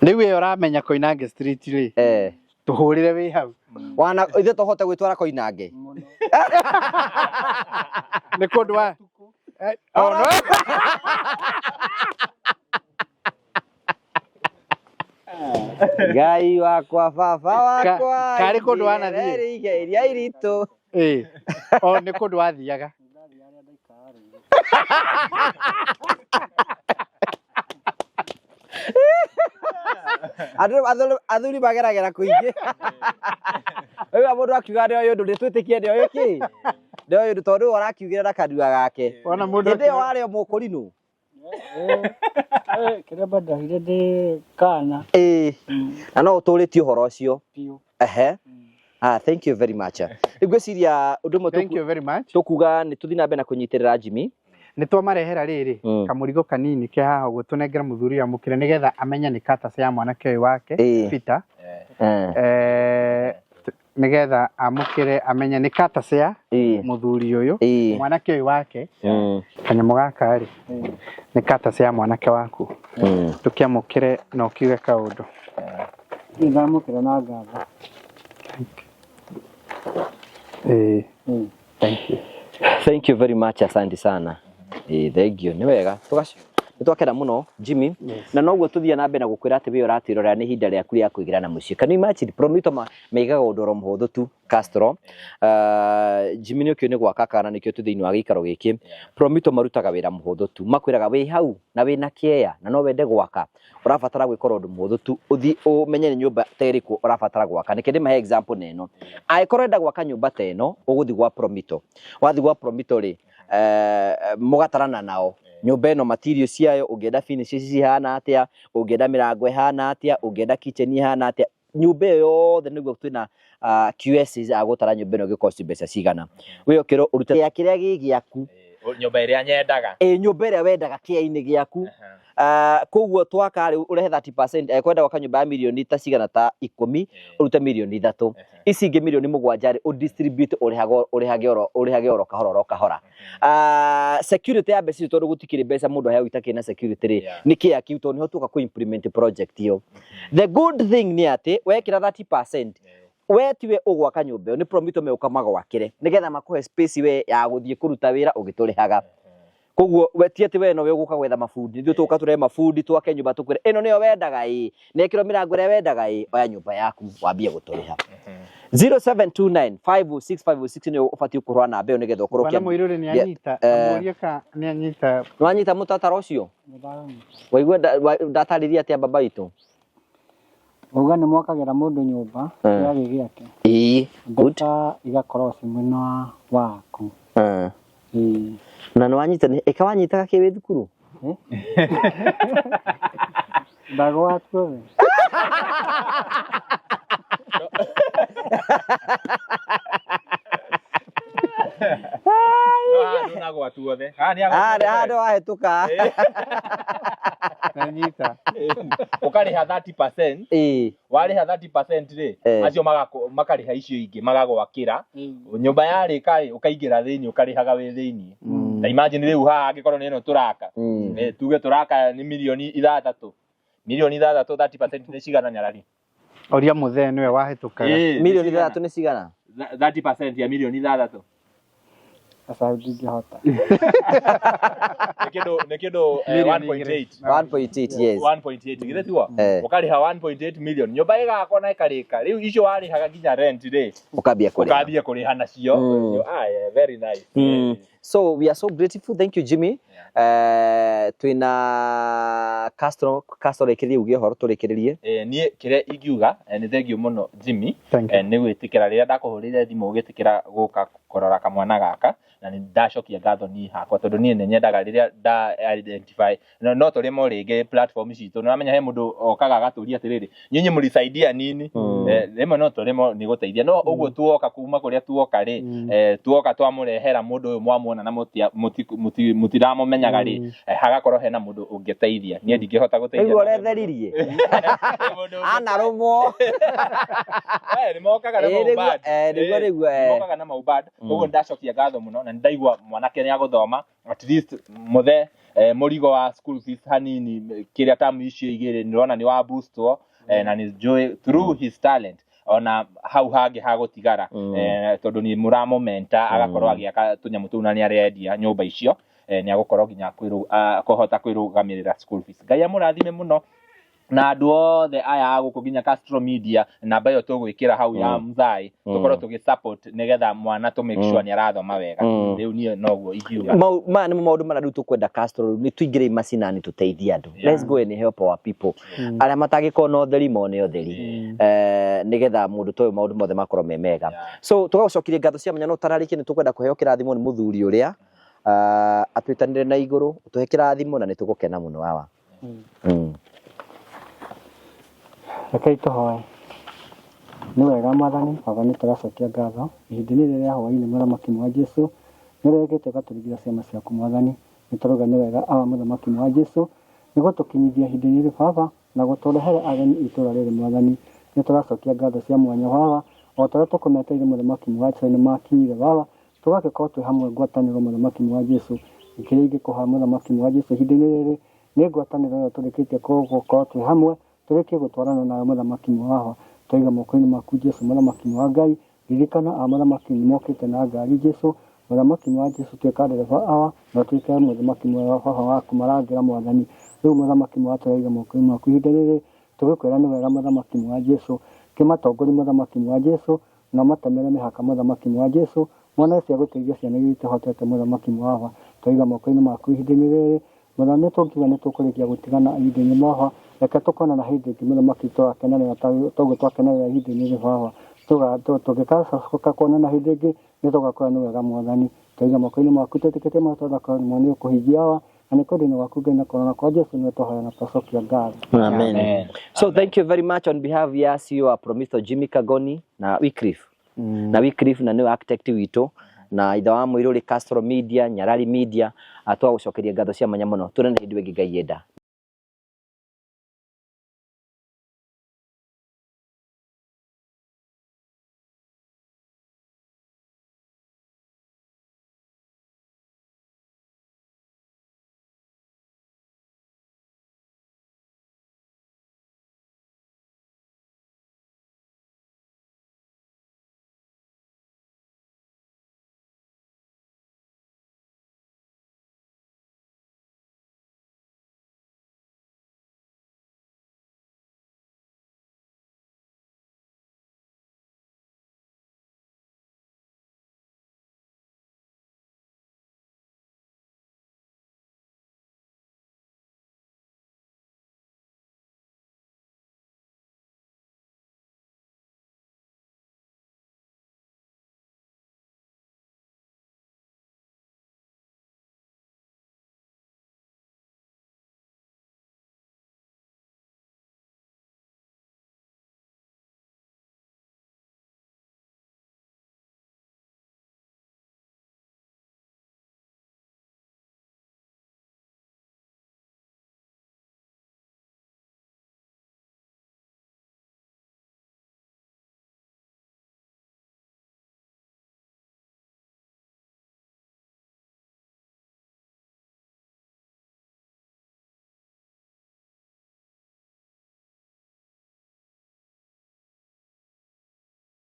Speaker 1: Rĩu ĩyo ũramenya Koinange Street rĩ tũhũrĩre wĩ hau
Speaker 2: wana ithe tũhote gwĩtwara Koinange
Speaker 1: nĩ kũndũ wa
Speaker 2: Ngai wakwa baba wakwa
Speaker 1: karĩ kũndũ wanathiĩ
Speaker 2: iria iritũ
Speaker 1: nĩ kũndũ wathiaga
Speaker 2: athuri mageragera kũingĩ rĩu mũndũ akiuga nĩoĩ ũndũ nĩtwĩtĩkie nĩoĩ kĩ nĩoĩ ũndũ tondũ arakiugĩra na kanua gake hĩndĩ ĩyo warĩ o mũkũrinũ
Speaker 6: kĩrĩa bandahire ndĩ kana
Speaker 2: na no ũtũrĩtie ũhoro ũcio thank you very much ngwĩciria ũndũ ũmwe tũkuga nĩ tũthiĩ na mbere na kũnyitĩrĩra Jimmy
Speaker 1: nĩ twamarehera rĩrĩ kamũrigo kanini ke haha ũguo tũnengera mũthuri amũkĩre nĩgetha amenye nĩ kataca ya mwanake ũyũ wake Peter nĩgetha amũkĩre amenye nĩ kataca ya mũthuri ũyũ mwanake ũyũ wake kanyamũ gaka rĩ nĩ kataca ya mwanake waku tũkĩamũkĩre na ũkiuge kaũndũ
Speaker 6: ndamũkĩra na ngatho
Speaker 2: thank you very much asante sana thank you nĩ wega nĩtwakena mũno Jimmy na noguo tũthia na mbere na gũkwĩra atĩ we ũratirorera nĩ ihinda rĩaku rĩa kwĩgĩra mũciĩ kana imagine Promito meigaga ũndũ oro mũhũthũ tu Castro Jimmy nĩ ũkĩo nĩ gwaka kana nĩkĩo tũ thĩinĩ wa gĩikaro gĩkĩ Promito marutaga wĩra mũhũthũ tu makwĩraga wĩ hau na wĩna kĩeya na no wende gwaka ũrabatara gwĩka ũndũ mũhũthũ tu ũthi ũmenye nĩ nyũmba ta ĩrĩkũ ũrabatara gwaka nĩkĩ ndĩmahe example neno angĩkorwo enda gwaka nyũmba ta ĩno ũgũthi gwa Promito wathi gwa Promito rĩ mũgatarana nao nyũmba ĩno material ciayo ũngĩenda finishes cihana atĩa ũngĩenda mĩrango ĩhana atĩa ũngĩenda kitchen ihana atĩa nyũmba ĩyo yothe nĩguo twĩna QS agũtara nyũmba ĩno gĩkosti mbeca cigana we ũkĩrwo ũrute kĩrĩa gĩ gĩaku
Speaker 4: nyũmba ĩrĩa nyendaga
Speaker 2: nyũmba ĩrĩa wendaga kĩainĩ gĩaku koguo twaka rĩu ũrehe 30% kwenda gwaka nyũmba ya mirioni ta cigana ta 10 ũrute mirioni 3 ici ingĩ mirioni 7 rĩ ũdistribute ũrĩhage oro kahora security ya mbeca tondũ gũtikĩrĩ mbeca mũndũ aheo itakĩrĩ na security rĩ nĩkĩ akiuto nĩho tũka ku implement project ĩyo the good thing nĩ atĩ wekĩra 30% we tiwe ũgwaka nyũmba ĩyo nĩ Promito me ũkamaga wakĩre nĩgetha makũhe space we ya gũthiĩ kũruta wĩra ũgĩtũrĩhaga koguo we ti atĩ we no we ũgũka gwetha mabundi ithuĩ tũka tũrehe mabundi twake nyũmba tũkwĩre ĩno nĩyo wendaga nekĩrwo mĩrango ĩrĩa wendaga oya nyũmba yaku wambie gũtũrĩha 0729506506 nĩ ũbatiĩ kũrũa na mbeo nĩgetha ũkorwo
Speaker 1: Bwana Mũirũrĩ nĩ anyita amũria ka nĩ anyita
Speaker 2: nĩwanyita mũtatara ũcio waigua ndatarĩria atĩa baba witũ
Speaker 6: uga nĩ mwakagĩra mũndũ nyũmba yagĩ gĩake
Speaker 2: good
Speaker 6: igakorwo ci mwena waku
Speaker 2: na nĩwanyita ĩka wanyitaga kĩ wĩ thukuru
Speaker 6: ndagwa tuwe
Speaker 2: handũ wahĩtũka
Speaker 1: nanyita
Speaker 4: ũkarĩha 30% warĩha 30% rĩ acio makarĩha icio ingĩ magagwakĩra nyũmba yarĩka rĩ ũkaingĩra thĩinĩ ũkarĩhaga wĩ thĩinĩ na imagine rĩu haha angĩkorwo nĩ ĩno tũraka tuge tũraka nĩ mirioni 6 30% nĩ cigana nyarari
Speaker 1: oria mũthee nĩwe wahĩtũkaga
Speaker 2: mirioni 3 nĩ cigana
Speaker 4: 30% ya mirioni 6
Speaker 6: Sasa ndingĩhota.
Speaker 4: Nĩ kĩndũ 1.8
Speaker 2: 1.8 yes
Speaker 4: 1.8 githĩ tiwa ũkarĩha 1.8 million nyũmba ĩgakwo na ĩkarĩka rĩu icio warĩhaga nginya rent rĩ
Speaker 2: ũkambia
Speaker 4: kũrĩha nacio very nice.
Speaker 2: So we are so grateful. Thank you, Jimmy. Twina Castro rekererie ugie horo turekererie.
Speaker 4: Niĩ kĩrĩa ingiuga nĩ thengiũ mũno Jimmy nĩ gwĩtĩkĩra rĩrĩa ndakũhũrĩire thimũ ũgĩtĩkĩra gũka kũrora kamwana gaka na nĩ ndacokia ngatho niĩ hakwa tondũ niĩ nĩ nyendaga rĩrĩa nda identify no tũrĩmo rĩngĩ platform citũ nĩ wamenya he mũndũ okaga agatũria atĩrĩrĩ nyinyi mũrisaidia nini rĩmwe no tũrĩmo nĩ gũteithia no ũguo tuoka kuma kũrĩa tuoka rĩ tuoka twamũrehera mũndũ ũyũ mwamwona na mũtiramumenyaga rĩ hagakorwo hena mũndũ ũngĩteithia niĩ ndingĩhota gũteithia
Speaker 2: nĩguo ũretheririe anarũmwo
Speaker 4: nĩ mokaga na maubad nĩ mokaga na maubad ũguo ndacokia ngatho mũno na ndaigua mwanake nĩ agũthoma at least muthe mũrigo wa school fees hanini kĩrĩa tamu icio igĩrĩ nĩrona nĩ wa boostwo na nĩ njũĩ through his talent ona hau hangĩ hagũtigara tondũ nĩ mũramomenta agakorwo agĩaka tũnyamũ tũu na nĩ arendia nyũmba icio nĩ agũkorwo nginya kũhota kwĩrũgamĩrĩra school fees. Ngai amũrathime mũno na andũ othe aya gũkũ nginya Castro Media namba ĩyo tũgwĩkĩra hau ya Mthai tũkorwo tũgĩ-support nĩgetha mwana to make sure nĩ arathoma wega rĩu niĩ noguo ingiuga
Speaker 2: nĩ maũndũ marĩa rĩu tũkwenda Castro nĩ tũingĩre macinani tũteithie andũ let's go and help our people arĩa matagĩkorwo na ũtheri mone ũtheri nĩgetha mũndũ toyo maũndũ mothe makorwo me mega so tũgagũcokirie ngatho cia mũnyano ũtararĩkie nĩ tũkwenda kũheo kĩrathimo nĩ mũthuri ũrĩa atwĩtanĩre na igũrũ ũtũhe kĩrathimo na nĩ tũgũkena mũno hawa
Speaker 6: Rekei tũhoe. Nĩ wega Mwathani, Baba nĩ tũracokia ngatho ihinda-inĩ rĩrĩ rĩa hwaĩ-inĩ mũthamaki wa Jesũ nĩ ũregete ũgatũrigĩra ciama ciaku Mwathani nĩ tũrauga nĩ wega awa mũthamaki wa Jesũ nĩ gũtũkinyithia ihinda-inĩ rĩrĩ Baba na gũtũrehere ageni itũũra rĩrĩ Mwathani nĩ tũracokia ngatho cia mwanya Baba o ta ũrĩa tũkũmetereire mũthamaki wa Jesũ nĩ makinyire Baba tũgagĩkorwo twĩ hamwe ngwatanĩro mũthamaki wa Jesũ ikĩrĩa ingĩkũha mũthamaki wa Jesũ ihinda-inĩ rĩrĩ nĩ ngwatanĩro ĩyo tũrĩkĩtie gũkorwo twĩ hamwe tũrĩkie gũtwarana nawe mũthamaki wao twaiga moko-inĩ maku Jesũ mũthamaki wa Ngai ririkana mũthamaki nĩ mokĩte na ngari Jesũ mũthamaki wa Jesũ twĩka ndereba awa na twĩke mũthamaki wa baba waku marangĩra Mwathani rĩu mũthamaki wa twaiga moko-inĩ maku ihinda rĩrĩ tũgĩkwĩra nĩ wega mũthamaki wa Jesũ kĩmatongoria mũthamaki wa Jesũ na matemere mĩhaka mũthamaki wa Jesũ mwana cia gũteithia ciana iria itahotete mũthamaki wao twaiga moko-inĩ maku ihinda-inĩ rĩrĩ mũthamaki tũngiuga nĩ tũkũrĩkia gũtigana ihinda-inĩ mwaha reke tũkonana hĩndĩ ĩngĩ mũthamaki tũgakenanĩra toguo twakenanĩra ihinda-inĩ rĩrĩ baba tũngĩgacoka kuonana hĩndĩ ĩngĩ nĩ tũgakorwo nĩ wega Mwathani twaiga moko-inĩ maku twĩtĩkĩtie matũrakorwo nĩ ũkũhingia hawa na nĩ kwendeni waku Ngai na korona kwa Jesũ nĩ tũhoya na tũcokia ngatho
Speaker 2: amen. So thank you very much on behalf ya CEO Promisto Jimmy Kagoni na Wycliffe na Wycliffe na nĩ architect witũ na ithe wa Mũirũri Castro Media Nyarari Media atwa gũcokeria ngatho cia mwanya mũno tũrĩ na hĩndĩ ĩngĩ Ngai yenda.